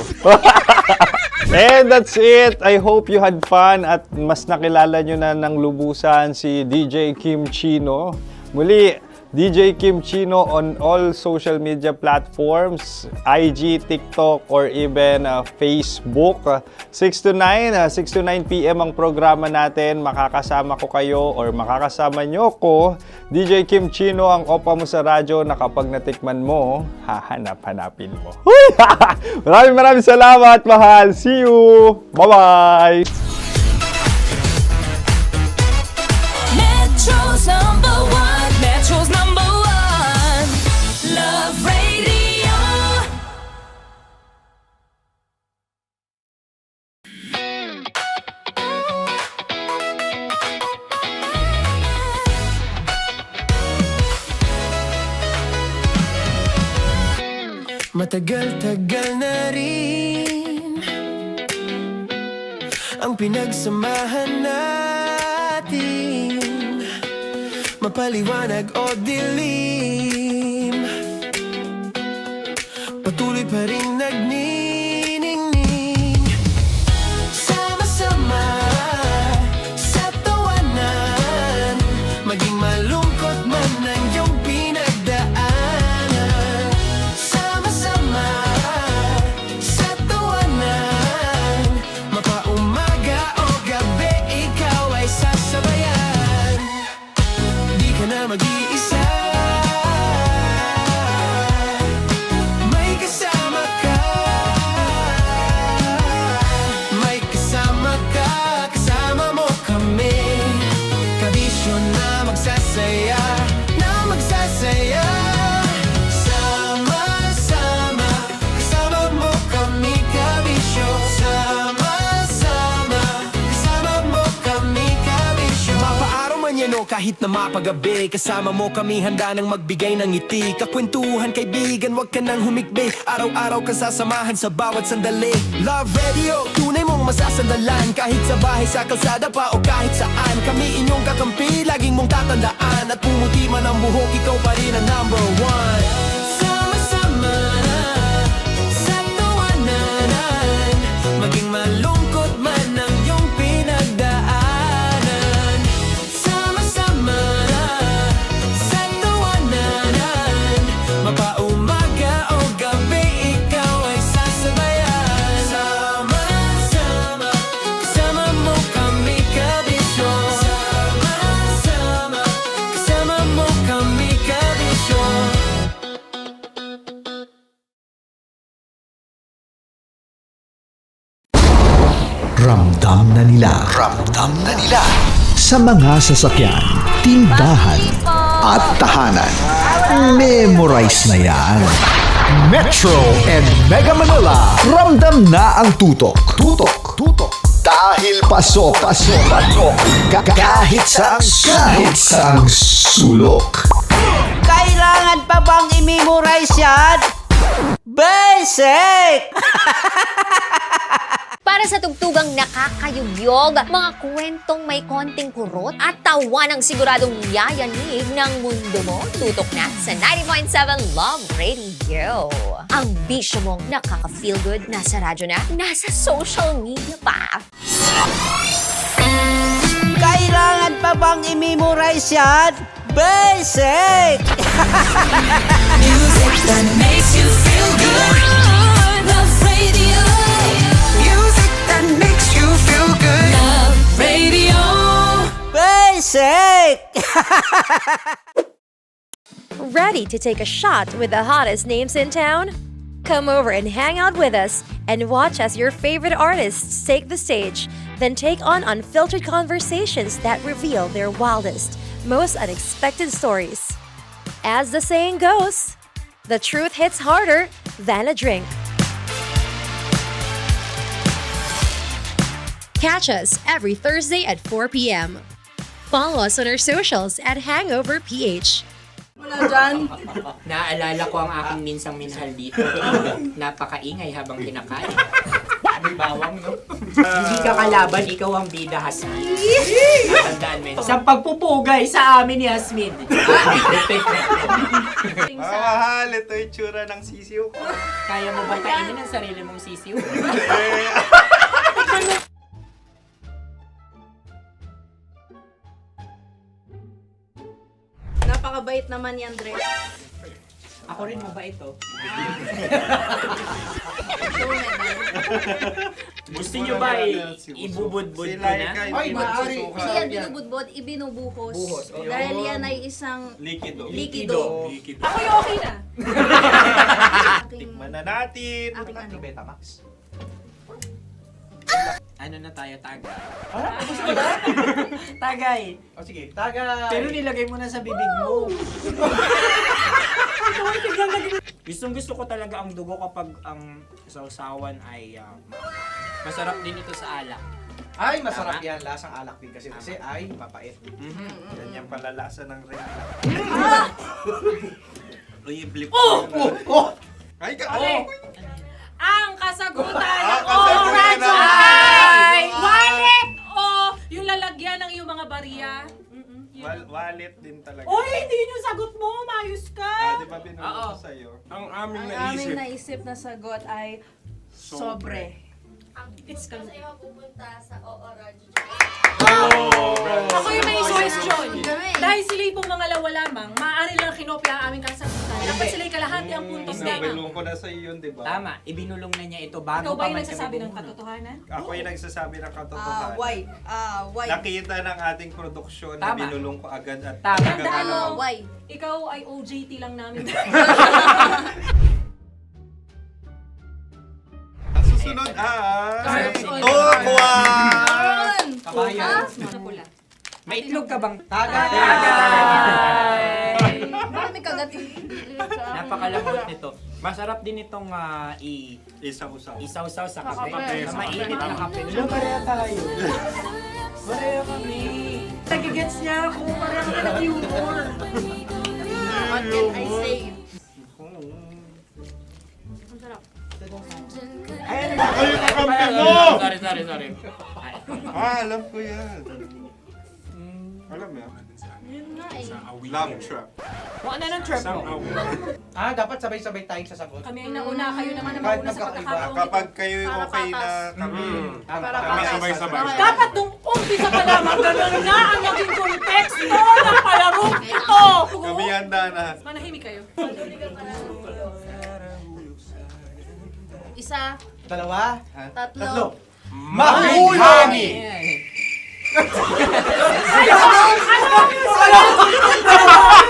S7: And that's it. I hope you had fun at mas nakilala nyo na ng lubusan si DJ Kim Chino. Muli, DJ Kim Chino on all social media platforms, IG, TikTok, or even Facebook. 6 to 9 p.m. ang programa natin. Makakasama ko kayo or makakasama nyo ko. DJ Kim Chino ang opa mo sa radyo na kapag natikman mo, hahanap-hanapin mo. Maraming salamat, mahal. See you! Bye-bye!
S4: Metro's number one. Metro's number one. Love Radio. Matagal-tagal na rin ang pinagsamahan natin, mapaliwanag o dilim, patuloy pa rin nagniningning. Sama-sama sa tawanan, maging malungkot man ang iyong pinagdaanan. Sama-sama sa tawanan, mapaumaga o gabi, ikaw ay sasabayan. Di ka na mag-iisa, may kasama ka. May kasama ka, kasama mo kami. Kabisyo na magsasaya, na magsasaya. Sama-sama, kasama mo kami, kabisyo. Sama-sama, kasama mo kami, kabisyo. Mapaaraw man yan o kahit na mapagabi, kasama mo kami, handa nang magbigay ng ngiti. Kakwentuhan, kaibigan, wag ka nang humikbi. Araw-araw ka sasamahan sa bawat sandali. Love Radio, tunay mong masasandalan. Kahit sa bahay, sa kalsada pa o kahit saan, kami inyong kakampi, laging mong tatandaan. At pumuti man ang buhok, ikaw pa rin ang number one. Sama-sama sa tawanan, maging malungkot man ang iyong pinagdaanan. Sama-sama sa tawanan, mapaumaga o gabi, ikaw ay sasabayan. Sama-sama, kasama mo kami, kabisyo. Sama-sama, kasama mo kami, kabisyo.
S2: Ramdam na nila sa mga sasakyan, tindahan at tahanan. Memorize na yan. Metro and Mega Manila, ramdam na ang tutok. Dahil pasok. Kahit saang sulok.
S1: Kailangan pa bang i-memorize yan? Basic!
S3: Para sa tugtugang nakakayugyog, mga kwentong may konting kurot at tawa ng siguradong yayanig ng mundo mo, tutok na sa 90.7 Love Radio. Ang bisyo mong nakaka-feel good, nasa radyo na, nasa social media pa.
S1: Kailangan pa bang i-memorize yan? Basic!
S4: Music that makes you feel good. Love Radio. Music that makes you feel good. Love Radio.
S1: Basic!
S8: Ready to take a shot with the hottest names in town? Come over and hang out with us and watch as your favorite artists take the stage, then take on unfiltered conversations that reveal their wildest, most unexpected stories. As the saying goes, the truth hits harder than a drink. Catch us every Thursday at 4 p.m. Follow us on our socials at Hangover PH.
S15: na dyan.
S6: Naaalala ko ang aking minsang minahal dito. Napakaingay habang kinakain. May bawang, no? Hindi ka kalaban, ikaw ang bida, Hasmin. Tandaan mo yun. Sa pagpupugay sa amin ni Hasmin.
S17: Mahal, ito yung tsura ng sisiw ko.
S6: Kaya mo ba kainin ang sarili mong sisiw?
S15: Napakabait naman ni Andres.
S6: Ako rin mabait, oh. Gusto nyo ba ibubudbud ko na?
S15: Ay, maaari. Hindi yan binubudbod, ibinubuhos.
S6: Buhos, oh.
S15: Dahil yan ay isang
S17: Likido.
S15: likido.
S16: Ako yung okay na.
S17: Tikman na natin.
S15: Aking ano.
S11: Betamax.
S6: Ano na tayo, tagay?
S11: Gusto mo na?
S6: Tagay!
S11: O sige, tagay.
S6: Pero nilagay mo na sa bibig mo. Gustong gusto ko talaga ang dugo kapag ang sausawan ay masarap din ito sa alak.
S11: Ay, masarap yan. Lasang alak din kasi ay mapait.
S17: Yan yung palalasa ng rin. Uy, blip.
S11: Oh!
S17: Ay,
S16: Okay. Ang kasagutan
S17: kasagutan
S16: radyo
S17: ay-
S16: ay wallet o yung lalagyan ng iyong mga barya.
S17: Wallet din talaga.
S16: Oy, hindi yun yung sagot mo. Mayos ka.
S17: Di ba binulong ko sa'yo?
S9: Ang aming
S15: Ang aming naisip na sagot ay sobre.
S16: It's
S15: Kasi mapupunta sa OORAD.
S16: Ako yung may question. Dahil sila pong mga lawa lamang, maaari lang kinopya ang aming kasagutan. Dapat sila'y kalahati ang puntos lamang.
S17: Binulong ko na sa'yo yun, di ba?
S6: Tama, ibinulong na niya ito bago
S16: Ikaw ba
S6: pa
S16: yung
S6: man
S16: nagsasabi
S6: kami
S16: ng
S6: bumulong.
S16: katotohanan?
S17: Ako yung nagsasabi ng katotohanan.
S15: Why?
S17: Nakita ng ating produksyon na
S6: Tama.
S17: binulong ko agad at
S6: Tama.
S16: Tandaan mo,
S15: Why?
S16: ikaw ay OJT lang namin.
S17: Ang susunod ay...
S6: Sunod.
S17: Tukwan!
S6: Kabayan.
S16: Ano pula?
S6: May itlog ka bang?
S11: Tagay!
S15: Marami kagat.
S6: Napakalambot nito. Masarap din itong
S17: Isaw-saw.
S6: isaw-saw sa kape.
S11: kape.
S6: Sa mainit na kape.
S11: Pareha tayo.
S6: Pareho kami.
S18: Nagigets niya ako. Pareho kami ng humor.
S15: What can I say? Ang sarap.
S17: Ay, kayo kakampi mo!
S6: Sorry.
S17: Alam ko yan. Alam mo yan?
S15: Yun nga eh.
S17: Love trap.
S6: Kung ano ng trap mo?
S11: Dapat sabay-sabay tayong sasagot.
S16: Kami ang nauna, kayo naman ang
S11: Kahit
S16: nauna sa
S11: magkakaiba.
S16: pagkakataon.
S17: Kapag kayo
S15: Para
S17: okay na
S15: patas.
S17: kami,
S11: Para
S17: kami
S11: patas.
S17: sabay-sabay.
S16: Dapat nung umpisa pa lamang ganun na ang naging konteksto ng palarong ito.
S17: Kami handa na.
S16: Manahimik kayo.
S15: Isa,
S11: Dalawa.
S15: tatlo.
S11: Mahulani!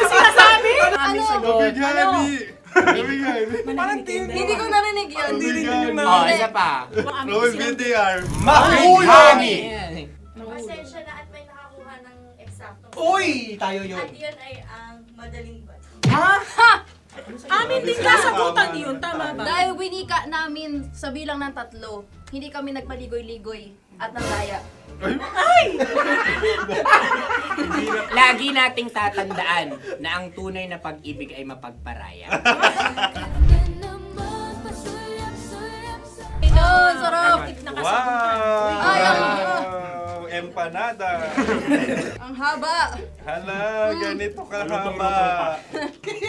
S16: Sinasabi?
S15: Ano? Hindi ko narinig yun.
S6: Oh, isa pa.
S17: Roll VTR.
S11: Mahulani!
S15: Pasensya na at may nakakuha ng eksaktong.
S11: Uy! Tayo yun.
S15: At yun ay ang madaling bato.
S16: Amin din kasagutan yun, tama ba?
S15: Dahil winika namin sa bilang ng 3, hindi kami nagpaligoy-ligoy at nandaya.
S6: Lagi nating tatandaan na ang tunay na pag-ibig ay mapagparaya.
S15: Oh, sarap!
S17: Wow!
S15: Ay,
S17: Empanada.
S15: Ang haba!
S17: Hala, ganito kahaba.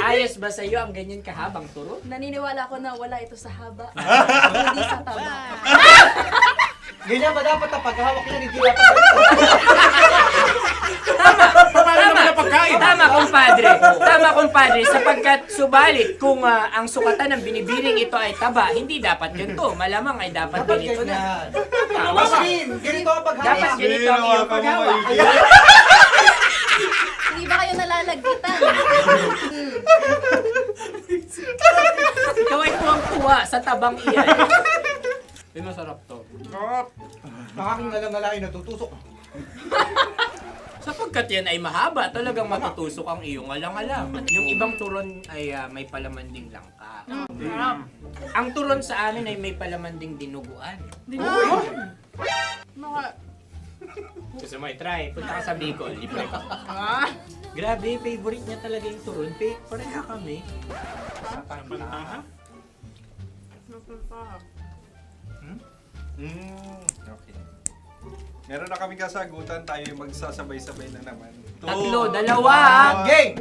S6: Ayos ba sa'yo ang ganyan kahabang turo?
S15: Naniniwala ko na wala ito sa haba. Hindi sa taba.
S11: Ganyan ba dapat ang paghahawak niya? Hindi dapat
S6: Tama, kumpadre. Sapagkat subalit kung ang sukatan ng binibining ito ay taba, hindi dapat ganito. Malamang ay dapat ganito na.
S11: Ganito ang paghahawak.
S6: Dapat ganito ang iyong paghawak.
S15: Hindi ba kayo nalalagkitan?
S6: Ikaw ay tuwang-tuwa sa tabang iyan. Ay, masarap to.
S11: Makaking nalang-nalain natutusok.
S6: Sapagkat yan ay mahaba, talagang matutusok ang iyong alang-alang. Yung ibang turon ay may palaman ding langka. Ang turon sa amin ay may palaman ding dinuguan.
S15: Mga...
S6: Gusto mo i-try? Punta ka sa Bicol, libre ka. Grabe, favorite niya talaga yung turon. Pareha kami.
S9: Okay. Meron na kami kasagutan, tayo yung magsasabay-sabay na naman.
S6: Tatlo, dalawa.
S1: Game!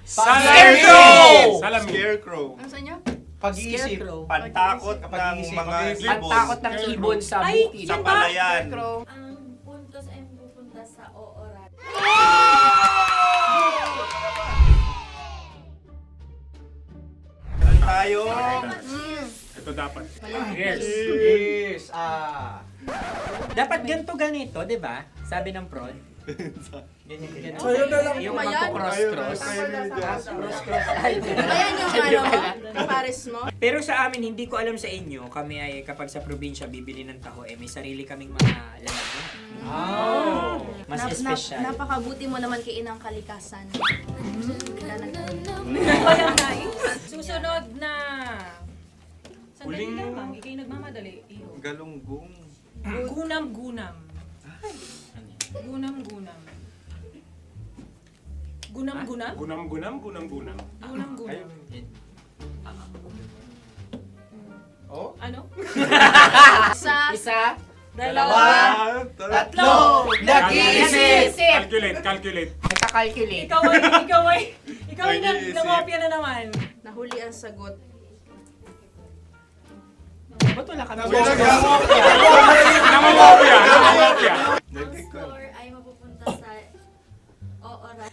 S9: Scarecrow! Scarecrow.
S15: Ano sa inyo?
S1: Pag-iisip.
S9: Pantakot ng mga ibon.
S6: Pantakot ng ibon sa
S16: Ay,
S6: bukid.
S9: Sa palayan.
S14: Ang puntos ay pupunta sa ooran.
S9: Tayo.
S12: Ito dapat.
S1: Yes.
S6: Dapat ganito, di ba? Sabi ng prod. Ganyan.
S12: Sa'yo na lang.
S6: Yung
S15: Ayan.
S6: magko-cross-cross. Cross-cross.
S15: Ayan yung pares mo.
S6: Pero sa amin, hindi ko alam sa inyo, kami ay kapag sa probinsya bibili ng taho, may sarili kaming mga lalagyan. Mas espesyal.
S15: Napakabuti mo naman kay Inang Kalikasan.
S16: Susunod na. Sandali lamang, ikay nagmamadali. Iho.
S9: Galunggong.
S16: Gunam-gunam. Gunam-gunam. Gunam-gunam?
S12: Gunam-gunam.
S16: Gunam-gunam.
S9: Oh?
S16: Ano?
S6: Isa.
S16: Dalawa.
S1: Tatlo. Nag-iisip.
S12: Calculate.
S6: Nagka-calculate.
S16: Ikaw ay nangopya na naman.
S15: Nahuli ang sagot.
S6: Ba't wala kami?
S12: Nangongopya.
S14: Ang score ay mapupunta sa ooran.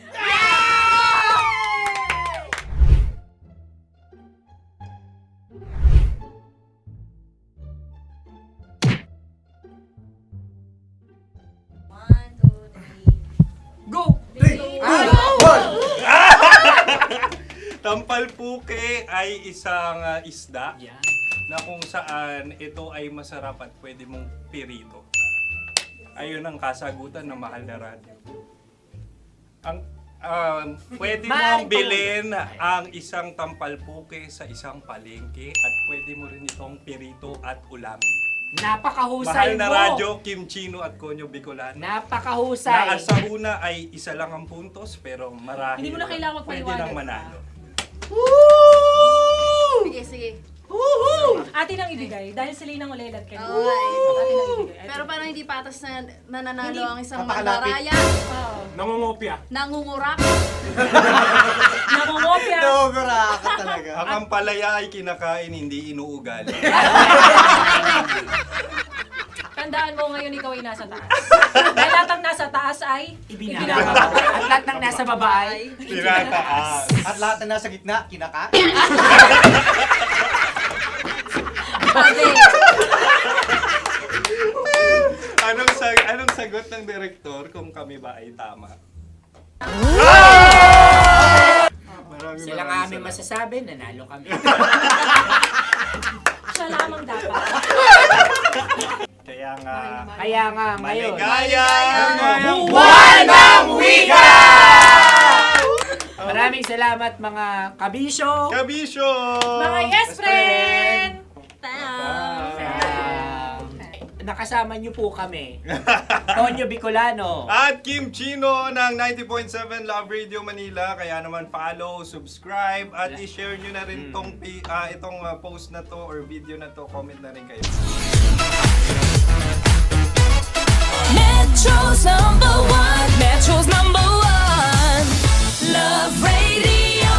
S16: Go!
S9: Tampalpuke ay isang isda na kung saan ito ay masarap at pwede mong pirito. Ayun ang kasagutan ng Mahal na Radyo. Ang pwede mong bilhin ang isang tampalpuke sa isang palengke at pwede mo rin itong pirito at ulamin.
S6: Napakahusay
S9: Mahal na
S6: mo.
S9: Radyo, Kim Chino at Konyo Bicolano.
S6: Napakahusay.
S9: Na sa una ay isa lang ang puntos pero marahil
S16: Hindi mo na kailangan
S9: pwede
S16: magpaliwanag.
S9: nang manalo.
S15: Sige.
S16: Atin ang ibigay dahil sila yung nangulelat kayo.
S15: Oo nga eh.
S16: Atin ang ibigay.
S15: Pero parang hindi patas na nananalo
S16: Hindi.
S15: ang isang
S1: Napakalapit.
S15: mandaraya.
S12: Nangongopya.
S15: Nangungurak.
S16: Nangungopya.
S1: Ka talaga.
S9: Ang ampalaya ay kinakain, hindi inuugali.
S16: Tandaan mo ngayon ikaw ay nasa taas. Dahil lahat ng nasa taas ay
S6: Ibinababa. At lahat ng nasa baba ay
S9: Tinataas.
S1: At lahat na nasa gitna, kinaka.
S9: Anong sagot ng direktor kung kami ba ay tama?
S6: Sila nga aming masasabi, nanalo kami.
S16: siya lamang dapat.
S9: Kaya nga
S6: ngayon.
S9: maligayang
S6: Buwan ng Wika! Maraming salamat mga kabisyo.
S9: Kabisyo!
S16: Mga yes friend!
S6: Nakasama niyo po kami. Tonyo Bicolano.
S9: At Kim Chino ng 90.7 Love Radio Manila. Kaya naman follow, subscribe, at i-share nyo na rin itong post na to or video na to. Comment na rin kayo.
S4: Metro's #1, Metro's #1, Love Radio.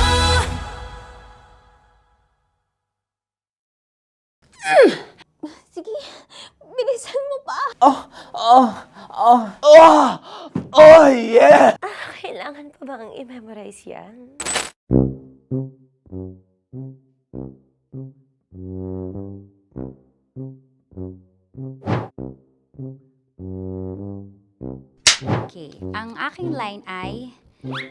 S14: Sige, bilisan mo pa.
S13: Oh, yeah!
S14: Kailangan pa bang i-memorize yan?
S5: Okay, ang aking line ay,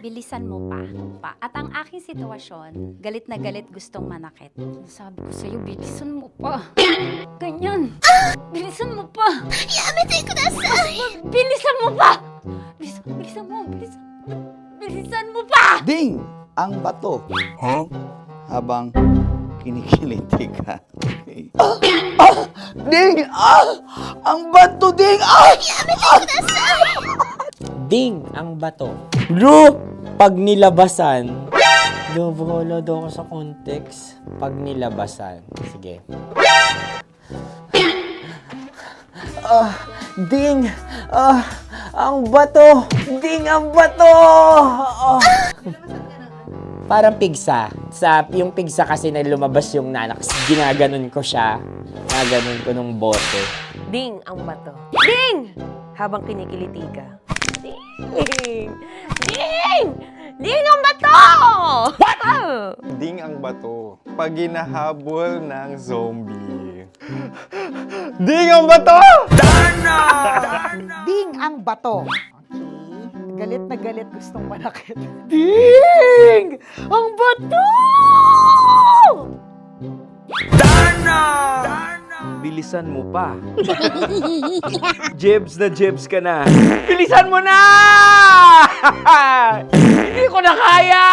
S5: bilisan mo pa. At ang aking sitwasyon, galit na galit gustong manakit. Sabi ko sa'yo, bilisan mo pa. Ganyan. Bilisan mo pa.
S14: Yamitay ko na sa...
S5: Bilisan mo pa! Bilisan mo pa!
S13: Ding! Ang bato. Habang kinikiliti ka. Okay. Ding! Ang bato, Ding!
S6: Ding ang bato.
S13: Drew!
S6: Pag nilabasan. Wala daw ako sa context. Pag nilabasan. Sige. Ding! Ang bato! Ding, ang bato! Parang pigsa. Yung pigsa kasi na lumabas yung nanak. Ginaganon ko siya. Ginaganon ko nung bote.
S8: Ding ang bato. Ding! Habang kinikiliti ka. Ding! Ding! Ding ang bato! What?
S7: Ding ang bato. Pag hinahabol ng zombie. Ding ang bato!
S18: Ding ang bato. Okay. Galit na galit, gustong manakit. Ding! Ang bato!
S11: Bilisan mo pa. Jebs ka na. Bilisan mo na! Hindi ko na kaya!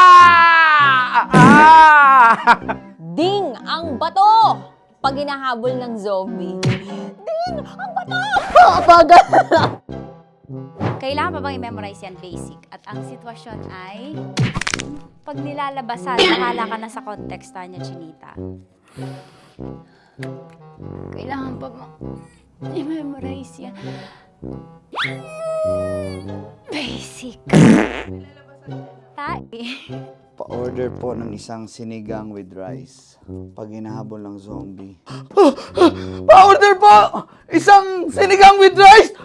S3: Ding ang bato! Pag hinahabol ng zombie. Ding ang bato! Bagal!
S19: Kailangan pa bang i-memorize yan basic? At ang sitwasyon ay pag nilalabasan, nakala ka na sa konteksta niya, Chinita. Kailangan pa bang i-memorize yan? Basic.
S20: Pa-order po ng isang sinigang with rice. Pag hinahabol ng zombie.
S18: Pa-order po! Isang sinigang with rice!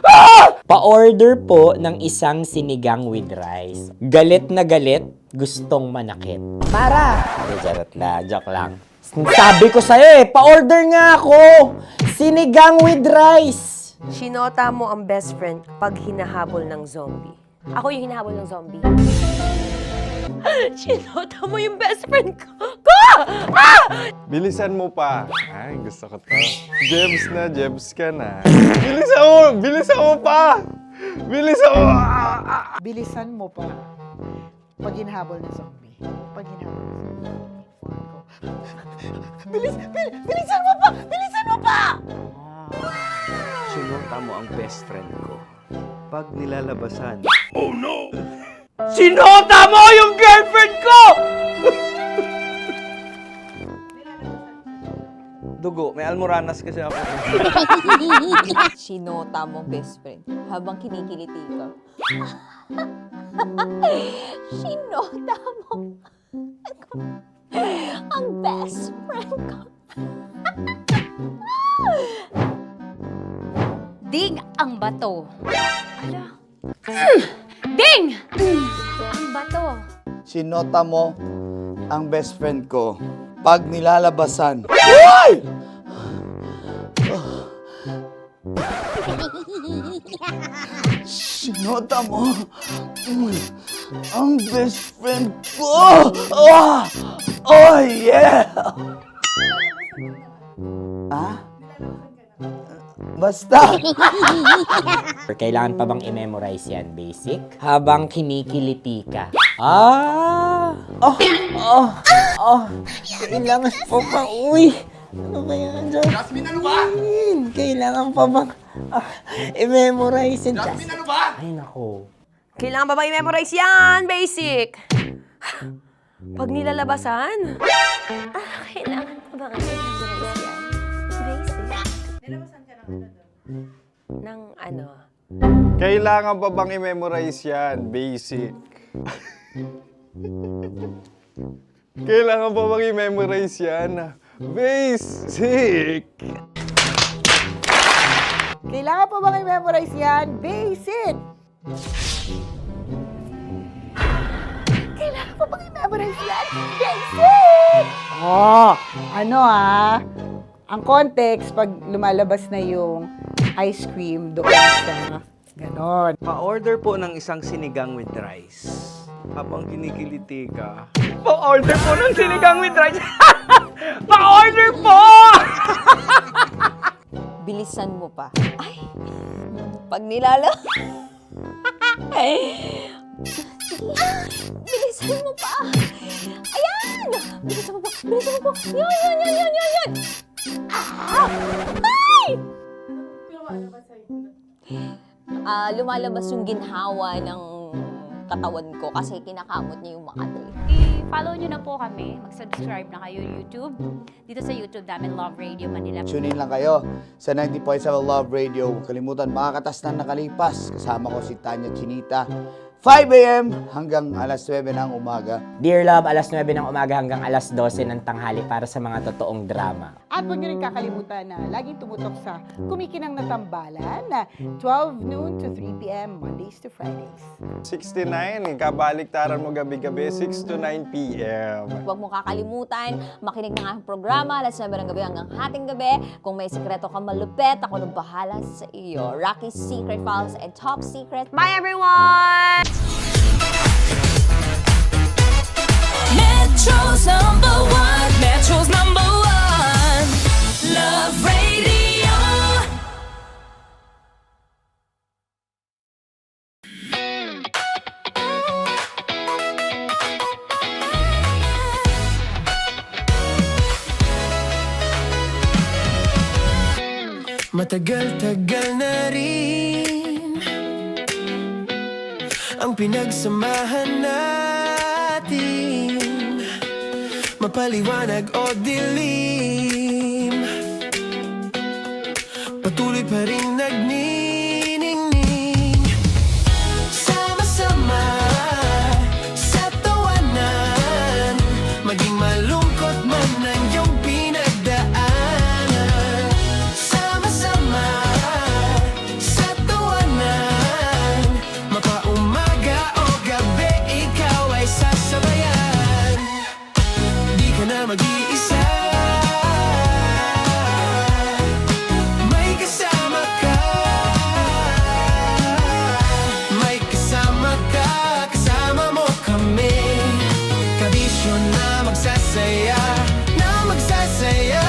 S6: Pa-order po ng isang sinigang with rice. Galit na galit, gustong manakit. Para! Charot na, joke lang. Sabi ko sa'yo pa-order nga ako! Sinigang with rice!
S8: Sinota mo ang best friend pag hinahabol ng zombie. Ako yung hinahabol ng zombie. Sinota mo yung best friend ko!
S7: Bilisan mo pa. Ay, gusto ko to. Jebs ka na. Bilisan mo pa!
S18: Bilisan mo pa. Pag hinahabol ng zombie. Pag hinahabol ng zombie. Bilisan mo pa! Bilisan mo pa!
S11: Sinota mo ang best friend ko. Pag nilalabasan.
S18: Oh no!
S11: Sinota mo yung girlfriend ko! Dugo, may almoranas kasi ako.
S3: Sinota mo best friend habang kinikiliti ka. Sinota mo ang best friend ko.
S19: Ding ang bato. Ding! Ang bato.
S20: Sinota mo ang best friend ko. Pag nilalabasan. Sinota mo ang best friend ko. Oh yeah! Basta!
S6: Kailangan pa bang i-memorize yan, basic? Habang kinikiliti ka. Kailangan pa bang, ano ba yan, Jasmine, ano ba? Kailangan pa bang i-memorize yan, Jasmine, ano ba? Ay, nako.
S8: Kailangan ba i-memorize yan? Basic. Pag nilalabasan? Kailangan pa ba i-memorize yan? Basic. Nilalabasan ka ng ano?
S7: Kailangan pa bang i-memorize yan? Basic. Kailangan pa bang i-memorize yan? Basic.
S18: Kailangan pa bang i-memorize yan? Basic! Kailangan pa bang i-memorize yan? Basic! Ang context, pag lumalabas na yung ice cream doon sa ganon.
S11: Pa-order po ng isang sinigang with rice. Habang kinikiliti ka. Pa-order po ng sinigang with rice! Pa-order po!
S3: Bilisan mo pa. Ay! Pag nilala... Bilisan mo pa! Ayan! Bilisan mo pa! Bilisan mo pa! Yan! Ay! Lumalabas yung ginhawa ng katawan ko kasi kinakamot niya yung Makati.
S19: I-follow nyo na po kami. Mag-subscribe na kayo YouTube. Dito sa YouTube namin, Love Radio Manila.
S20: Tune in lang kayo sa 90.7 Love Radio. Huwag kalimutan, makakatas na nakalipas. Kasama ko si Tanya Chinita. 5 a.m. hanggang alas 9 ng umaga.
S6: Dear Love, alas 9 ng umaga hanggang alas 12 ng tanghali para sa mga totoong drama.
S18: At huwag niyo rin kakalimutan na laging tumutok sa Kumikinang na Tambalan na 12 noon to 3 p.m. Mondays to Fridays.
S7: 69, kabaliktaran mo gabi-gabi, 6 to 9 p.m.
S3: Huwag mo kakalimutan, makinig ng aking programa, alas 9 ng gabi hanggang hating gabi. Kung may sekreto ka malupet, ako nang bahala sa iyo. Rocky's Secret Files and Top Secret. Bye everyone!
S4: Metro's number one. Metro's number one. Love Radio. Matagal-tagal na rin ang pinagsamahan natin, mapaliwanag o dilim, patuloy pa rin nagniningning. Sama-sama sa tawanan, maging malungkot man ang iyong pinagdaanan. Sama-sama sa tawanan, mapaumaga o gabi, ikaw ay sasabayan. Di ka na mag-iisa, may kasama ka. May kasama ka, kasama mo kami. Kabisyo na magsasaya, na magsasaya.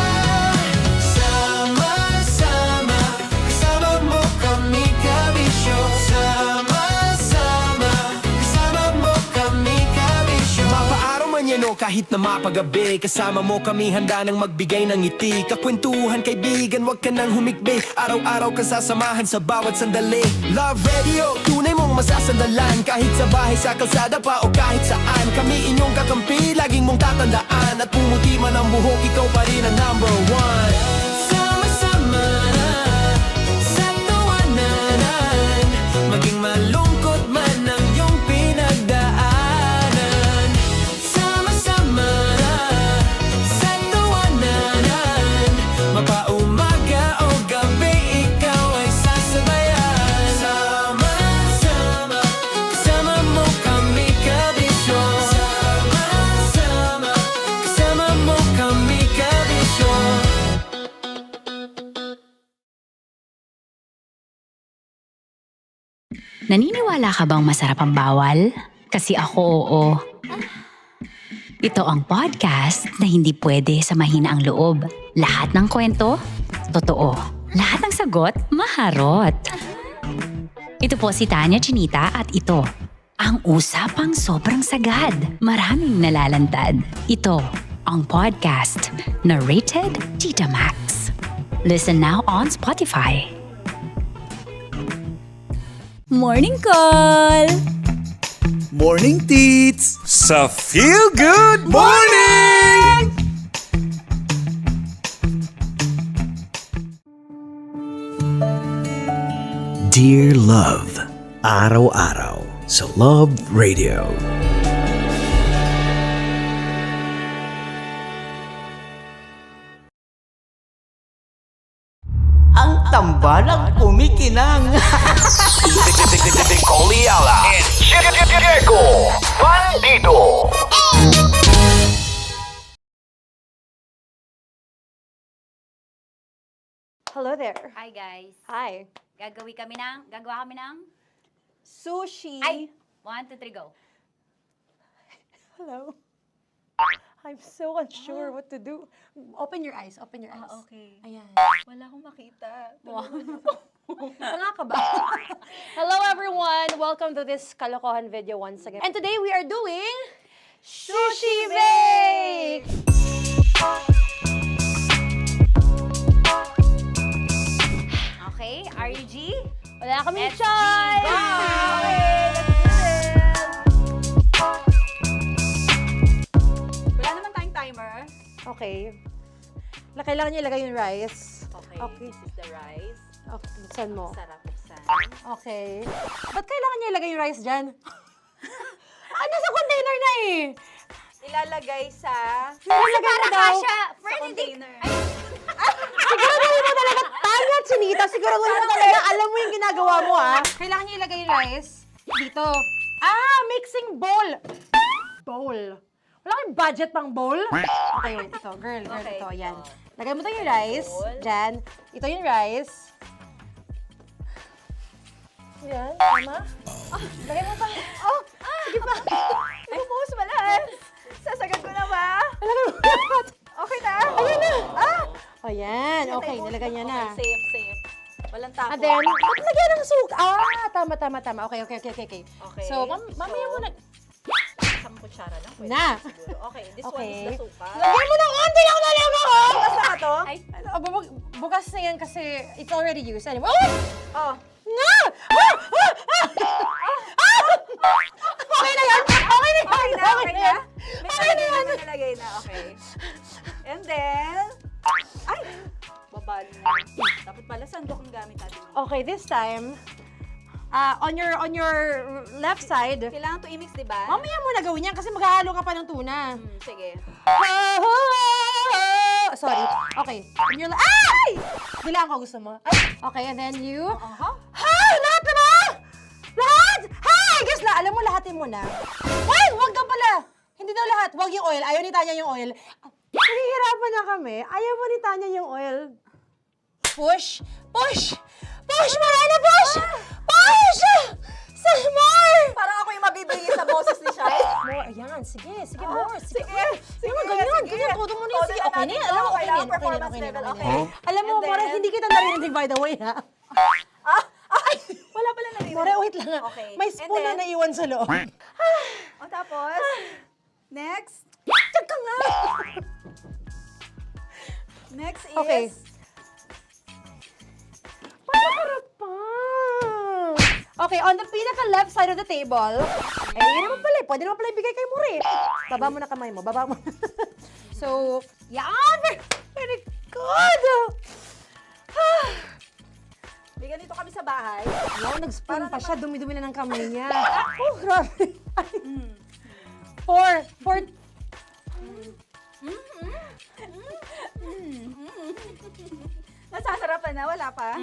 S4: Sama-sama, kasama mo kami, kabisyo. Sama-sama, kasama mo kami, kabisyo. Mapaaraw man yan o kahit na mapagabi, kasama mo kami, handa nang magbigay ng ngiti. Kakwentuhan, kaibigan, wag ka nang humikbi. Araw-araw ka sasamahan sa bawat sandali. Love Radio, tunay mong masasandalan. Kahit sa bahay, sa kalsada pa o kahit saan, kami inyong kakampi, laging mong tatandaan. At pumuti man ang buhok, ikaw pa rin ang number one. Sama-sama sa tawanan, maging malungkot man ang iyong pinagdaanan. Sama-sama sa tawanan, mapaumaga o gabi, ikaw ay sasabayan. Sama-sama, kasama mo kami, kabisyo. Sama-sama, kasama mo kami, kabisyo.
S5: Naniniwala ka bang masarap ang bawal? Kasi ako oo. Ito ang podcast na hindi pwede sa mahina ang loob. Lahat ng kwento, totoo. Lahat ng sagot, maharot. Ito po si Tanya Chinita at ito, ang usapang sobrang sagad. Maraming nalalantad. Ito, ang podcast na rated Tita Max. Listen now on Spotify.
S4: Morning Call!
S13: Morning, Tits!
S4: Sa Feel Good Morning!
S2: Dear Love, araw-araw sa Love Radio.
S1: Ang tambalang kumikinang.
S4: Coliala and Diego Bandido.
S8: Hello there.
S19: Hi guys.
S8: Hi.
S19: Gagawa kami ng
S8: Sushi.
S19: Ay! 1, 2, 3, go.
S8: Hello. I'm so unsure what to do. Open your eyes. Open your eyes.
S15: Okay.
S8: Ayan.
S15: Wala akong makita.
S8: Tanga ka ba? Hello everyone! Welcome to this kalokohan video once again. And today we are doing Sushi Bake!
S19: Okay, are you G?
S8: Wala kami
S19: Let's
S8: choice!
S19: G, go!
S8: Okay, let's do this! Okay. Kailangan niya ilagay yung rice.
S19: Okay, this is the rice.
S8: Okay, buksan mo.
S19: Sarap buksan.
S8: Okay. Ba't kailangan niya ilagay yung rice dyan? Nasa container na eh!
S19: Ilalagay sa...
S8: Ilalagay mo daw.
S19: container.
S8: Siguraduhin mo talaga, Tanya Chinita, siguraduhin mo talaga, alam mo yung ginagawa mo Kailangan niya ilagay yung rice dito. Mixing bowl. Bowl. Wala kayong budget pang bowl? Okay, wait, ito, girl,
S19: Okay,
S8: ito, yan.
S19: ito.
S8: Lagay mo tayo yung rice, dyan. Ito yung rice. Yan, tama. Lagay mo pa. Sige pa.
S19: Ibubuhos mo lahat. Sasagad ko na ba?
S8: Lagay mo lahat.
S19: Okay na.
S8: Ayun na. Ayan, okay, nilagay niya na.
S19: Okay, safe. Walang tapon.
S8: And then, ba't lagyan ng suka? Tama. Okay.
S19: Okay.
S8: So, mamaya mo na.
S19: Isang kutsara lang. Pwede
S8: Na.
S19: siguro. Okay, this one
S8: Okay.
S19: is the suka.
S8: Lagyan mo ng konti lang talaga ko!
S19: Bukas na ka to?
S8: Ay, bukas na yan kasi it's already used. Anyway,
S19: Oh.
S8: Nga! Okay na yan! Okay na yan!
S19: Okay na?
S8: Okay na yan!
S19: May nalagay na, okay. And then, ay! Babali na. Dapat pala sandok ang gamit natin.
S8: Okay, this time, on your left side,
S19: Kailangan to i-mix, di ba?
S8: mamaya mo na gawin yan kasi maghahalo ka pa ng tuna.
S19: Sige.
S8: Sorry. Okay. On your ay! Bilang ko gusto mo. Ay! Okay, and then you... Lahat na ba? Lahat? Guess na. Alam mo, lahatin mo na. Wait! Wag ka pala. Hindi daw lahat. Wag yung oil. Ayaw ni Tanya yung oil. Nahihirapan na kami. Ayaw mo ni Tanya yung oil. Push! Marana, push! Push! Some more!
S19: Parang ako yung mabibigay sa boses ni Shai.
S8: More, ayan. Sige, more.
S19: Sige.
S8: Ganyan. Todo mo na yun. Sige, okay na yan. Alam mo, okay na yan.
S19: Performance level, okay.
S8: Alam mo,
S19: And
S8: More,
S19: then-
S8: hindi kita narinig by the way, ha?
S19: Wala pala narinig.
S8: More, wait lang, ha?
S19: Okay.
S8: May
S19: And
S8: spoon na
S19: then-
S8: naiwan sa loob.
S19: O tapos, next.
S8: Tiyag ka nga!
S19: Next is...
S8: Okay. Harap pa. Okay, on the pinaka-left side of the table, yun naman pala, pwede naman pala ibigay kay More. Baba mo na kamay mo, baba mo. So, yan! Very good!
S19: May ganito kami sa bahay.
S8: Wow, nag-spoon pa siya, dumi-dumi na ng kamay niya. Oh, grabe. Four.
S19: Nasasarapan na, wala pa?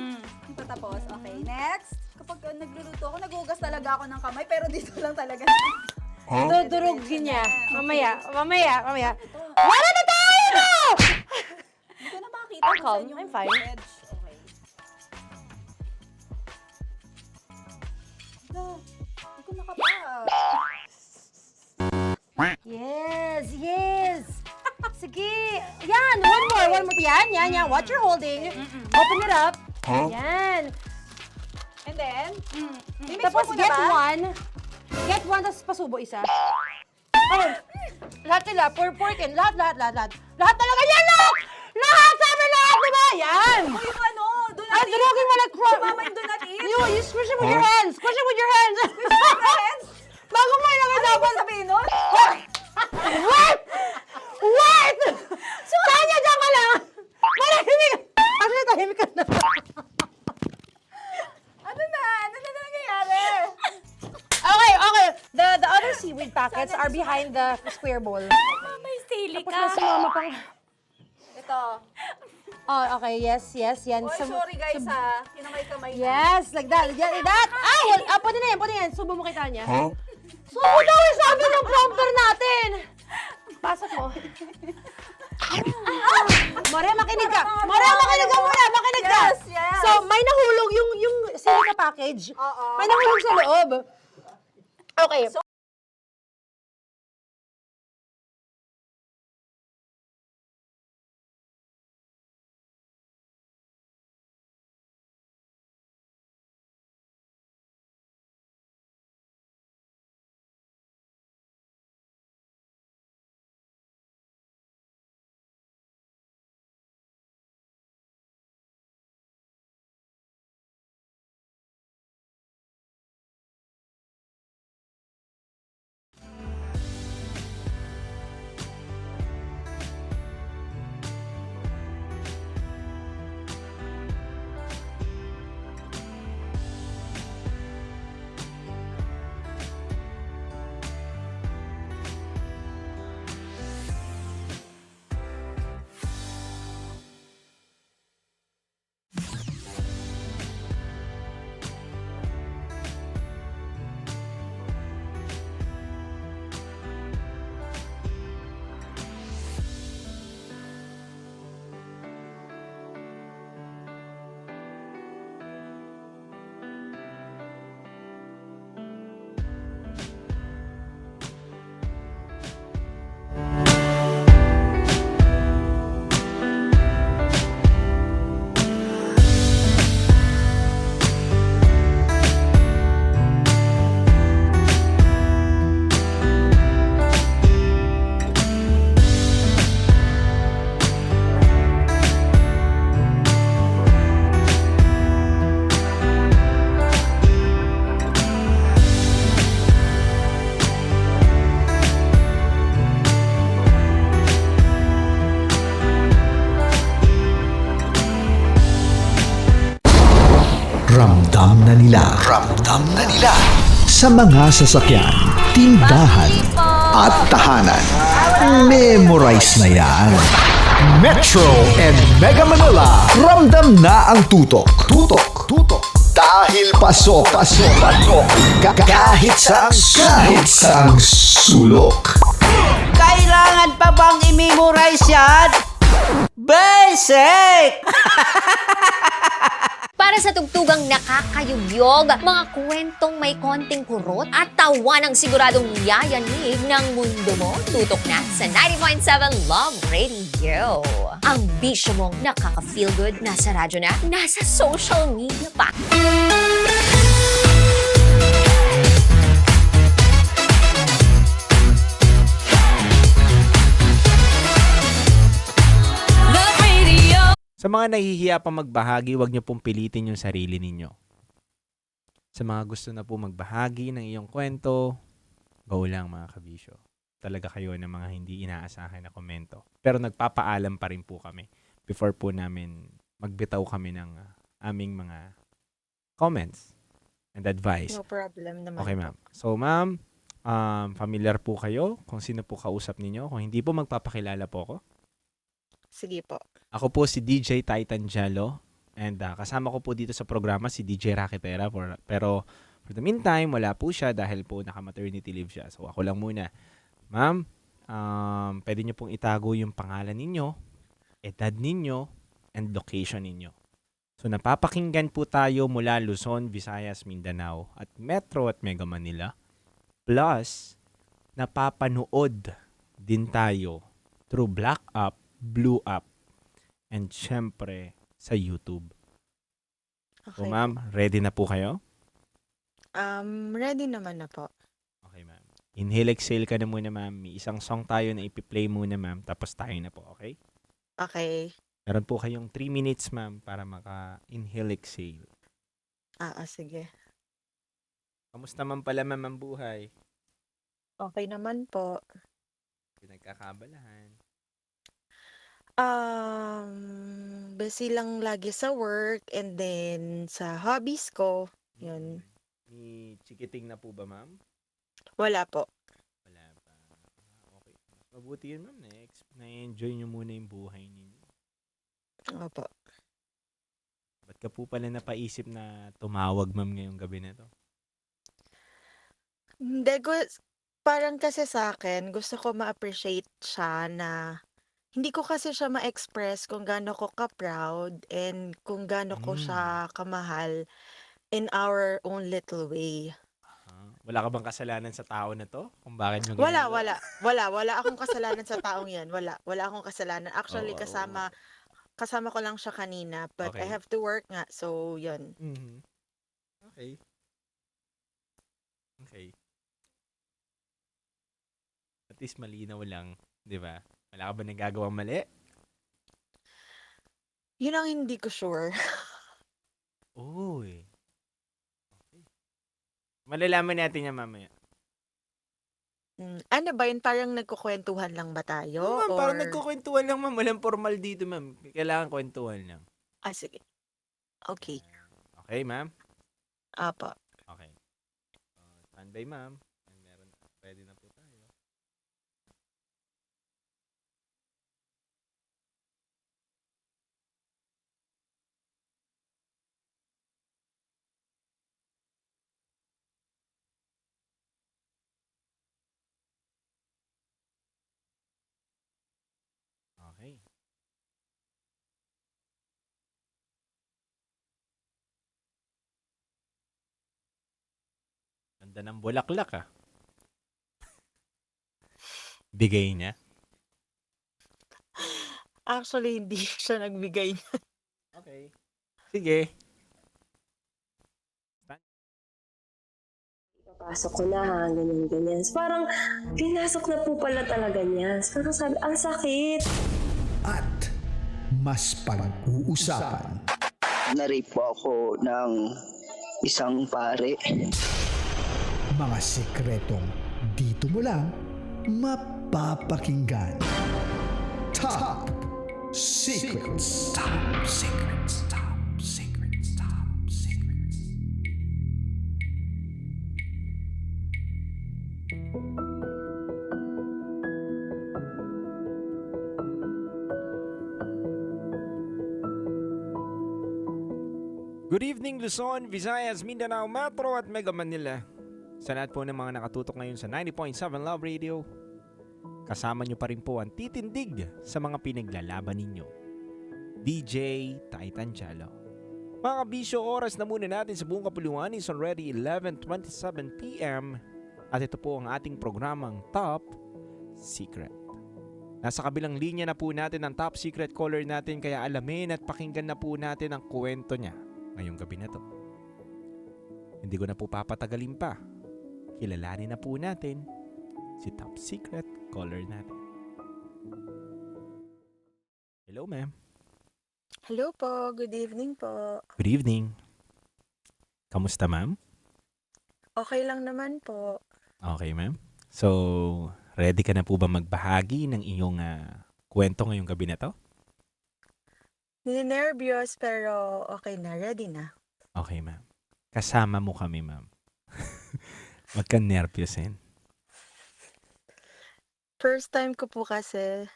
S19: Patapos. Okay, next. Kapag nagluluto ako, nagugas talaga ako ng kamay, pero dito lang talaga.
S8: Dudurugin niya. Mamaya. Wala na tayo!
S19: Hindi ko na makita
S8: I'm
S19: kung
S8: calm.
S19: saan yung
S8: I'm fine.
S19: edge. Okay. Hindi ko nakapa.
S8: Yes. Sige. Yan, one more. Yan. What you're holding. Open it up. Yan.
S19: And then,
S8: Tapos get one. Get one, tapos pasubo isa. Oh, lahat nila, pour it in. Lahat. Lahat talaga yan, lahat! Lahat! Sabi lahat, diba? Yan!
S19: o yung ano, do not eat.
S8: Durugin mo like crap.
S19: Si Mama yung do not eat.
S8: You squish it with your hands. Squish it with your hands. Bago mo ilagay dapat.
S19: Ano sabihin nun?
S8: Wait! Tanya, dyan ka lang! Marahimik! Actually, tahimik ka na.
S19: Ano na nangyayari?
S8: Okay. The other seaweed packets are behind the square bowl.
S19: May sili
S8: Tapos na sumama pang...
S19: Ito.
S8: Oh, okay. Yes. Yan.
S19: Oy, sorry guys ha. Kinamay-kamay na.
S8: Yes, like that. Pwede na yan. Subo mo kay Tanya. Subo daw yung sabi ng prompter natin. Pasok mo. Maria, makinig ka. Makinig ka.
S19: Yes.
S8: So, may nahulog yung silica package.
S19: Oo.
S8: May nahulog sa loob. Okay.
S2: nila, ramdam na nila sa mga sasakyan, tindahan at tahanan. Memorize na yan. Metro and Mega Manila, ramdam na ang tutok. Tutok. Dahil pasok. Kahit saang sulok.
S1: Kailangan pa bang i-memorize yan? Basic!
S3: Para sa tugtugang nakakayugyog, mga kwentong may konting kurot at tawa ng siguradong yayanig ng mundo mo, tutok na sa 90.7 Love Radio. Ang bisyo mong nakaka-feel good, nasa radyo na, nasa social media pa.
S12: Sa mga nahihiya pa magbahagi, huwag niyo pong pilitin yung sarili ninyo. Sa mga gusto na po magbahagi ng iyong kwento, go lang mga kabisyo. Talaga kayo ng mga hindi inaasahan na komento. Pero nagpapaalam pa rin po kami before po namin magbitaw kami ng aming mga comments and advice.
S21: No problem naman.
S12: Okay, ma'am. So, ma'am, familiar po kayo kung sino po kausap ninyo. Kung hindi po, magpapakilala po ako.
S21: Sige po.
S12: Ako po si DJ Titan Jalo and kasama ko po dito sa programa si DJ Raketera pero for the meantime wala po siya dahil po naka-maternity leave siya. So ako lang muna. Ma'am, pwede niyo pong itago yung pangalan ninyo, edad ninyo, and location ninyo. So napapakinggan po tayo mula Luzon, Visayas, Mindanao at Metro at Mega Manila. Plus, napapanood din tayo through Black App, Blue App, and syempre sa YouTube.
S21: Okay.
S12: So ma'am, ready na po kayo?
S21: Ready naman na po.
S12: Okay ma'am. Inhale, exhale ka na muna ma'am. May isang song tayo na ipi-play muna ma'am. Tapos tayo na po, okay?
S21: Okay.
S12: Meron po kayong 3 minutes ma'am para maka-inhale, exhale.
S21: Sige.
S12: Kamusta man pala ma'am ang buhay?
S21: Okay naman po.
S12: Pinagkakabalahan.
S21: Busy lang lagi sa work and then sa hobbies ko. Yun.
S12: May chikiting na po ba ma'am?
S21: Wala po.
S12: Wala pa. Okay. Mabuti yun ma'am. Na-enjoy nyo muna yung buhay ninyo.
S21: Opo.
S12: Ba't ka po pala napaisip na tumawag ma'am ngayong gabi na to?
S21: Hindi, parang kasi sa akin, gusto ko ma-appreciate siya na hindi ko kasi siya ma-express kung gaano ko ka-proud and kung gaano ko siya kamahal in our own little way.
S12: Wala ka bang kasalanan sa tao na to? Kung bakit nyo
S21: Wala akong kasalanan sa taong yan. Wala akong kasalanan. Actually, kasama ko lang siya kanina, but I
S12: Okay.
S21: have to work nga, so yun.
S12: Okay. At least malinaw lang, di ba? Wala ka ba nagagawang mali?
S21: Yun ang hindi ko sure.
S12: Uy. Okay. Malalaman natin yan mamaya.
S21: Ano ba yun? Parang nagkukwentuhan lang ba tayo?
S12: Ma'am, parang
S21: Or...
S12: nagkukwentuhan lang ma'am. Walang formal dito ma'am. Kailangan kwentuhan lang.
S21: Sige. Okay.
S12: Okay ma'am?
S21: Apo.
S12: Okay. Standby ma'am. Pwede na po tayo. Okay. Ganda ng bulaklak ah. Bigay niya?
S21: Actually, hindi siya nagbigay niya.
S12: Okay. Sige.
S22: Pasok ko na ha, ganyan. Parang pinasok na po pala talaga niya. Parang sabi, ang sakit.
S2: At mas pag-uusapan.
S23: Na-rape po ako ng isang pare.
S2: Mga sikretong dito mo lang mapapakinggan. Top Secrets. Top Secrets. Top Secrets. Top Secrets.
S12: Good evening Luzon, Visayas, Mindanao, Metro at Mega Manila. Sa lahat po ng mga nakatutok ngayon sa 90.7 Love Radio, kasama nyo pa rin po ang titindig sa mga pinaglalaban ninyo. DJ Titan Chalo. Mga kabisyo, oras na muna natin sa buong kapuluan is already 11:27 p.m. At ito po ang ating programang Top Secret. Nasa kabilang linya na po natin ang top secret caller natin, kaya alamin at pakinggan na po natin ang kwento niya ngayong gabi na to. Hindi ko na po papatagalin pa. Kilalanin na po natin si top secret caller natin. Hello, ma'am.
S21: Hello po, good evening po.
S12: Good evening. Kamusta, ma'am?
S21: Okay lang naman po.
S12: Okay, ma'am. So, ready ka na po ba magbahagi ng iyong kwento ngayong gabi na to?
S21: Ninenervyos pero okay na, ready na.
S12: Okay, ma'am. Kasama mo kami, ma'am. Wag kang nervousin.
S21: First time ko po kasi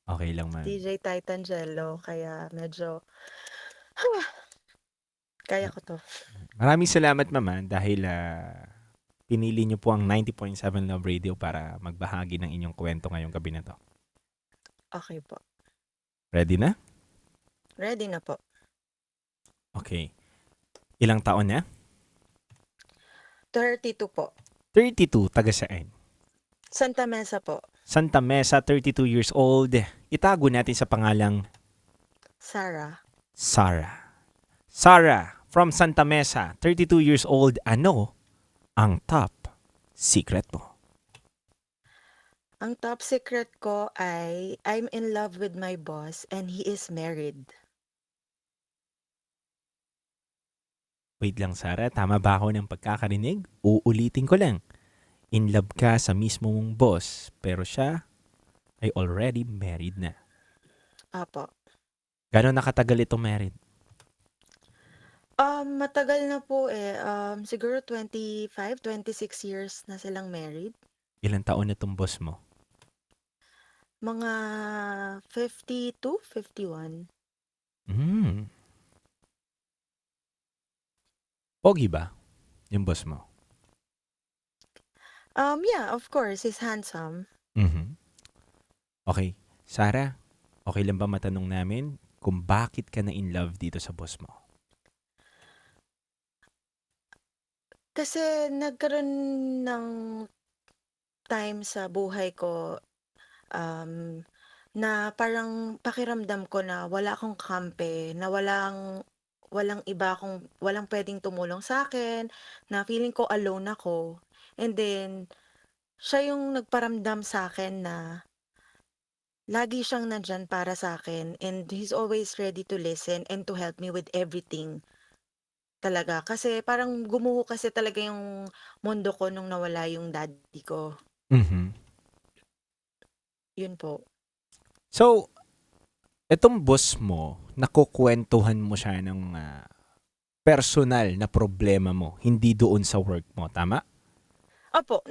S12: Okay lang, ma'am.
S21: DJ Titan Jello, kaya medyo kaya ko to.
S12: Maraming salamat, ma'am, dahil pinili niyo po ang 90.7 Love Radio para magbahagi ng inyong kwento ngayong gabi na to.
S21: Okay po.
S12: Ready na?
S21: Ready na po.
S12: Okay. Ilang taon na?
S21: 32 po.
S12: 32, taga saan?
S21: Santa Mesa po.
S12: Santa Mesa, 32 years old. Itago natin sa pangalang
S21: Sarah.
S12: Sarah. Sarah, from Santa Mesa, 32 years old. Ano ang top secret mo?
S21: Ang top secret ko ay I'm in love with my boss and he is married.
S12: Wait lang, Sarah. Tama ba ako ng pagkakarinig? Uulitin ko lang. In love ka sa mismo mong boss, pero siya ay already married na.
S21: Apo.
S12: Gano'n nakatagal itong married?
S21: Matagal na po eh. Siguro 25, 26 years na silang married.
S12: Ilang taon na itong boss mo?
S21: Mga 52, 51.
S12: Pogi ba yung boss mo?
S21: Yeah, of course. He's handsome.
S12: Okay. Sarah, okay lang ba matanong namin kung bakit ka na in love dito sa boss mo?
S21: Kasi nagkaroon ng time sa buhay ko na parang pakiramdam ko na wala akong kampe, na walang iba walang pwedeng tumulong sa akin, na feeling ko alone ako. And then, siya yung nagparamdam sa akin na lagi siyang nandyan para sa akin and he's always ready to listen and to help me with everything. Talaga. Kasi parang gumuho kasi talaga yung mundo ko nung nawala yung daddy ko. Yun po.
S12: So, itong boss mo, nakukwentuhan mo siya ng personal na problema mo, hindi doon sa work mo, tama?
S21: Opo,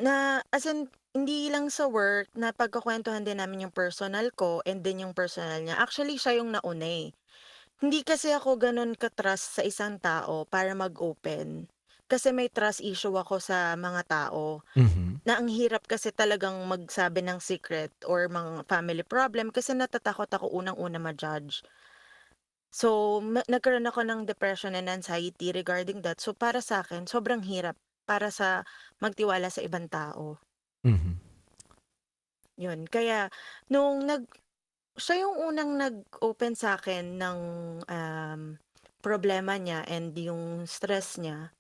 S21: as in, hindi lang sa work, na pagkakwentuhan din namin yung personal ko and then yung personal niya. Actually, siya yung nauna eh. Hindi kasi ako ganun ka-trust sa isang tao para mag-open. Kasi may trust issue ako sa mga tao. Na ang hirap kasi talagang magsabi ng secret or mga family problem kasi natatakot ako unang-una ma-judge. So, nagkaroon ako ng depression and anxiety regarding that. So, para sa akin, sobrang hirap para sa magtiwala sa ibang tao. Yun. Kaya, nung siya yung unang nag-open sa akin ng problema niya and yung stress niya.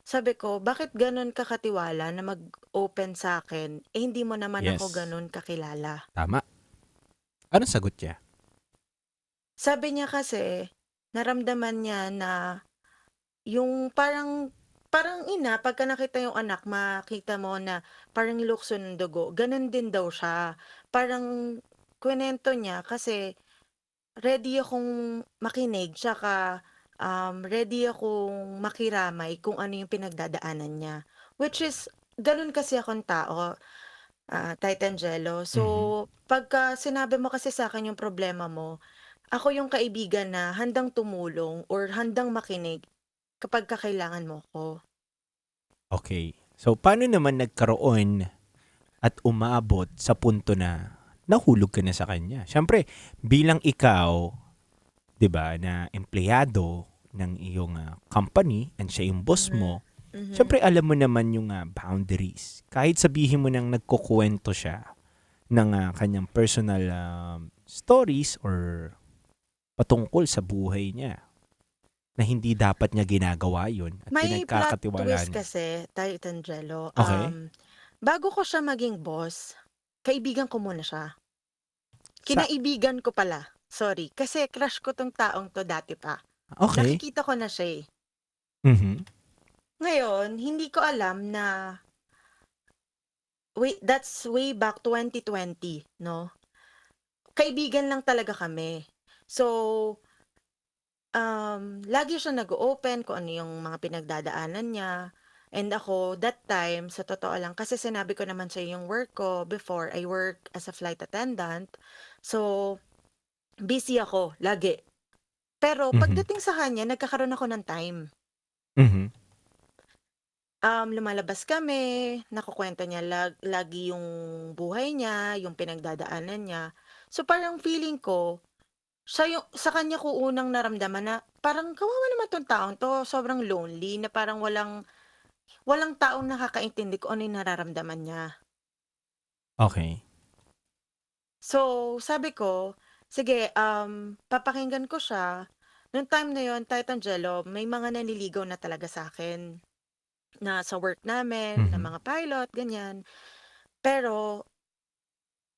S21: Sabi ko, bakit ganun ka katiwala na mag-open sa akin? Eh, hindi mo naman ako ganun kakilala.
S12: Tama. Anong sagot niya?
S21: Sabi niya kasi, naramdaman niya na yung parang ina, pagka nakita yung anak, makita mo na parang lukso ng dugo. Ganun din daw siya. Parang kwento niya kasi ready akong makinig, tsaka ready akong makiramay kung ano yung pinagdadaanan niya. Which is, ganun kasi akong tao, Titan Jello. So, pagka sinabi mo kasi sa akin yung problema mo, ako yung kaibigan na handang tumulong or handang makinig kapag kakailangan mo ko.
S12: Okay. So, paano naman nagkaroon at umabot sa punto na nahulog ka na sa kanya? Siyempre, bilang ikaw, 'di ba, na empleyado ng iyong company and siya yung boss mo, siyempre alam mo naman yung boundaries. Kahit sabihin mo nang nagkukuwento siya ng kanyang personal stories or patungkol sa buhay niya na hindi dapat niya ginagawa yun at
S21: May plot
S12: pinagkakatiwalaan
S21: twist
S12: niya.
S21: kasi, Tay Tangelo.
S12: Okay.
S21: Bago ko siya maging boss, kaibigan ko muna siya.
S12: Sa
S21: Kinaibigan ko pala. Sorry. Kasi crush ko tong taong to dati pa.
S12: Okay.
S21: Nakikita ko na siya eh.
S12: Mhm.
S21: Ngayon, hindi ko alam na, wait, that's way back 2020, no? Kaibigan lang talaga kami. So, lagi siya nag-open kung ano yung mga pinagdadaanan niya. And ako, that time, sa totoo lang, kasi sinabi ko naman sa yung work ko before, I work as a flight attendant. So, busy ako, lagi. Pero
S12: Mhm.
S21: pagdating sa kanya, nagkakaroon ako ng time.
S12: Mhm.
S21: Lumalabas kami, nakukwento niya lagi yung buhay niya, yung pinagdadaanan niya. So, parang feeling ko, sa kanya ko unang naramdaman na parang kawawa naman tong taong to, sobrang lonely, na parang walang taong nakakaintindi kung ano yung nararamdaman niya.
S12: Okay.
S21: So, sabi ko, sige, papakinggan ko siya. Nung time na yon, Titangelo, may mga nanliligaw na talaga sa akin na sa work namin, na
S12: Mhm.
S21: mga pilot, ganyan. Pero,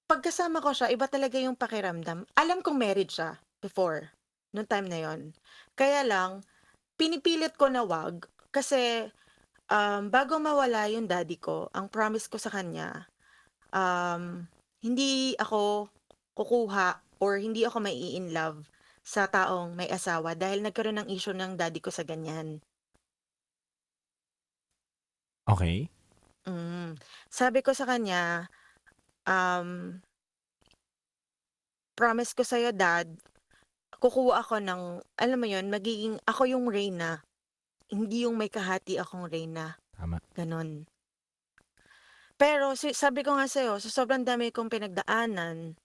S21: pagkasama ko siya, iba talaga yung pakiramdam. Alam kong married siya before, nung time na yon. Kaya lang, pinipilit ko na wag kasi bago mawala yung daddy ko, ang promise ko sa kanya, hindi ako kukuha or hindi ako mai-in love sa taong may asawa dahil nagkaroon ng issue ng daddy ko sa ganyan.
S12: Okay.
S21: Sabi ko sa kanya, promise ko sa'yo, Dad, kukuha ako ng, alam mo yon, magiging ako yung reyna, hindi yung may kahati akong reyna.
S12: Tama.
S21: Ganon. Pero sabi ko nga sa'yo, sa sobrang dami kong pinagdaanan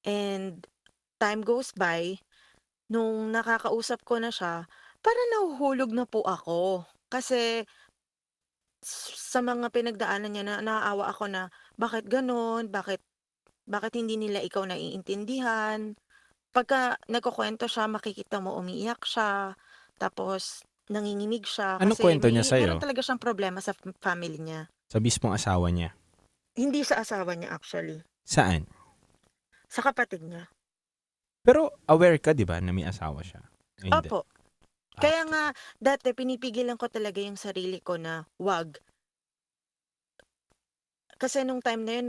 S21: and time goes by, nung nakakausap ko na siya, parang nahuhulog na po ako. Kasi sa mga pinagdaanan niya na naaawa ako na bakit ganon, bakit hindi nila ikaw naiintindihan. Pagka nagkukwento siya, makikita mo umiiyak siya, tapos nanginginig siya
S12: Anong
S21: kasi
S12: kwento niya
S21: meron
S12: sa'yo?
S21: talaga siyang problema sa family niya.
S12: Sa mismong asawa niya?
S21: Hindi sa asawa niya actually,
S12: Saan?
S21: sa kapatid niya.
S12: Pero aware ka, di ba, na may asawa siya? Hindi.
S21: Opo. Kaya nga, dati pinipigilan ko talaga yung sarili ko na wag. Kasi nung time na yun,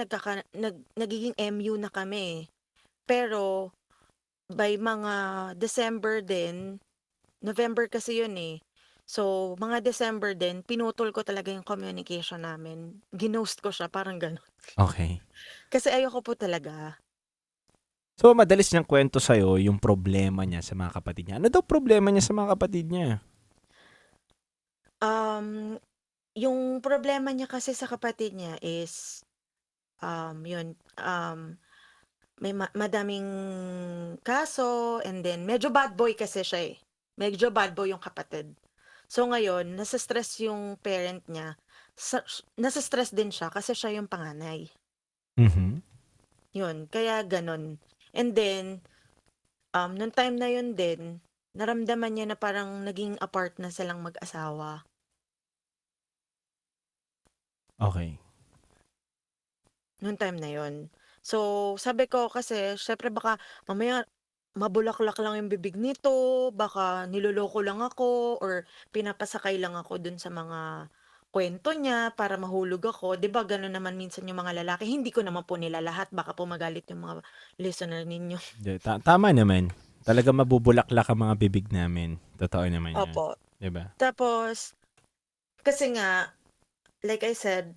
S21: nagiging MU na kami. Pero, by mga December din, November kasi yun eh. So, mga December din, pinutol ko talaga yung communication namin. Ginost ko siya, parang gano'n.
S12: Okay.
S21: Kasi ayoko po talaga.
S12: So, madalas niyang kwento sa'yo yung problema niya sa mga kapatid niya. Ano daw problema niya sa mga kapatid niya?
S21: Yung problema niya kasi sa kapatid niya is, yun, may madaming kaso, and then medyo bad boy kasi siya eh. Medyo bad boy yung kapatid. So ngayon, nasa-stress yung parent niya. Nasa-stress din siya kasi siya yung panganay.
S12: Mhm.
S21: Yun, kaya ganon. And then, nung time na yun din, naramdaman niya na parang naging apart na silang mag-asawa.
S12: Okay.
S21: Nung time na yun. So, sabi ko kasi, syempre baka mamaya mabulaklak lang yung bibig nito, baka niloloko lang ako, or pinapasakay lang ako dun sa mga kwento niya para mahulog ako. 'Di ba gano'n naman minsan yung mga lalaki? Hindi ko naman po nila lahat, baka po magalit yung mga listener ninyo.
S12: Tama naman. Talaga mabubulaklak ang mga bibig namin. Totoo naman yan.
S21: Opo.
S12: Diba?
S21: Tapos, kasi nga, like I said,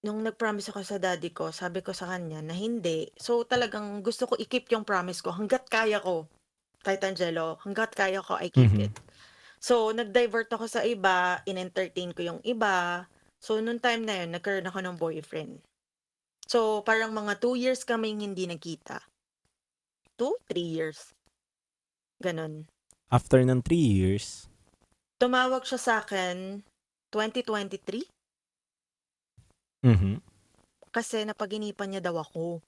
S21: nung nag-promise ako sa daddy ko, sabi ko sa kanya na hindi. So, talagang gusto ko i-keep yung promise ko hanggat kaya ko. Titangelo, hanggat kaya ko, I keep
S12: Mhm.
S21: it. So, nag-divert ako sa iba, in-entertain ko yung iba. So, nung time na yun, nagkaroon ako ng boyfriend. So, parang mga 2 years kaming hindi nagkita. 2, 3 years. Ganon.
S12: After ng 3 years,
S21: Tumawag siya sa akin 2023
S12: mhm.
S21: kasi napaginipan niya daw ako.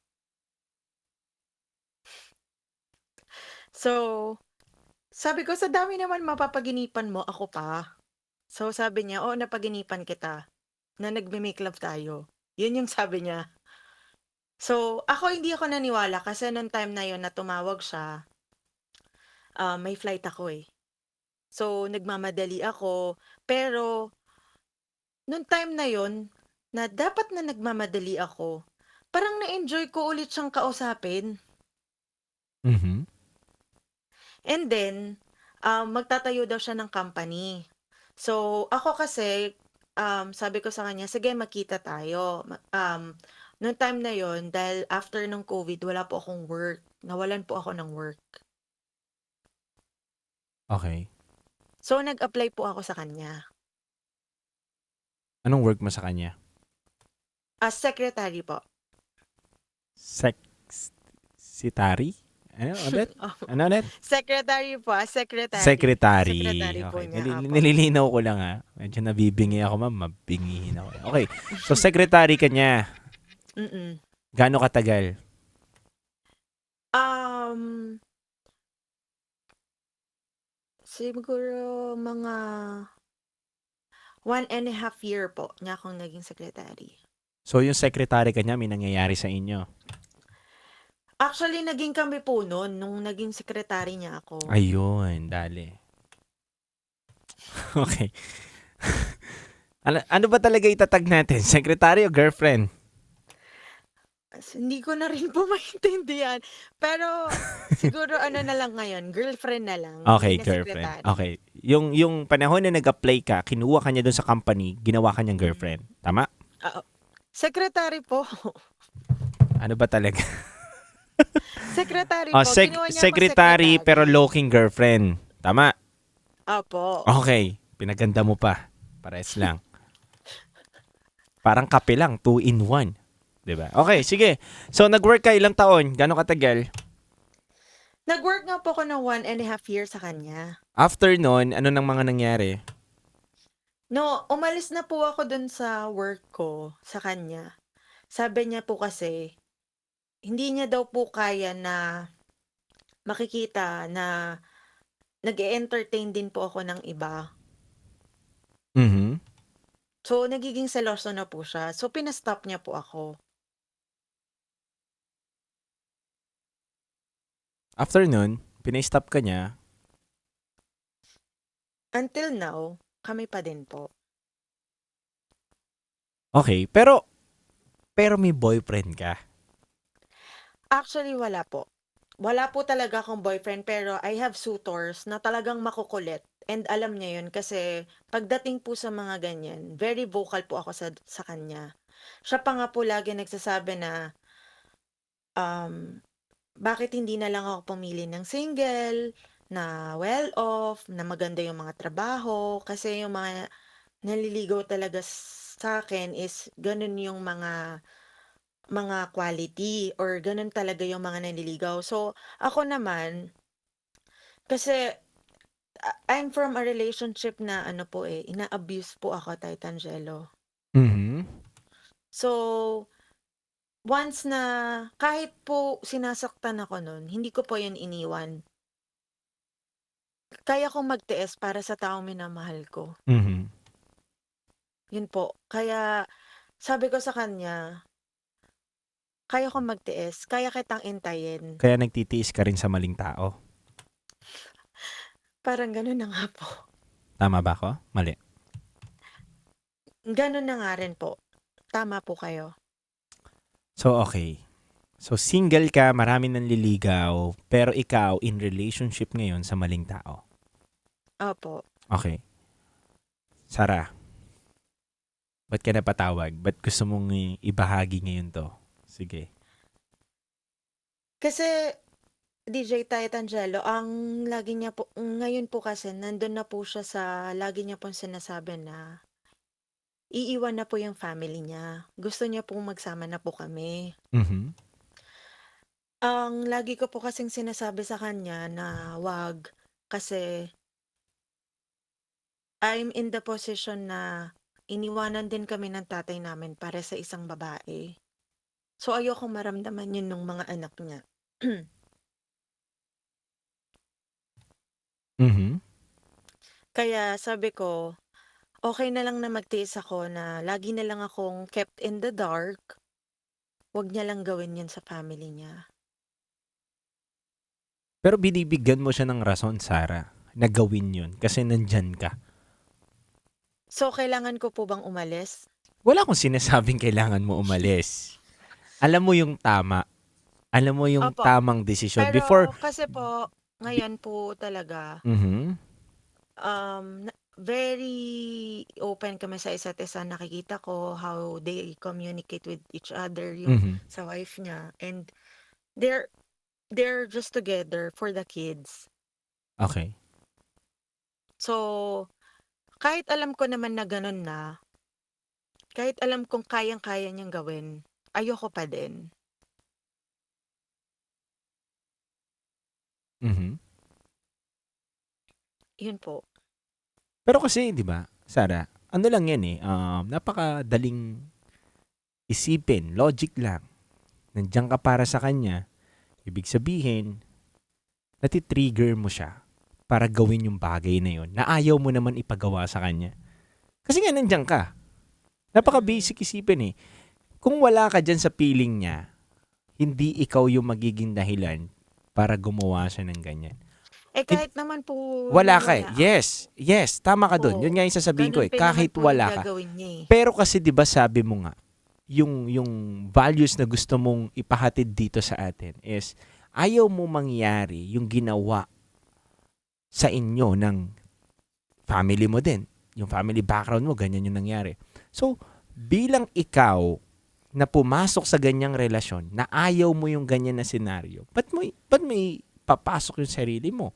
S21: So, sabi ko, sa dami naman mapapaginipan mo, ako pa. So, sabi niya, oo, napaginipan kita na nagme-make love tayo. Yun yung sabi niya. So, hindi ako naniwala kasi nung time na yon na tumawag siya, may flight ako eh. So, nagmamadali ako. Pero, nung time na yon na dapat na nagmamadali ako, parang na-enjoy ko ulit siyang kausapin.
S12: Mhm.
S21: And then, magtatayo daw siya ng company. So, ako kasi, sabi ko sa kanya, sige, magkita tayo. Noong time na yon, dahil after ng COVID, wala po akong work. Nawalan po ako ng work.
S12: Okay.
S21: So, nag-apply po ako sa kanya.
S12: Anong work mo sa kanya?
S21: As secretary po.
S12: Sitari? Ano ulit?
S21: Opo.
S12: Ano ulit?
S21: Secretary po, secretary.
S12: Secretary.
S21: Secretary po
S12: Okay.
S21: niya, apo.
S12: Nililinaw ko lang ha. Medyo nabibingi ako, ma'am. Mabingihin ako. Okay. So, secretary ka niya.
S21: Mm-mm.
S12: Gaano katagal?
S21: Siguro mga 1.5 year po niya akong naging secretary.
S12: So, yung secretary ka niya, may nangyayari sa inyo.
S21: Actually, naging kami po noon nung naging secretary niya ako.
S12: Ayun, dali. Okay. Ano ba talaga itatag natin? Secretary o girlfriend?
S21: Hindi ko na rin po maintindihan. Pero siguro na lang ngayon, girlfriend na lang.
S12: Okay,
S21: hindi na
S12: girlfriend.
S21: secretary.
S12: Okay. Yung panahon na nag-apply ka, kinuha ka niya doon sa company, ginawa ka niyang girlfriend. Tama?
S21: Secretary po.
S12: Ano ba talaga?
S21: Secretary
S12: Oh,
S21: po. Kinuha niya
S12: secretary
S21: ako
S12: pero low-key girlfriend. Tama?
S21: Opo.
S12: Okay. Pinaganda mo pa. Pares lang. Parang kape lang. 2 in 1. Diba? Okay, sige. So, nag-work ka ilang taon? Gano'ng katagal?
S21: Nag-work nga po ako ng 1.5 years sa kanya.
S12: After nun, ano nang mga nangyari?
S21: No, umalis na po ako dun sa work ko sa kanya. Sabi niya po kasi, hindi niya daw po kaya na makikita na nag-e-entertain din po ako ng iba.
S12: Mhm.
S21: So, nagiging seloso na po siya. So, pinastop niya po ako.
S12: After nun, pinay-stop ka niya.
S21: Until now, kami pa din po.
S12: Okay, pero may boyfriend ka.
S21: Actually, wala po. Wala po talaga akong boyfriend pero I have suitors na talagang makukulit. And alam niya yun kasi pagdating po sa mga ganyan, very vocal po ako sa kanya. Siya pa nga po lagi nagsasabi na, bakit hindi na lang ako pumili ng single, na well-off, na maganda yung mga trabaho. Kasi yung mga naliligaw talaga sa akin is ganun yung mga quality or ganun talaga yung mga naliligaw. So, ako naman, kasi I'm from a relationship na ina-abuse po ako, Titangelo.
S12: Mhm.
S21: So, once na kahit po sinasaktan ako nun, hindi ko po yun iniwan. Kaya kong magtiis para sa taong minamahal ko.
S12: Mhm.
S21: Yun po. Kaya sabi ko sa kanya, kaya kong magtiis, kaya kitang intayin.
S12: Kaya nagtitiis ka rin sa maling tao.
S21: Parang ganun na nga po.
S12: Tama ba ako? Mali.
S21: Ganun na nga rin po. Tama po kayo.
S12: So, okay. So, single ka, marami nang liligaw, pero ikaw in relationship ngayon sa maling tao.
S21: Opo.
S12: Okay. Sarah, ba't ka napatawag? Ba't gusto mong ibahagi ngayon to? Sige.
S21: Kasi DJ Tight Angelo, ang lagi niya po ngayon po kasi nandun na po siya sa lagi niya pong sinasabi na iiwan na po yung family niya. Gusto niya pong magsama na po kami.
S12: Mhm.
S21: Ang lagi ko po kasing sinasabi sa kanya na wag kasi I'm in the position na iniwanan din kami ng tatay namin para sa isang babae. So ayokong maramdaman yun ng mga anak niya.
S12: Mhm.
S21: Kaya sabi ko, okay na lang na magtiis ako na lagi na lang akong kept in the dark. Wag niya lang gawin yun sa family niya.
S12: Pero binibigyan mo siya ng rason, Sarah, na gawin yun kasi nandyan ka.
S21: So kailangan ko po bang umalis?
S12: Wala akong sinasabing kailangan mo umalis. Alam mo yung tama. Alam mo yung
S21: Opo.
S12: tamang desisyon.
S21: Pero
S12: Before,
S21: kasi po, ngayon po talaga,
S12: Mhm.
S21: very open kami sa isa't isa. Nakikita ko how they communicate with each other, yung
S12: Mhm.
S21: sa wife niya. And they're just together for the kids.
S12: Okay.
S21: So, kahit alam ko naman na ganun na, kahit alam kong kayang-kaya niyang gawin, ayoko pa din.
S12: Mhm.
S21: Yun po.
S12: Pero kasi, di ba, Sarah, ano lang yan eh, napakadaling isipin, logic lang. Nandiyan ka para sa kanya, ibig sabihin, natitrigger mo siya para gawin yung bagay na yun na ayaw mo naman ipagawa sa kanya. Kasi nga nandiyan ka. Napaka-basic isipin eh. Kung wala ka dyan sa feeling niya, hindi ikaw yung magiging dahilan para gumawa siya ng ganyan.
S21: Kahit naman po
S12: Wala ka eh.
S21: wala.
S12: Yes, tama ka doon. Yun nga yung sasabihin ko eh.
S21: Ganun pa
S12: Kahit
S21: naman po
S12: wala
S21: yung
S12: ka.
S21: gagawin niya eh.
S12: Pero kasi 'di ba sabi mo nga, yung values na gusto mong ipahatid dito sa atin is ayaw mo mangyari yung ginawa sa inyo ng family mo din. Yung family background mo, ganyan yung nangyari. So, bilang ikaw na pumasok sa ganyang relasyon, na ayaw mo yung ganyan na senaryo, ba't may papasok yung sarili mo?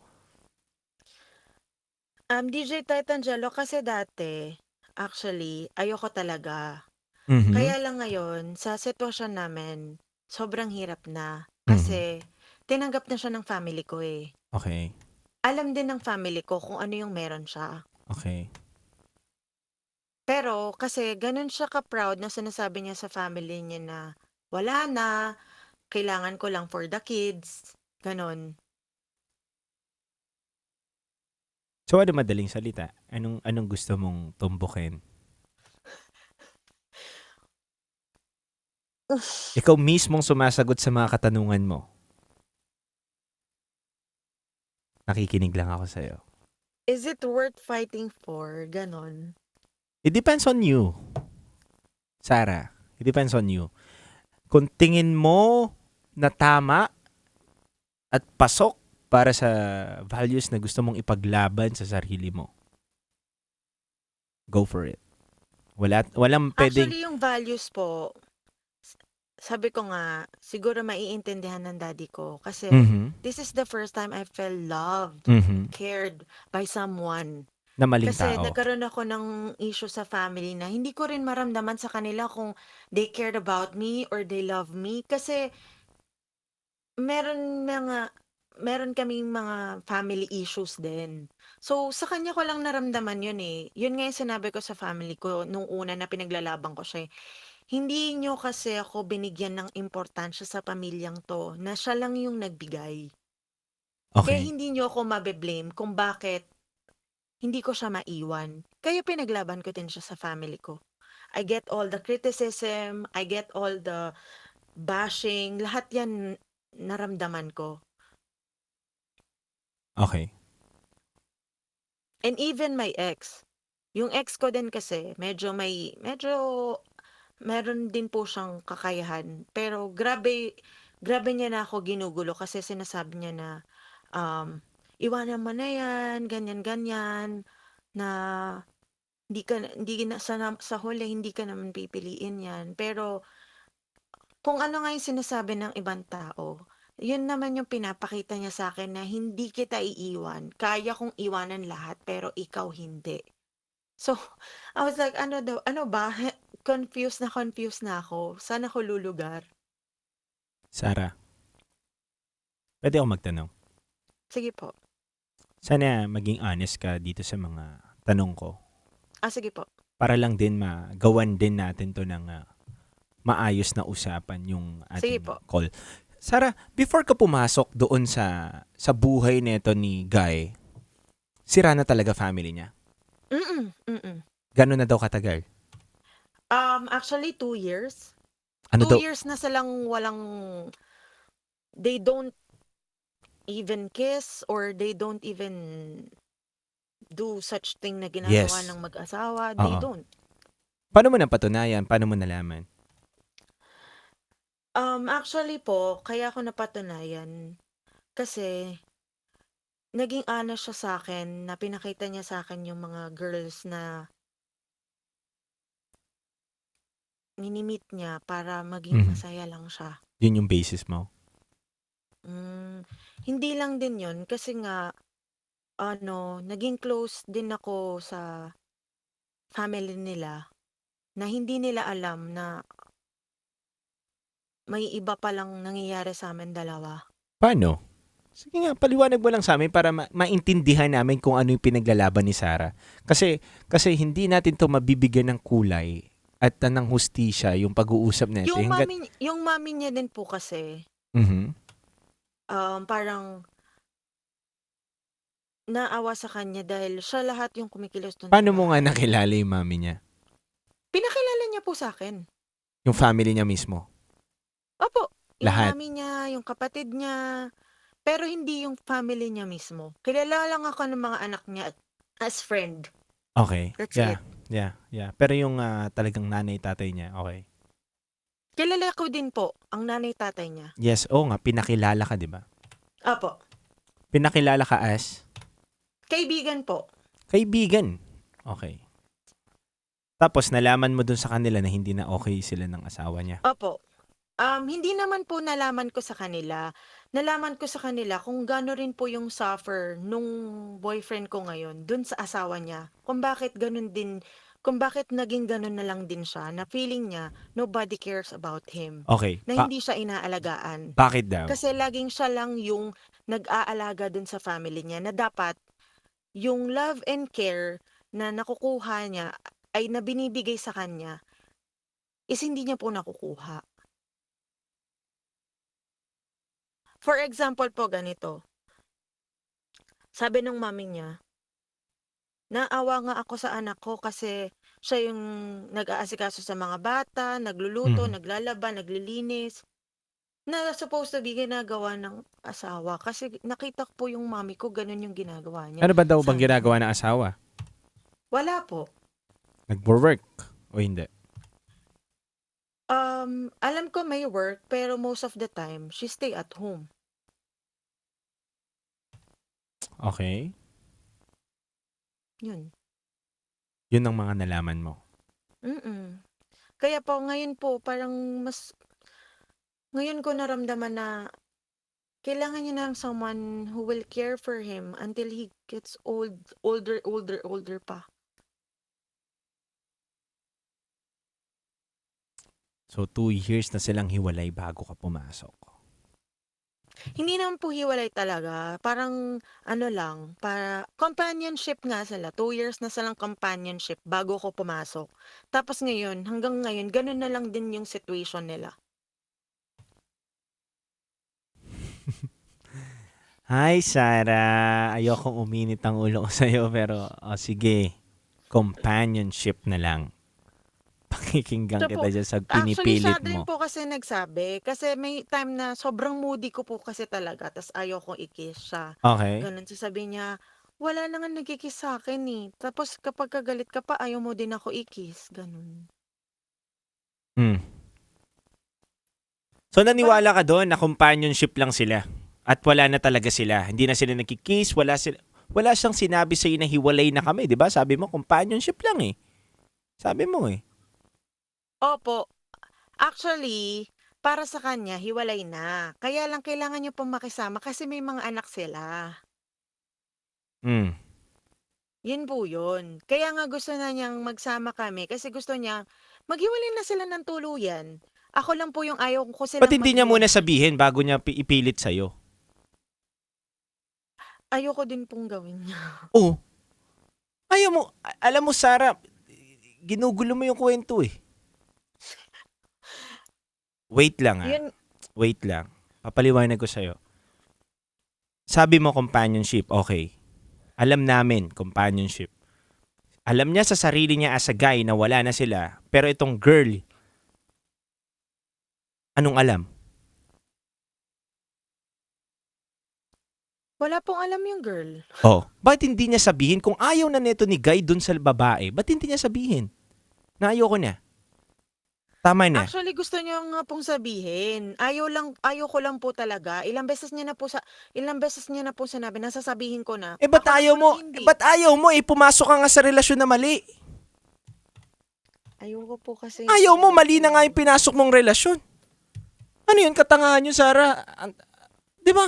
S21: DJ Tight Angelo, kasi dati, actually, ayoko talaga.
S12: Mhm.
S21: Kaya lang ngayon, sa sitwasyon namin, sobrang hirap na.
S12: Mhm.
S21: Kasi, tinanggap na siya ng family ko eh.
S12: Okay.
S21: Alam din ng family ko kung ano yung meron siya.
S12: Okay.
S21: Pero, kasi ganun siya ka-proud na sinasabi niya sa family niya na, wala na, kailangan ko lang for the kids. Ganon.
S12: So, ano madaling salita? Anong gusto mong tumbukin? Ikaw mismong sumasagot sa mga katanungan mo. Nakikinig lang ako sa'yo.
S21: Is it worth fighting for? Ganon.
S12: It depends on you. Sarah, it depends on you. Kung tingin mo na tama at pasok para sa values na gusto mong ipaglaban sa sarili mo, go for it. Walang pwedeng...
S21: Actually, yung values po, sabi ko nga, siguro maiintindihan ng daddy ko. Kasi,
S12: Mhm.
S21: this is the first time I felt loved,
S12: Mhm.
S21: cared by someone.
S12: Na maling
S21: Kasi
S12: tao.
S21: nagkaroon ako ng issue sa family na hindi ko rin maramdaman sa kanila kung they cared about me or they love me. Kasi, meron kaming mga family issues din. So, sa kanya ko lang naramdaman yun eh. Yun nga yung sinabi ko sa family ko nung una na pinaglalaban ko siya eh. Hindi nyo kasi ako binigyan ng importansya sa pamilyang to na siya lang yung nagbigay. Kaya
S12: Okay.
S21: hindi nyo ako mabe-blame kung bakit hindi ko siya maiwan. Kaya pinaglaban ko din siya sa family ko. I get all the criticism, I get all the bashing, lahat yan naramdaman ko.
S12: Okay.
S21: And even my ex. Yung ex ko din kasi, medyo meron din po siyang kakayahan. Pero grabe niya na ako ginugulo kasi sinasabi niya na, iwanan mo na yan, ganyan-ganyan, na hindi na sa huli, hindi ka naman pipiliin yan. Pero, kung ano nga yung sinasabi ng ibang tao, yun naman yung pinapakita niya sa akin na hindi kita iiwan. Kaya kong iwanan lahat, pero ikaw hindi. So, I was like, ano daw, ano ba? Confused na ako. Saan ako lulugar?
S12: Sarah, pwede ako magtanong?
S21: Sige po.
S12: Sana maging honest ka dito sa mga tanong ko.
S21: Sige po.
S12: Para lang din magawan din natin to ng maayos na usapan yung
S21: Sige
S12: ating
S21: po.
S12: call. Sarah, before ka pumasok doon sa buhay nito ni Guy, sira na talaga family niya?
S21: Mm.
S12: Gano'n na daw katagal?
S21: Actually, 2 years.
S12: Ano
S21: 2
S12: daw?
S21: years na silang they don't even kiss or they don't even do such thing na ginagawa
S12: Yes.
S21: ng mag-asawa. They
S12: Oo.
S21: don't.
S12: Paano mo napatunayan? Paano mo nalaman?
S21: Actually po, kaya ako napatunayan kasi naging honest siya sa akin na pinakita niya sa akin yung mga girls na ninimit niya para maging
S12: Mhm.
S21: masaya lang siya.
S12: Yun yung basis mo?
S21: Hindi lang din yun kasi nga naging close din ako sa family nila na hindi nila alam na may iba palang nangyayari sa amin dalawa.
S12: Paano? Sige nga, paliwanag mo lang sa amin para maintindihan namin kung ano yung pinaglalaban ni Sarah. Kasi hindi natin to mabibigyan ng kulay at ng hustisya yung pag-uusap natin.
S21: Yung mami niya din po kasi,
S12: Mhm.
S21: parang naawa sa kanya dahil siya lahat yung kumikilos dun sa
S12: Paano mo nga
S21: bahay.
S12: nakilala yung mami niya?
S21: Pinakilala niya po sa akin.
S12: Yung family niya mismo?
S21: Opo, yung
S12: Lahat?
S21: mami niya, yung kapatid niya, pero hindi yung family niya mismo. Kilala lang ako ng mga anak niya as friend.
S12: Okay.
S21: That's
S12: Yeah.
S21: it.
S12: Yeah. Pero yung talagang nanay, tatay niya, okay.
S21: Kilala ko din po ang nanay tatay niya.
S12: Yes, oo nga, pinakilala ka, di ba?
S21: Opo,
S12: Pinakilala ka as
S21: kaibigan po.
S12: kaibigan. Okay. Tapos nalaman mo dun sa kanila na hindi na okay sila ng asawa niya.
S21: Opo. Hindi naman po nalaman ko sa kanila. Nalaman ko sa kanila kung gaano rin po yung suffer nung boyfriend ko ngayon dun sa asawa niya. Kung bakit naging ganun na lang din siya, na feeling niya nobody cares about him.
S12: Okay.
S21: Na hindi siya inaalagaan.
S12: Bakit daw?
S21: Kasi laging siya lang yung nag-aalaga dun sa family niya na dapat yung love and care na nakukuha niya ay na binibigay sa kanya is hindi niya po nakukuha. For example po ganito. Sabi ng mami niya, naawa nga ako sa anak ko kasi siya yung nag-aasikaso sa mga bata, nagluluto,
S12: Mhm.
S21: naglalaba, naglilinis. Na supposed to be ginagawa ng asawa. Kasi nakita ko po yung mami ko, ganun yung ginagawa niya.
S12: Ano ba daw bang
S21: Sabi
S12: ginagawa
S21: ko,
S12: ng asawa?
S21: wala po.
S12: Nag-work o hindi?
S21: Alam ko may work, pero most of the time, she stay at home.
S12: Okay.
S21: Yun.
S12: Yun ang mga nalaman mo.
S21: Kaya po, ngayon po, ngayon ko naramdaman na kailangan niya ng someone who will care for him until he gets older pa.
S12: So, 2 years na silang hiwalay bago ka pumasok.
S21: Hindi naman po hiwalay talaga. Parang para companionship nga sila. 2 years na silang companionship bago ko pumasok. Tapos hanggang ngayon, ganun na lang din yung situation nila.
S12: Hi, Sarah. Ayokong uminit ang ulo ko sa'yo, pero sige. Companionship na lang. Pakikinggan
S21: Siya po,
S12: kita dyan sa
S21: actually, siya
S12: pinipilit
S21: din
S12: mo.
S21: po kasi nagsabi. Kasi may time na sobrang moody ko po kasi talaga. Tapos ayoko i-kiss siya.
S12: Okay.
S21: Ganun. Sasabihin niya, wala na nga nagkikiss sa akin eh. Tapos kapag kagalit ka pa, ayaw mo din ako i-kiss. Ganun.
S12: So, naniwala ka doon na companionship lang sila. At wala na talaga sila. Hindi na sila nagkikiss. Wala siyang sinabi sa'yo na hiwalay na kami. Di ba? Sabi mo, companionship lang eh. Sabi mo eh.
S21: Opo. Actually, para sa kanya, hiwalay na. Kaya lang kailangan niyo pong makisama kasi may mga anak sila.
S12: Mm.
S21: Yun po yun. Kaya nga gusto na niyang magsama kami kasi gusto niya maghiwalay na sila ng tuluyan. Ako lang po yung ayaw ko silang
S12: Ba't hindi niya muna
S21: maghiwalay.
S12: sabihin bago niya ipilit sa'yo?
S21: Ayoko din pong gawin niya.
S12: Oo. Ayaw mo, alam mo Sarah, ginugulo mo yung kwento eh. Wait lang
S21: Yun,
S12: Wait lang. Papaliwanag ko sa'yo. Sabi mo companionship, okay. Alam namin, companionship. Alam niya sa sarili niya as a guy na wala na sila. Pero itong girl, anong alam?
S21: wala pong alam yung girl.
S12: Oh, bakit hindi niya sabihin kung ayaw na neto ni Guy dun sa babae? Ba't hindi niya sabihin? Na ayoko na. Tama na.
S21: Actually, gusto niya nga pong sabihin. Ayaw ko lang po talaga. Ilang beses niya na po sinabi, nasasabihin ko na.
S12: Eh, ba't
S21: Ako
S12: ayaw
S21: naman
S12: mo?
S21: hindi.
S12: Ba't ayaw mo? Eh, pumasok ka nga sa relasyon na mali.
S21: Ayoko po kasi.
S12: Ayaw mo, mali na nga yung pinasok mong relasyon. Ano yun, katangahan yun, Sarah? Di ba?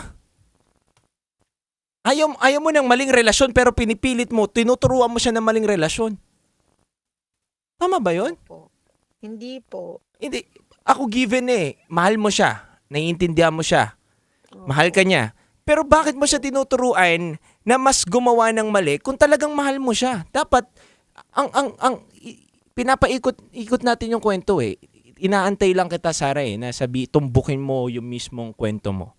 S12: Ayaw mo ng maling relasyon pero pinipilit mo, tinuturuan mo siya ng maling relasyon. Tama ba yun?
S21: Hindi po.
S12: Hindi. Ako given mahal mo siya. Naiintindihan mo siya. Mahal ka niya. Pero bakit mo siya tinuturuan na mas gumawa ng mali kung talagang mahal mo siya? Dapat, pinapaikot natin yung kwento Inaantay lang kita, Sarah na tumbukin mo yung mismong kwento mo.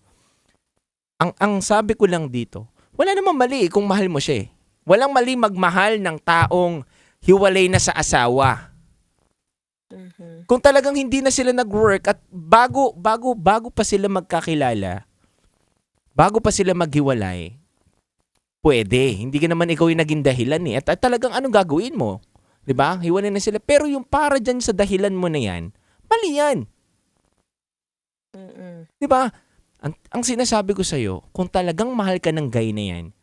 S12: Ang sabi ko lang dito, wala namang mali kung mahal mo siya Walang mali magmahal ng taong hiwalay na sa asawa. Kung talagang hindi na sila nag-work at bago pa sila magkakilala, bago pa sila maghiwalay, pwede. Hindi ka naman ikaw yung naging dahilan At talagang anong gagawin mo? 'Di ba? Hiwalay na sila. Pero yung para dyan sa dahilan mo na yan, mali yan. 'Di ba? Ang sinasabi ko sa'yo, kung talagang mahal ka ng guy na yan,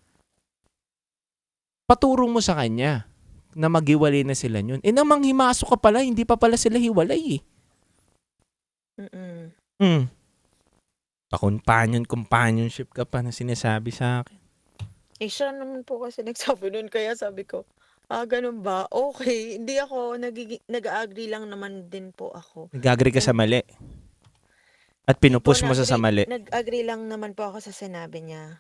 S12: paturo mo sa kanya na maghiwalay na sila yun. Namang himasok ka pala, hindi pa pala sila hiwalay Companionship ka pa na sinasabi sa akin.
S21: Siya naman po kasi nagsabi nun, kaya sabi ko, ganun ba? Okay, hindi ako, nag-agree lang naman din po ako.
S12: Nag-agree ka sa mali. At pinupush mo sa mali.
S21: Nag-agree lang naman po ako sa sinabi niya.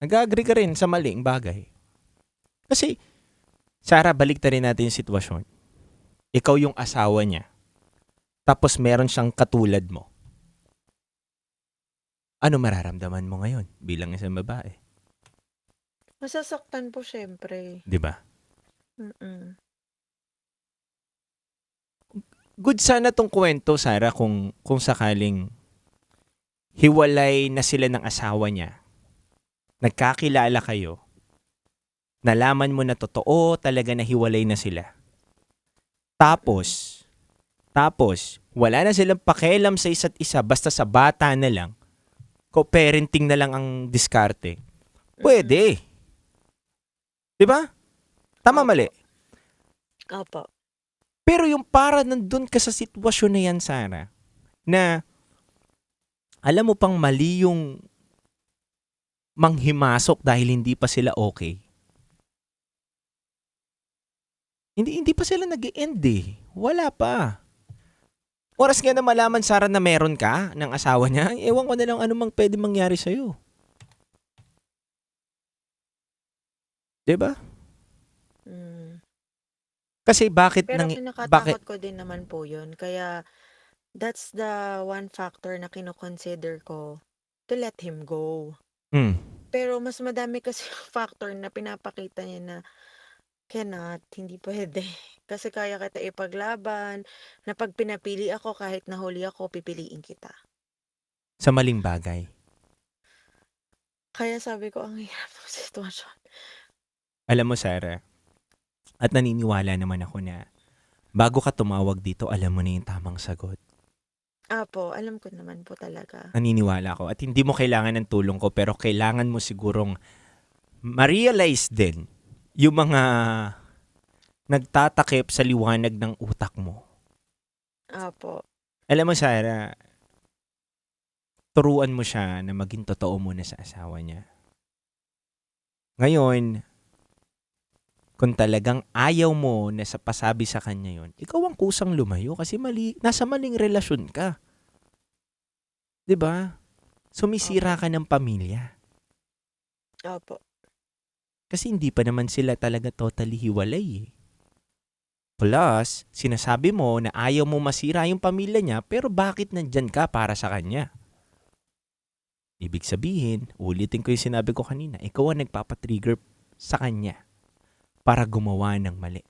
S12: Nag-agree ka rin sa maling bagay. Kasi, Sarah, balik rin natin yung sitwasyon. Ikaw yung asawa niya. Tapos meron siyang katulad mo. Ano mararamdaman mo ngayon bilang isang babae?
S21: Masasaktan po syempre.
S12: 'Di ba? Good sana tong kwento, Sarah, kung sakaling hiwalay na sila ng asawa niya. Nagkakilala kayo. Nalaman mo na totoo talaga na hiwalay na sila. Tapos, wala na silang pakialam sa isa't isa, basta sa bata na lang, co-parenting na lang ang diskarte. Pwede. Diba? Tama, mali?
S21: Opo.
S12: Pero yung para nandun ka sa sitwasyon na yan, Sarah, na alam mo pang mali yung manghimasok dahil hindi pa sila okay. Hindi pa sila nag-e-end Wala pa. Oras nga na malaman, Sarah, na meron ka ng asawa niya, ewan ko na lang ano mang pwede mangyari sa'yo. Diba? Kasi bakit
S21: Pero kinakatakot ko din naman po yun. Kaya that's the one factor na kinoconsider ko to let him go. Pero mas madami kasi factor na pinapakita niya na cannot, hindi pwede. Kasi kaya kita ipaglaban, na pag pinapili ako, kahit nahuli ako, pipiliin kita.
S12: Sa maling bagay.
S21: Kaya sabi ko, ang hirap ng sitwasyon.
S12: Alam mo, Sarah, at naniniwala naman ako na bago ka tumawag dito, alam mo na yung tamang sagot.
S21: Apo, alam ko naman po talaga.
S12: Naniniwala ako. At hindi mo kailangan ng tulong ko, pero kailangan mo sigurong ma-realize din yung mga nagtatakip sa liwanag ng utak mo.
S21: Apo.
S12: Alam mo, Sarah, turuan mo siya na maging totoo muna sa asawa niya. Ngayon, kung talagang ayaw mo na sa pasabi sa kanya yon, ikaw ang kusang lumayo kasi nasa maling relasyon ka. 'Di ba? Sumisira ka ng pamilya.
S21: Opo.
S12: Kasi hindi pa naman sila talaga totally hiwalay eh. Plus, sinasabi mo na ayaw mo masira yung pamilya niya pero bakit nandyan ka para sa kanya? Ibig sabihin, ulitin ko yung sinabi ko kanina, ikaw ang nagpapatrigger sa kanya para gumawa ng mali.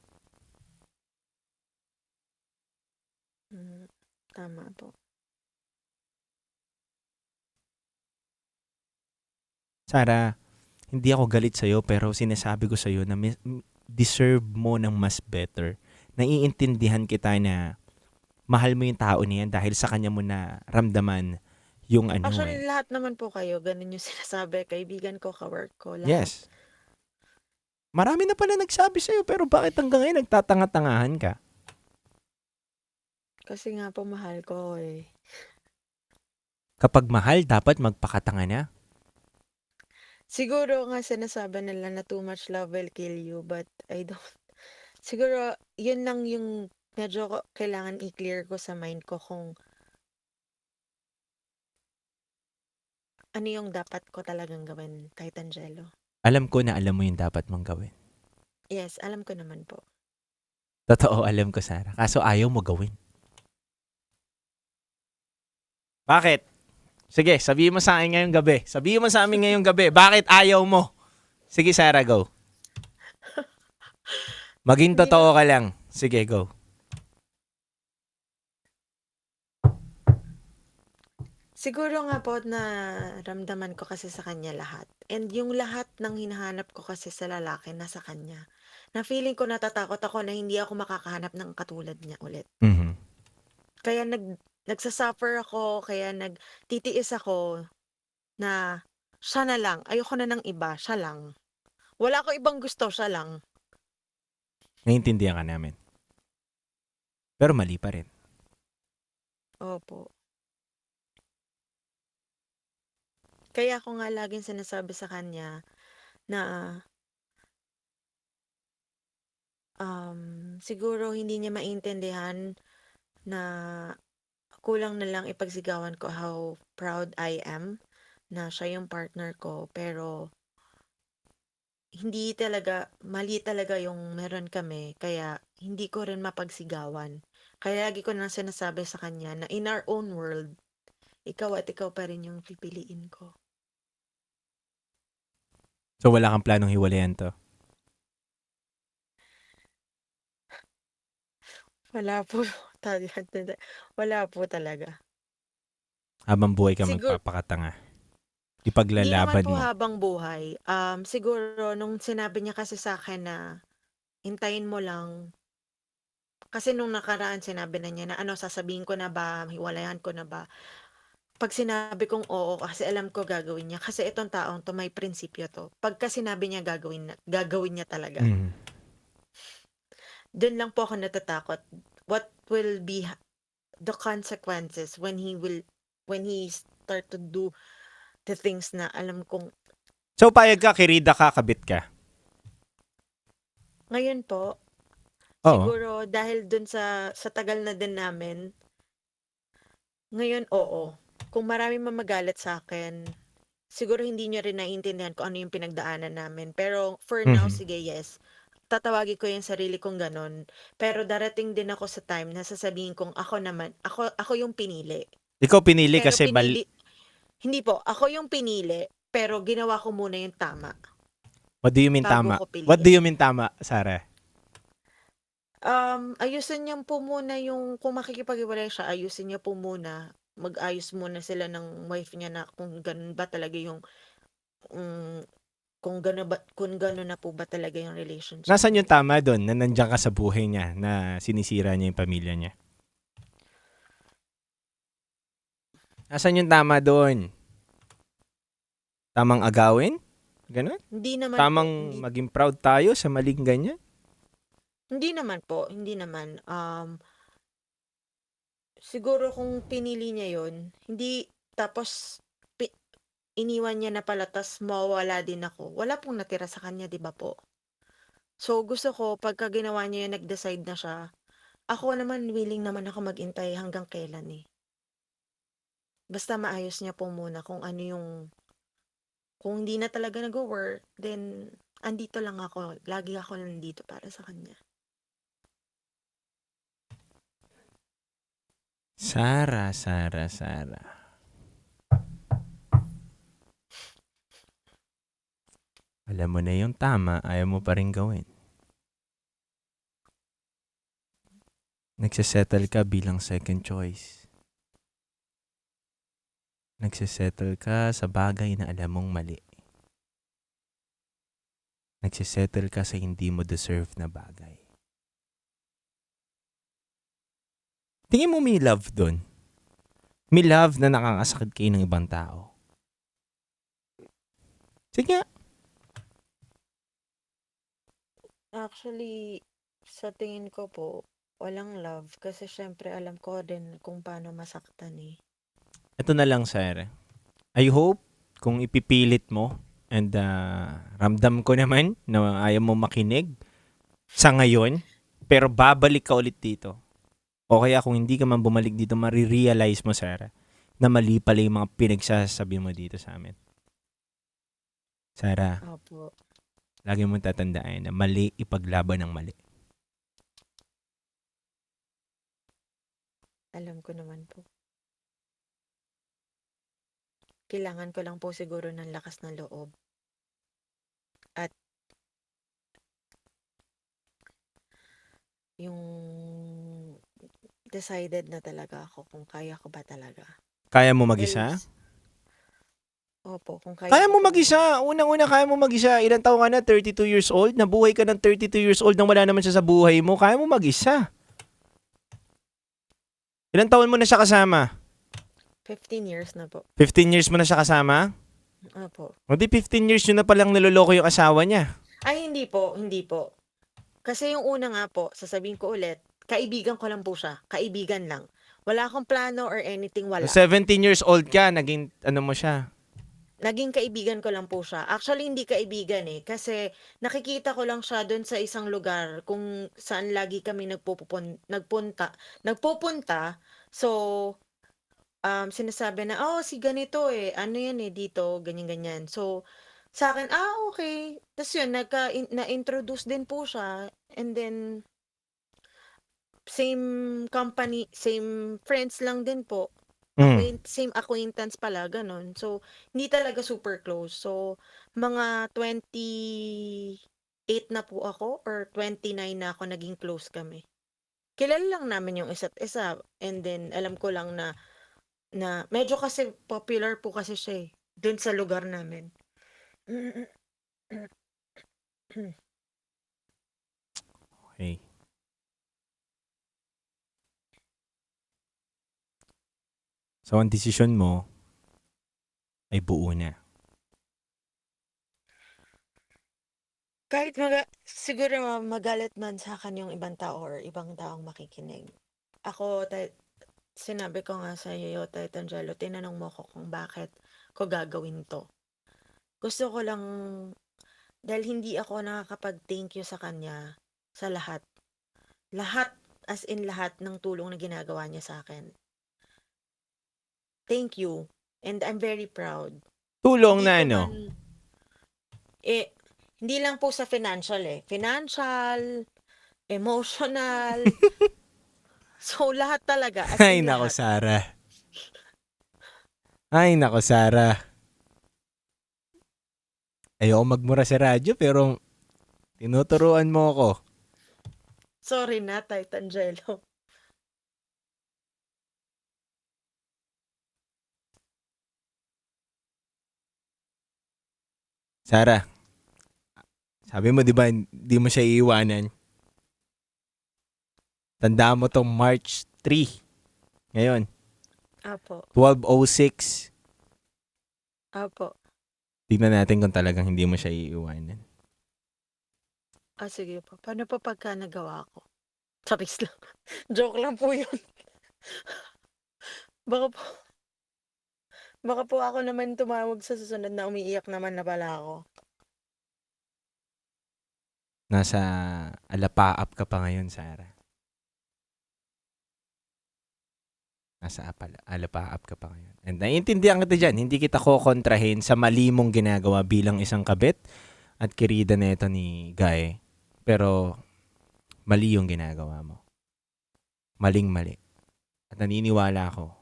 S21: Tama po.
S12: Sarah, hindi ako galit sa'yo pero sinasabi ko sa'yo na deserve mo ng mas better. Naiintindihan kita na mahal mo yung tao niyan dahil sa kanya mo na ramdaman yung ano
S21: Actually, lahat naman po kayo, ganun yung sinasabi. Kaibigan ko, ka-work ko, lahat.
S12: Yes. Marami na pala nagsabi sa'yo pero bakit hanggang ngayon nagtatanga-tangahan ka?
S21: Kasi nga po, mahal ko eh.
S12: Kapag mahal, dapat magpakatanga na.
S21: Siguro nga sinasabi nila na too much love will kill you, but I don't. Siguro, yun lang yung medyo kailangan i-clear ko sa mind ko kung ano yung dapat ko talagang gawin, kahit Angelo.
S12: Alam ko na alam mo yung dapat mong gawin.
S21: Yes, alam ko naman po.
S12: Totoo, alam ko, Sarah. Kaso ayaw mo gawin. Bakit? Sige, sabihin mo sa akin ngayong gabi. Sabihin mo sa amin ngayong gabi. Bakit ayaw mo? Sige, Sarah, go. Maging totoo ka lang. Sige, go.
S21: Siguro nga po na ramdaman ko kasi sa kanya lahat. And yung lahat ng hinahanap ko kasi sa lalaki nasa kanya. Na feeling ko natatakot ako na hindi ako makakahanap ng katulad niya ulit.
S12: Mm-hmm.
S21: Kaya nagsasuffer ako, kaya nagtitiis ako na siya na lang. Ayoko na ng iba, siya lang. Wala ko ibang gusto, siya lang.
S12: Naiintindihan ka namin. Pero mali pa rin.
S21: Opo. Kaya ako nga laging sinasabi sa kanya na siguro hindi niya maintindihan na kulang na lang ipagsigawan ko how proud I am na siya yung partner ko. Pero hindi talaga, mali talaga yung meron kami. Kaya hindi ko rin mapagsigawan. Kaya lagi ko nang sinasabi sa kanya na in our own world, ikaw at ikaw pa rin yung pipiliin ko.
S12: So wala kang planong hiwalayan to?
S21: Wala po. Wala po talaga.
S12: Habang buhay ka
S21: Siguro,
S12: magpapakatanga.
S21: Hindi
S12: Ipaglalaban
S21: naman po
S12: mo.
S21: habang buhay. Siguro nung sinabi niya kasi sa akin na hintayin mo lang. Kasi nung nakaraan sinabi na niya na ano, sasabihin ko na ba, hiwalayan ko na ba. Pag sinabi kong oo, kasi alam ko gagawin niya. Kasi itong taong to may prinsipyo to. Pagka sinabi niya gagawin niya talaga.
S12: Mm.
S21: Doon lang po ako natatakot. What will be the consequences when he start to do the things na alam kong
S12: So payag ka, kirida ka, kabit ka?
S21: ngayon po,
S12: Oo.
S21: siguro dahil dun sa tagal na din namin, ngayon oo. Kung marami mamagalit sa akin, siguro hindi niya rin naiintindihan kung ano yung pinagdaanan namin. Pero for now, sige, yes. Tatawagin ko yung sarili kong ganun. Pero darating din ako sa time na sasabihin kong ako yung pinili.
S12: Ikaw pinili
S21: Pero
S12: kasi
S21: hindi po, ako yung pinili, pero ginawa ko muna yung tama.
S12: What do you mean
S21: Bago
S12: tama?
S21: ko piliin.
S12: What do you mean tama, Sarah?
S21: Ayusin niya po muna yung, kung makikipag-iwalay siya, ayusin niya po muna. Mag-ayos muna sila ng wife niya na kung ganun ba talaga yung, kung gano'n na po ba talaga yung relationship.
S12: Nasaan yung tama doon na nandiyan ka sa buhay niya na sinisira niya yung pamilya niya? Nasaan yung tama doon? Tamang agawin? Ganun?
S21: Hindi naman
S12: Tamang
S21: po,
S12: maging proud tayo sa maling ganyan?
S21: hindi naman po, hindi naman. Siguro kung pinili niya yon, tapos iniwan niya na pala, tas mawawala din ako. Wala pong natira sa kanya, di ba po? So, gusto ko, pagka ginawa niya yung nag-decide na siya, ako naman, willing naman ako magintay hanggang kailan eh. Basta maayos niya po muna kung ano yung, kung hindi na talaga nag-work, then, andito lang ako. Lagi ako nandito para sa kanya.
S12: Sara. Alam mo na yung tama, ayaw mo pa rin gawin. Nagsisettle ka bilang second choice. Nagsisettle ka sa bagay na alam mong mali. Nagsisettle ka sa hindi mo deserve na bagay. Tingin mo may love doon? May love na nakakasakit kayo ng ibang tao. Sige nga.
S21: Actually, sa tingin ko po, walang love. Kasi syempre, alam ko din kung paano masaktan eh.
S12: Ito na lang, Sarah. I hope kung ipipilit mo and ramdam ko naman na ayaw mo makinig sa ngayon, pero babalik ka ulit dito. O kaya kung hindi ka man bumalik dito, marirealize mo, Sarah, na mali pala yung mga pinagsasabi mo dito sa amin. Sarah,
S21: Opo.
S12: lagi mong tatandaan na mali ipaglaban ng mali.
S21: Alam ko naman po. Kailangan ko lang po siguro ng lakas ng loob. At yung decided na talaga ako kung kaya ko ba talaga.
S12: Kaya mo mag-isa?
S21: Opo, kung kaya
S12: Kaya
S21: ko
S12: mo
S21: po.
S12: mag-isa. Unang-una, kaya mo mag-isa. Ilang taon ka na? 32 years old? Nabuhay ka ng 32 years old nang wala naman siya sa buhay mo. Kaya mo mag-isa. Ilang taon mo na siya kasama?
S21: 15 years na po.
S12: 15 years mo na siya kasama?
S21: Opo.
S12: O di 15 years yun na palang niloloko yung asawa niya.
S21: Ay, hindi po, hindi po. Kasi yung una nga po, sasabihin ko ulit, kaibigan ko lang po siya. Kaibigan lang. Wala akong plano or anything, wala.
S12: 17 years old ka, naging ano mo siya.
S21: Naging kaibigan ko lang po siya. Actually, hindi kaibigan eh. Kasi nakikita ko lang siya doon sa isang lugar kung saan lagi kami nagpupunta. So, sinasabi na, oh, si ganito eh. Ano yan eh, dito, ganyan-ganyan. So, sa akin, okay. Tapos yun, na-introduce din po siya. And then, same company, same friends lang din po. Same acquaintance pala, ganun. So, hindi talaga super close. So, mga 28 na po ako or 29 na ako naging close kami. Kilala lang namin yung isa't isa. And then, alam ko lang na medyo kasi popular po kasi siya eh. Dun sa lugar namin.
S12: Okay. So, ang desisyon mo ay buo na.
S21: Kahit siguro magalit man sa akin yung ibang tao or ibang taong makikinig. Ako, sinabi ko nga sa iyo, Tito Angelo, tinanong mo ko kung bakit ko gagawin to. Gusto ko lang, dahil hindi ako nakakapag-thank you sa kanya sa lahat. Lahat, as in lahat ng tulong na ginagawa niya sa akin. Thank you. And I'm very proud.
S12: Tulong
S21: Hindi
S12: na
S21: ko
S12: ano?
S21: Hindi lang po sa financial eh. Financial, emotional. So, lahat talaga. As
S12: Ay,
S21: in
S12: nako,
S21: lahat.
S12: Sarah. Ay, nako, Sarah. Ayoko magmura sa radyo, pero tinuturuan mo ako.
S21: Sorry na, Tito Angelo.
S12: Sarah, sabi mo, di ba, hindi mo siya iiwanan? Tandaan mo tong March 3. Ngayon,
S21: Apo.
S12: 12:06.
S21: Apo.
S12: Tignan natin kung talagang hindi mo siya iiwanan.
S21: Sige po. Paano po pagka nagawa ko? Charis lang. Joke lang po yun. Baka po. Baka po ako naman tumawag sa susunod na umiiyak naman na pala ako.
S12: Nasa alapaap ka pa ngayon, Sarah. Nasa alapaap ka pa ngayon. And naiintindihan kita dyan. Hindi kita kokontrahin sa mali mong ginagawa bilang isang kabit at kirida neto ni Guy. Pero mali yung ginagawa mo. Maling-mali. At naniniwala ako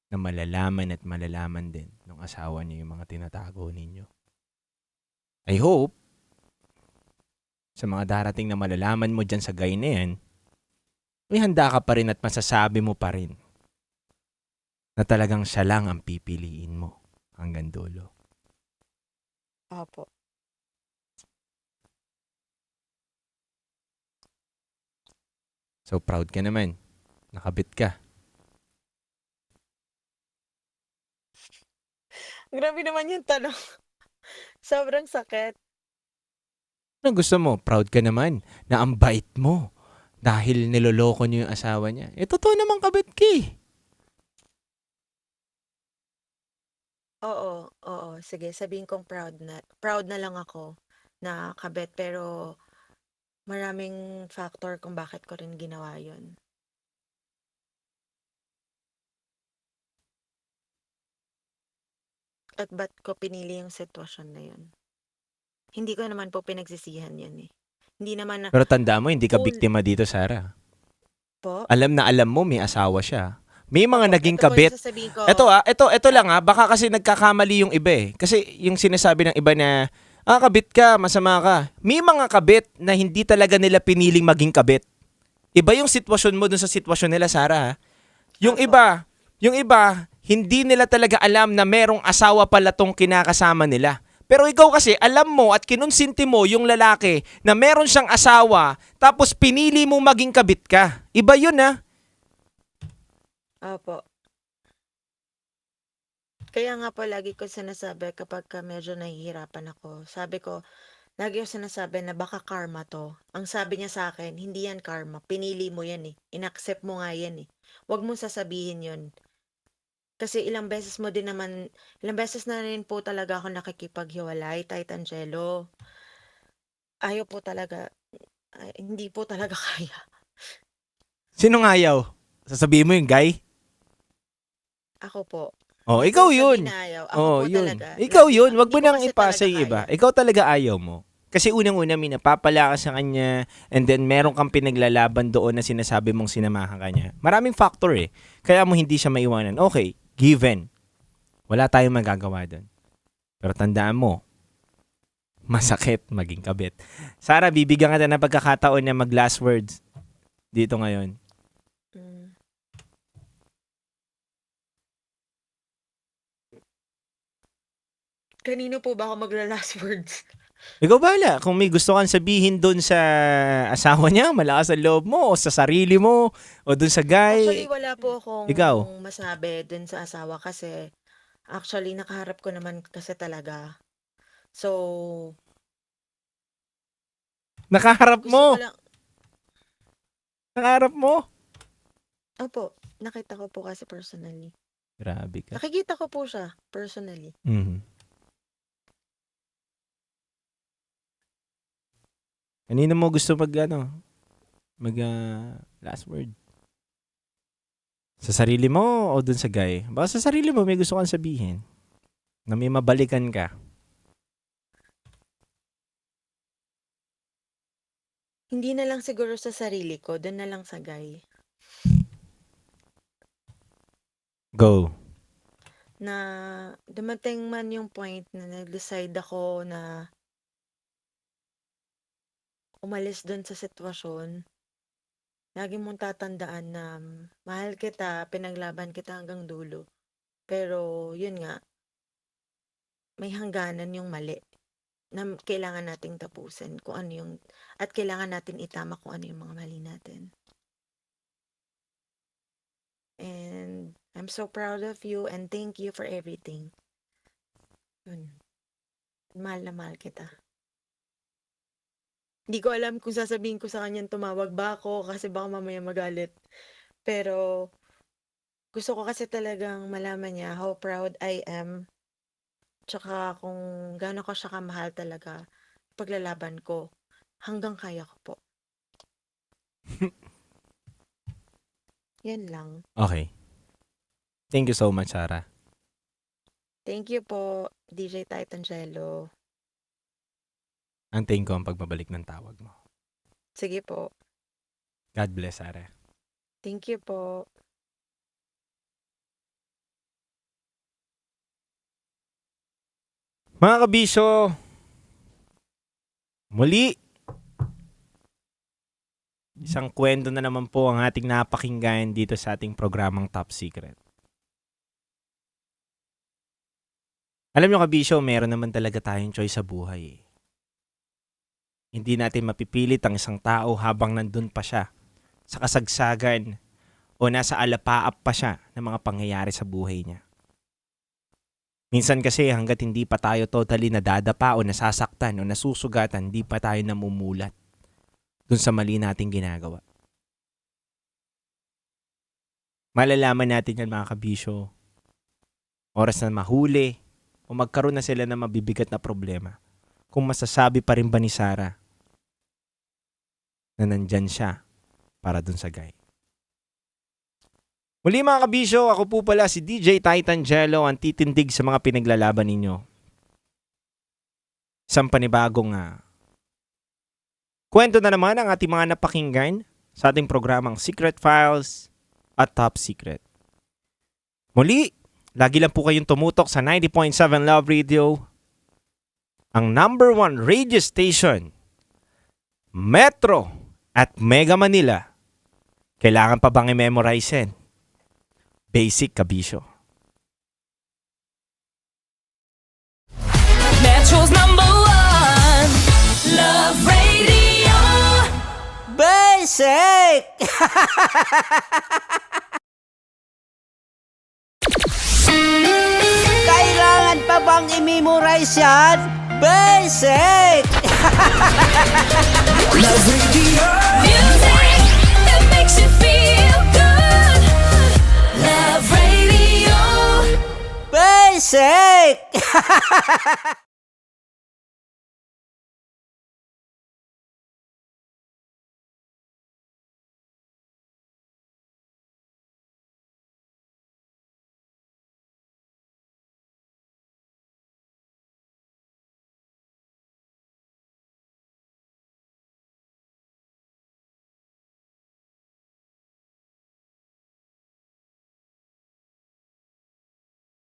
S12: na malalaman at malalaman din ng asawa niyo yung mga tinatago ninyo. I hope sa mga darating na malalaman mo dyan sa Guy na yan, may handa ka pa rin at masasabi mo pa rin na talagang siya lang ang pipiliin mo hanggang dulo.
S21: Opo.
S12: So proud ka naman. Nakabit ka.
S21: Grabe naman yung tanong. Sobrang sakit.
S12: Ano gusto mo? Proud ka naman na ang bait mo dahil niloloko niyo yung asawa niya. Eh, totoo naman kabit ka eh.
S21: Oo. Sige, sabihin kong proud na. Proud na lang ako na kabet, pero maraming factor kung bakit ko rin ginawa yun. At ba't ko pinili yung sitwasyon na yun? Hindi ko naman po pinagsisihan yun eh. Hindi naman na,
S12: Pero tanda mo, hindi ka
S21: Full-
S12: biktima dito, Sarah.
S21: po.
S12: Alam na alam mo, may asawa siya. May mga naging
S21: Ito po yung
S12: kabit.
S21: sasabihin ko.
S12: Ito lang baka kasi nagkakamali yung iba eh. Kasi yung sinasabi ng iba na, kabit ka, masama ka. May mga kabit na hindi talaga nila piniling maging kabit. Iba yung sitwasyon mo dun sa sitwasyon nila, Sarah. Yung iba, hindi nila talaga alam na merong asawa pala tong kinakasama nila. Pero ikaw kasi, alam mo at kinonsinti mo yung lalaki na meron siyang asawa, tapos pinili mo maging kabit ka. Iba yun
S21: Opo. Kaya nga po lagi ko sinasabi kapag medyo nahihirapan ako, sabi ko, lagi ko sinasabi na baka karma to. Ang sabi niya sa akin, hindi yan karma. Pinili mo yan eh. Inaccept mo nga yan eh. Huwag mo sasabihin yun. Kasi ilang beses na rin po talaga ako nakikipaghiwalay, Tight Angelo. Ayaw po talaga, hindi po talaga kaya.
S12: Sinong ayaw? Sasabihin mo yung guy?
S21: Ako po.
S12: Oh, ikaw yun.
S21: Ayaw. Ako po
S12: yun.
S21: talaga.
S12: Ikaw yun. Wag mo
S21: Hindi ko
S12: nang
S21: kasi
S12: ipasa
S21: talaga
S12: yung iba.
S21: kaya.
S12: Ikaw talaga ayaw mo. Kasi unang-una, may napapala ka sa kanya and then meron kang pinaglalaban doon na sinasabi mong sinamahan ka niya. Maraming factor eh. Kaya mo hindi siya maiwanan. Okay, given. Wala tayong magagawa doon. Pero tandaan mo, masakit maging kabit. Sarah, bibigyan ka na ng pagkakataon na mag-last words dito ngayon.
S21: Kanino po ba ako magla-last words?
S12: Ikaw bahala. Kung may gusto kang sabihin doon sa asawa niya, malakas ang loob mo, o sa sarili mo, o doon sa guy.
S21: Actually, wala po akong
S12: Ikaw.
S21: masabi dun sa asawa kasi actually nakaharap ko naman kasi talaga. So,
S12: Nakaharap
S21: gusto
S12: mo.
S21: ko lang,
S12: Nakaharap mo.
S21: opo, nakita ko po kasi personally.
S12: Grabe ka.
S21: Nakikita ko po siya personally.
S12: Mhm. Kanino mo gusto last word? Sa sarili mo o dun sa guy? Baka sa sarili mo may gusto kang sabihin. Na may mabalikan ka.
S21: Hindi na lang siguro sa sarili ko, dun na lang sa guy.
S12: Go.
S21: Na dumating man yung point na nag-decide ako na umalis dun sa sitwasyon, lagi mong tatandaan na mahal kita, pinaglaban kita hanggang dulo. Pero yun nga, may hangganan yung mali na kailangan nating tapusin kung ano yung, at kailangan natin itama kung ano yung mga mali natin. And I'm so proud of you and thank you for everything. Yun. Mahal na mahal kita. Hindi ko alam kung sasabihin ko sa kanya tumawag ba ako kasi baka mamaya magalit. Pero Gusto ko kasi talagang malaman niya how proud I am. Tsaka kung gaano ko siya kamahal talaga. Paglalaban ko. Hanggang kaya ko po. Yan lang.
S12: Okay. Thank you so much, Sarah.
S21: Thank you po, DJ Titangelo.
S12: Antayin ko ang pagbabalik ng tawag mo.
S21: Sige po.
S12: God bless, Sarah.
S21: Thank you po.
S12: Mga kabisyo, muli, isang kwento na naman po ang ating napakinggan dito sa ating programang Top Secret. Alam nyo kabisyo, meron naman talaga tayong choice sa buhay. Hindi natin mapipilit ang isang tao habang nandun pa siya sa kasagsagan o nasa alapaap pa siya ng mga pangyayari sa buhay niya. Minsan kasi hanggat hindi pa tayo totally nadadapa o nasasaktan o nasusugatan, hindi pa tayo namumulat dun sa mali nating ginagawa. Malalaman natin yan mga kabisyo, oras na mahuli o magkaroon na sila ng mabibigat na problema, kung masasabi pa rin ba ni Sarah na nandyan siya para dun sa guy. Muli mga kabisyo, ako po pala si DJ Titangelo, ang titindig sa mga pinaglalaban ninyo. Isang panibagong kwento na naman ang ating mga napakinggan sa ating programang Secret Files at Top Secret. Muli, lagi lang po kayong tumutok sa 90.7 Love Radio, ang #1 radio station, Metro at Mega Manila. Kailangan pa bang i-memorize yan? Basic kabisyo.
S4: Metro's #1 Love Radio.
S1: Basic! Kailangan pa bang i-memorize yan? Basic!
S4: Love Radio. Music that makes you feel good. Love Radio.
S1: Basic!